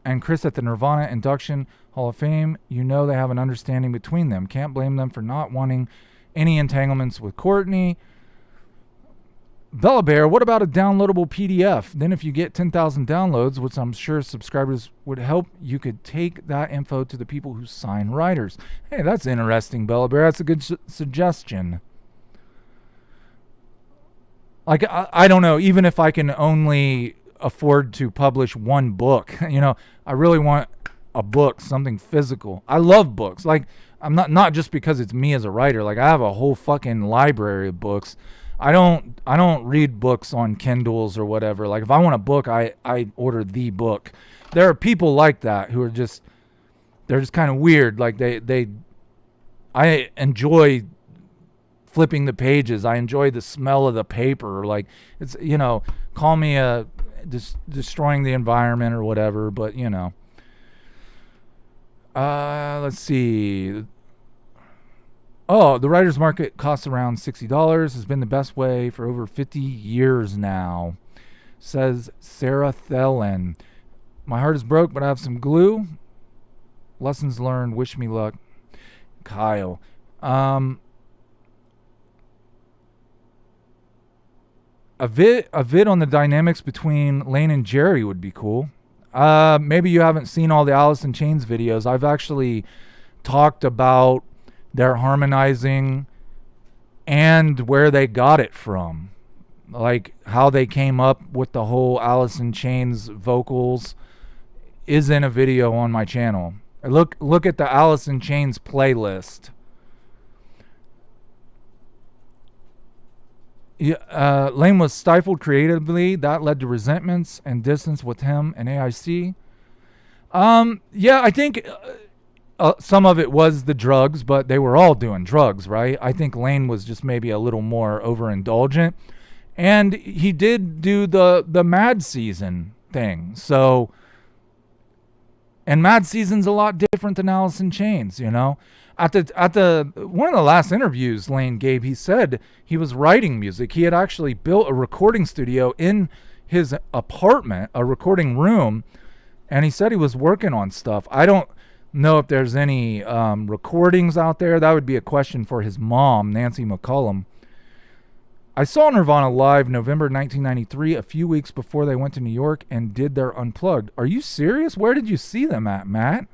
and Chris at the Nirvana Induction Hall of Fame, you know they have an understanding between them. Can't blame them for not wanting any entanglements with Courtney. Bella Bear, what about a downloadable PDF? Then if you get 10,000 downloads, which I'm sure subscribers would help, you could take that info to the people who sign writers. Hey, that's interesting, Bella Bear. That's a good suggestion. Like, I don't know, even if I can only afford to publish one book, you know, I really want a book, something physical. I love books. Like, I'm not just because it's me as a writer. Like, I have a whole fucking library of books. I don't read books on Kindles or whatever. Like, if I want a book, I order the book. There are people like that who are just, they're just kind of weird. Like, I enjoy flipping the pages. I enjoy the smell of the paper. Like, it's, you know, call me destroying the environment or whatever, but, you know. Let's see. Oh, the writer's market costs around $60. Has been the best way for over 50 years now, says Sarah Thelen. My heart is broke, but I have some glue. Lessons learned. Wish me luck. Kyle. A vid on the dynamics between Lane and Jerry would be cool. Maybe you haven't seen all the Alice in Chains videos. I've actually talked about their harmonizing and where they got it from. Like, how they came up with the whole Alice in Chains vocals is in a video on my channel. Look at the Alice in Chains playlist. Lane was stifled creatively. That led to resentments and distance with him and AIC. Yeah, I think some of it was the drugs, but they were all doing drugs, right? I think Lane was just maybe a little more overindulgent. And he did do the Mad Season thing. So, and Mad Season's a lot different than Alice in Chains, you know? At the one of the last interviews Lane gave, he said he was writing music. He had actually built a recording studio in his apartment, a recording room, and he said he was working on stuff. I don't know if there's any recordings out there. That would be a question for his mom, Nancy McCullum. I saw Nirvana live November 1993, a few weeks before they went to New York and did their Unplugged. Are you serious? Where did you see them at, Matt?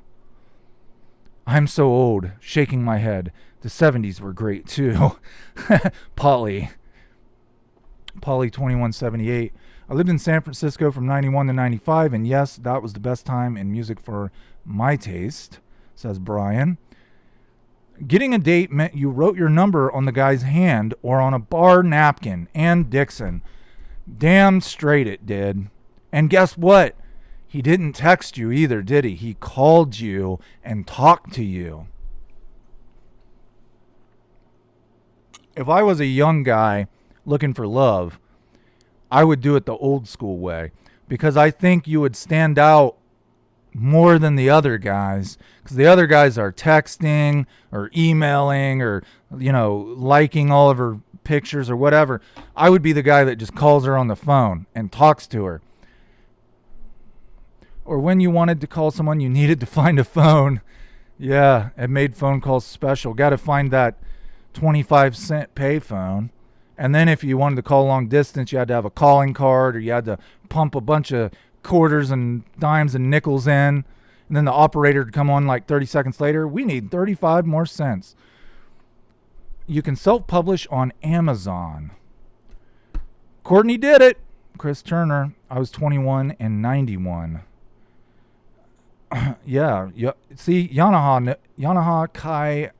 I'm so old, shaking my head. The 70s were great too. Polly 2178. I lived in San Francisco from 91 to 95, and yes, that was the best time in music for my taste, says Brian. Getting a date meant you wrote your number on the guy's hand or on a bar napkin. And Dixon. Damn straight it did. And guess what? He didn't text you either, did he? He called you and talked to you. If I was a young guy looking for love, I would do it the old school way, because I think you would stand out more than the other guys, because the other guys are texting or emailing or, you know, liking all of her pictures or whatever, I would be the guy that just calls her on the phone and talks to her. Or when you wanted to call someone, you needed to find a phone. Yeah, it made phone calls special. Got to find that 25-cent payphone. And then if you wanted to call long distance, you had to have a calling card, or you had to pump a bunch of quarters and dimes and nickels in. And then the operator would come on like 30 seconds later. We need 35 more cents. You can self-publish on Amazon. Courtney did it. Chris Turner. I was 21 and 91. Yeah. See, Yanaha Kai,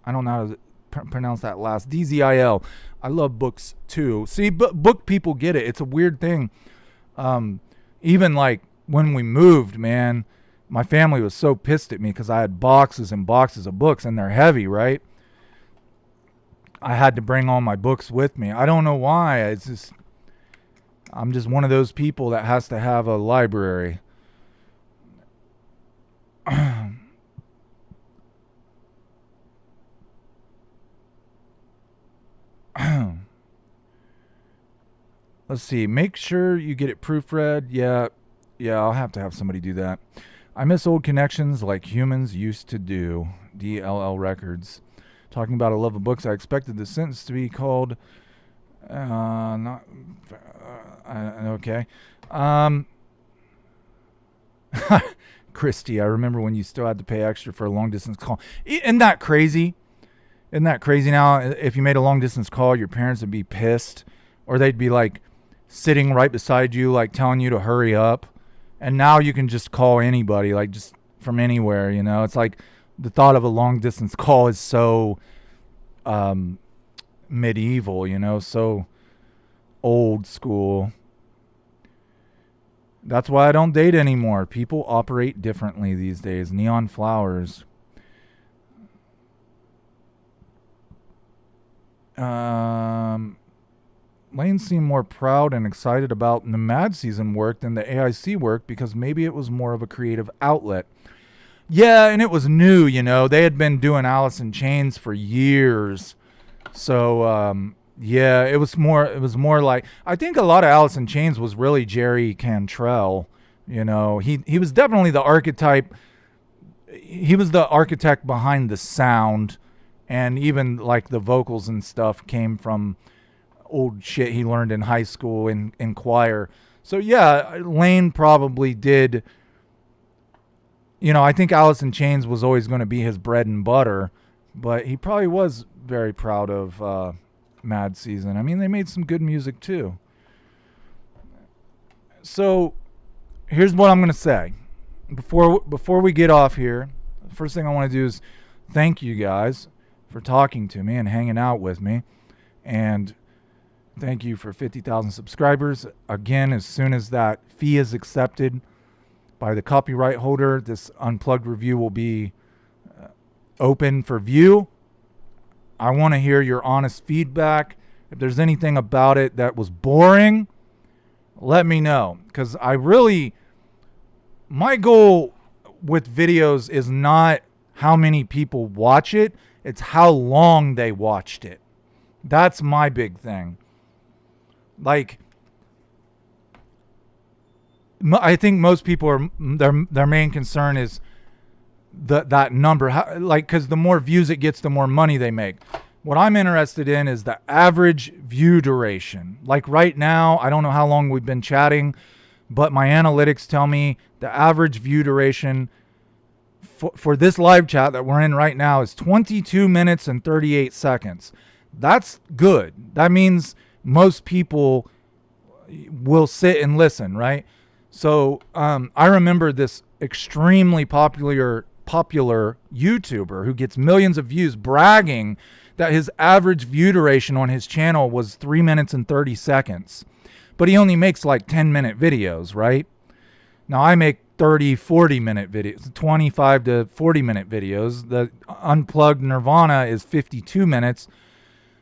I don't know how to pronounce that last. DZIL. I love books too. See, book people get it. It's a weird thing. Even like when we moved, man, my family was so pissed at me because I had boxes and boxes of books, and they're heavy, right? I had to bring all my books with me. I don't know why. I'm just one of those people that has to have a library. Let's see. Make sure you get it proofread. Yeah, I'll have to have somebody do that. I miss old connections like humans used to do. DLL Records. Talking about a love of books, I expected the sentence to be called... okay. Christy, I remember when you still had to pay extra for a long-distance call. Isn't that crazy? Isn't that crazy now? If you made a long-distance call, your parents would be pissed. Or they'd be like sitting right beside you, like telling you to hurry up. And now you can just call anybody, like just from anywhere, you know? It's like the thought of a long-distance call is so medieval, you know? So old school. That's why I don't date anymore. People operate differently these days. Neon flowers. Lane seemed more proud and excited about the Mad Season work than the AIC work because maybe it was more of a creative outlet. Yeah, and it was new, you know. They had been doing Alice in Chains for years. So, yeah, it was more like, I think a lot of Alice in Chains was really Jerry Cantrell, you know. He was definitely the archetype. He was the architect behind the sound, and even like the vocals and stuff came from old shit he learned in high school in choir. So yeah, Lane probably did, you know, I think Alice in Chains was always going to be his bread and butter, but he probably was very proud of Mad Season. I mean, they made some good music too. So here's what I'm going to say. Before we get off here, the first thing I want to do is thank you guys for talking to me and hanging out with me. And thank you for 50,000 subscribers. Again, as soon as that fee is accepted by the copyright holder, this unplugged review will be open for view. I want to hear your honest feedback. If there's anything about it that was boring, let me know. Because my goal with videos is not how many people watch it, it's how long they watched it. That's my big thing. Like, I think most people are their main concern is that number, because the more views it gets, the more money they make. What I'm interested in is the average view duration. Like right now, I don't know how long we've been chatting, but my analytics tell me the average view duration for this live chat that we're in right now is 22 minutes and 38 seconds. That's good. That means most people will sit and listen, right? So I remember this extremely popular YouTuber who gets millions of views bragging that his average view duration on his channel was 3 minutes and 30 seconds. But he only makes like 10-minute videos, right? Now I make 30, 40-minute videos, 25 to 40-minute videos. The unplugged Nirvana is 52 minutes.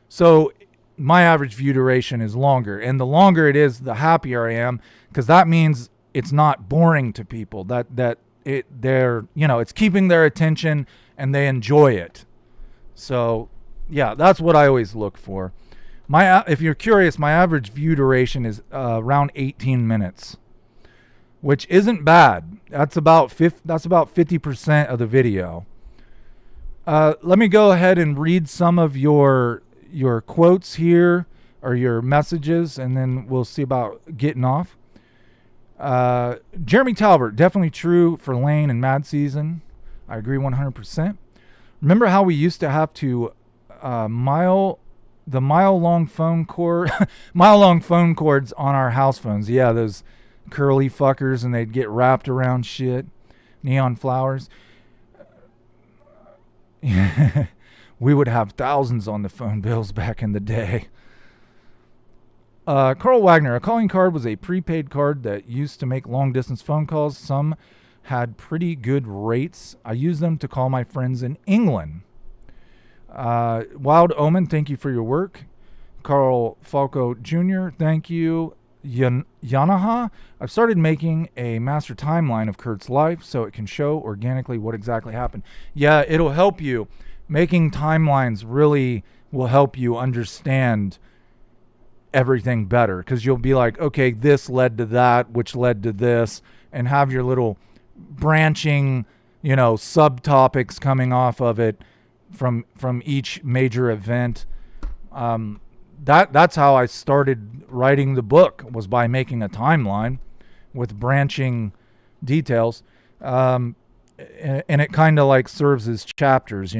So my average view duration is longer, and the longer it is, the happier I am, because that means it's not boring to people. They're, you know, it's keeping their attention and they enjoy it. So yeah, that's what I always look for. If you're curious, my average view duration is around 18 minutes, which isn't bad. That's about 50% of the video. Let me go ahead and read some of your quotes here, or your messages, and then we'll see about getting off. Jeremy Talbert, definitely true for Lane and Mad Season. I agree 100%. Remember how we used to have to mile long phone cords on our house phones? Yeah, those curly fuckers, and they'd get wrapped around shit, neon flowers. We would have thousands on the phone bills back in the day. Carl Wagner, a calling card was a prepaid card that used to make long distance phone calls. Some had pretty good rates. I used them to call my friends in England. Wild Omen, thank you for your work. Carl Falco Jr., thank you. Yanaha, I've started making a master timeline of Kurt's life so it can show organically what exactly happened. Yeah, it'll help you. Making timelines really will help you understand everything better, because you'll be like, okay, this led to that, which led to this, and have your little branching, subtopics coming off of it from each major event. That's how I started writing the book, was by making a timeline with branching details. And it kind of like serves as chapters,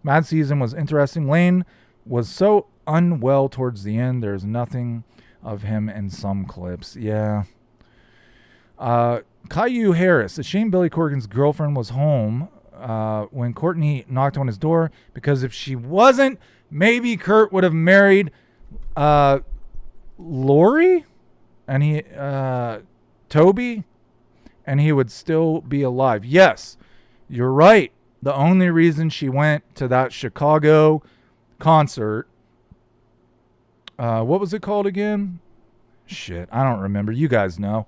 Mad Season was interesting. Lane was so unwell towards the end. There's nothing of him in some clips. Yeah. Caillou Harris, a shame Billy Corgan's girlfriend was home when Courtney knocked on his door, because if she wasn't, maybe Kurt would have married Lori and Toby, and he would still be alive. Yes, you're right. The only reason she went to that Chicago concert, what was it called again? Shit, I don't remember. You guys know.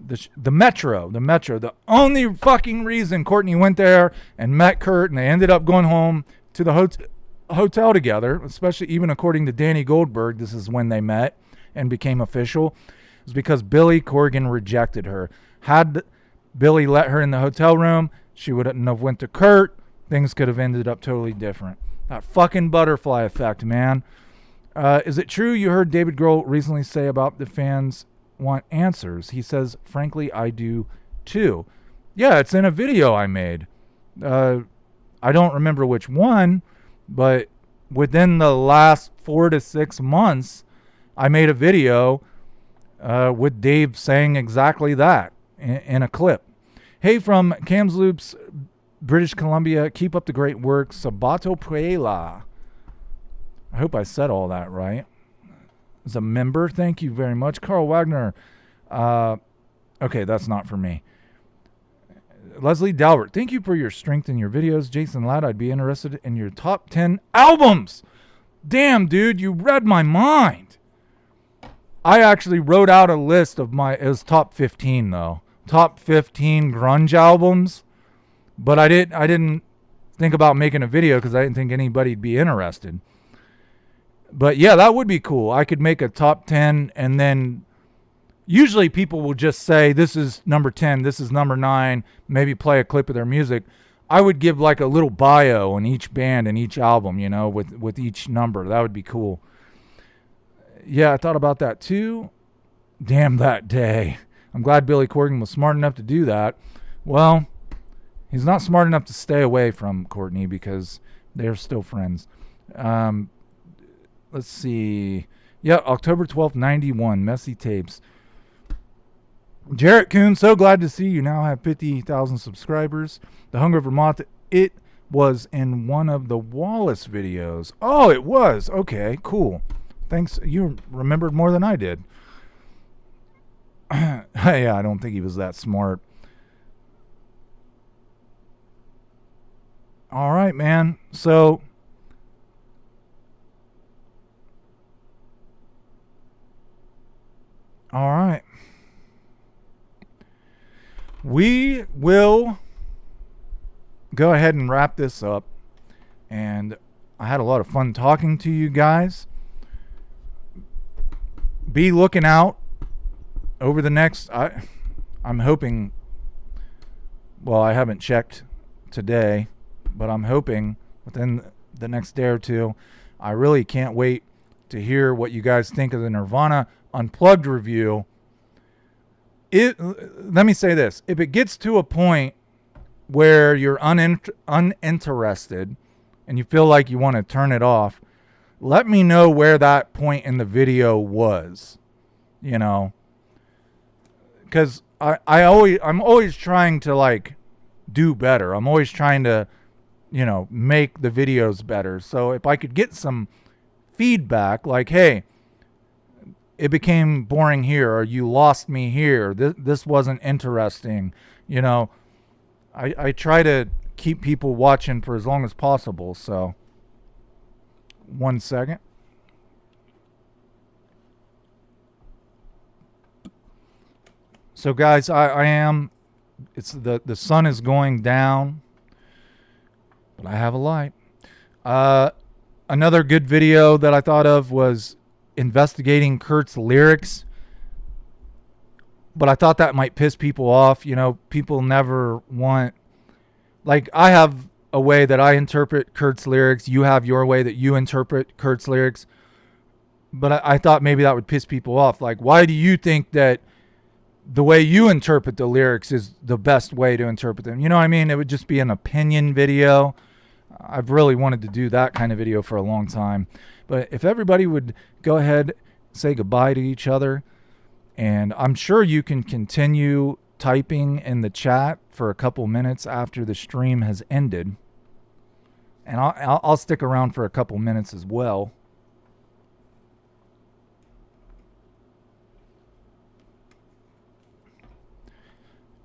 The Metro. The only fucking reason Courtney went there and met Kurt, and they ended up going home to the hotel together, especially even according to Danny Goldberg, this is when they met and became official, is because Billy Corgan rejected her. Had Billy let her in the hotel room, she wouldn't have went to Kurt. Things could have ended up totally different. That fucking butterfly effect, man. Is it true you heard David Grohl recently say about the fans want answers? He says, frankly, I do too. Yeah, it's in a video I made. I don't remember which one, but within the last 4 to 6 months, I made a video with Dave saying exactly that in a clip. Hey, from Kamloops, British Columbia, keep up the great work. Sabato Puela. I hope I said all that right. As a member, thank you very much. Carl Wagner. Okay, that's not for me. Leslie Dalbert, thank you for your strength in your videos. Jason Ladd, I'd be interested in your top 10 albums. Damn, dude, you read my mind. I actually wrote out a list of it was top 15 though. Top 15 grunge albums. But I didn't think about making a video because I didn't think anybody'd be interested. But yeah, that would be cool. I could make a top 10, and then usually people will just say, this is number 10, this is number 9, maybe play a clip of their music. I would give like a little bio on each band and each album, with each number. That would be cool. Yeah, I thought about that too. Damn that day. I'm glad Billy Corgan was smart enough to do that. Well, he's not smart enough to stay away from Courtney because they're still friends. Let's see. Yeah, October 12th, 91. Messy Tapes. Jarrett Kuhn, so glad to see you now have 50,000 subscribers. The Hunger of Vermont, it was in one of the Wallace videos. Oh, it was. Okay, cool. Thanks. You remembered more than I did. Yeah, I don't think he was that smart. All right, man. So all right. We will go ahead and wrap this up. And I had a lot of fun talking to you guys. be looking out over the next, I'm hoping, well, I haven't checked today, but I'm hoping within the next day or two. I really can't wait to hear what you guys think of the Nirvana Unplugged review. Let me say this. If it gets to a point where you're uninterested and you feel like you want to turn it off, let me know where that point in the video was, you know, because I'm always trying to like do better. I'm always trying to, you know, make the videos better. So if I could get some feedback like, hey, it became boring here, or you lost me here, this wasn't interesting, you know, I try to keep people watching for as long as possible. So 1 second. So guys, it's the sun is going down, but I have a light. Another good video that I thought of was investigating Kurt's lyrics, but I thought that might piss people off. You know, people never want, like, I have a way that I interpret Kurt's lyrics. You have your way that you interpret Kurt's lyrics. But I thought maybe that would piss people off. Like, why do you think that the way you interpret the lyrics is the best way to interpret them? You know what I mean? It would just be an opinion video. I've really wanted to do that kind of video for a long time. But if everybody would go ahead, say goodbye to each other, and I'm sure you can continue typing in the chat for a couple minutes after the stream has ended. And I'll stick around for a couple minutes as well.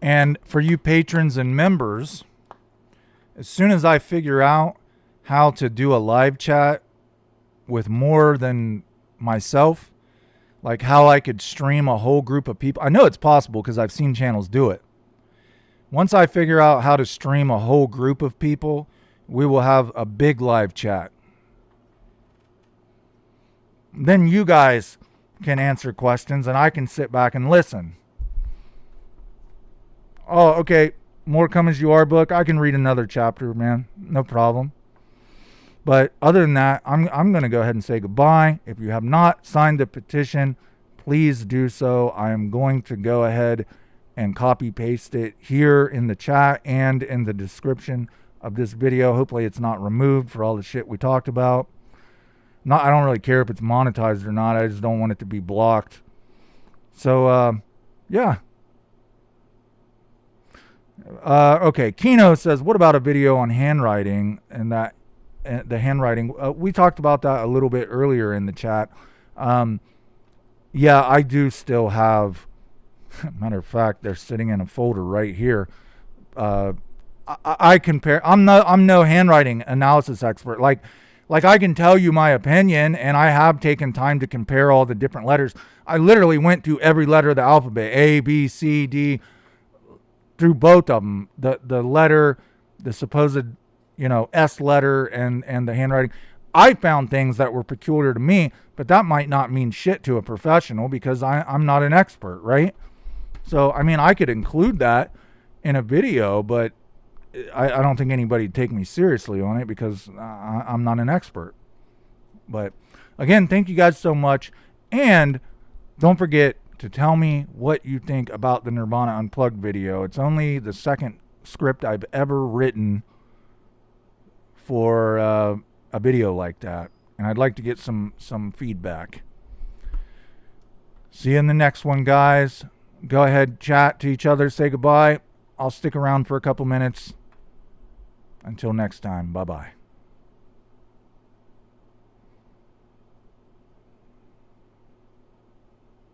And for you patrons and members, as soon as I figure out how to do a live chat with more than myself, like how I could stream a whole group of people. I know it's possible because I've seen channels do it. Once I figure out how to stream a whole group of people, we will have a big live chat. Then you guys can answer questions and I can sit back and listen. Oh, okay. More Come As You Are book. I can read another chapter, man. No problem. But other than that, I'm going to go ahead and say goodbye. If you have not signed the petition, please do so. I am going to go ahead and copy paste it here in the chat and in the description of this video. Hopefully it's not removed for all the shit we talked about. I don't really care if it's monetized or not. I just don't want it to be blocked. So, yeah. Okay, Kino says, what about a video on handwriting and that the handwriting? We talked about that a little bit earlier in the chat. Yeah, I do still have, matter of fact, they're sitting in a folder right here. I compare, I'm no handwriting analysis expert. Like I can tell you my opinion, and I have taken time to compare all the different letters. I literally went through every letter of the alphabet, A, B, C, D, through both of them, the letter, the supposed, you know, S letter and the handwriting. I found things that were peculiar to me, but that might not mean shit to a professional because I'm not an expert, right? So, I mean, I could include that in a video, but I don't think anybody'd take me seriously on it because I'm not an expert. But again, thank you guys so much. And don't forget to tell me what you think about the Nirvana Unplugged video. It's only the second script I've ever written for a video like that, and I'd like to get some feedback. See you in the next one, guys. Go ahead, chat to each other, say goodbye. I'll stick around for a couple minutes. Until next time, bye-bye.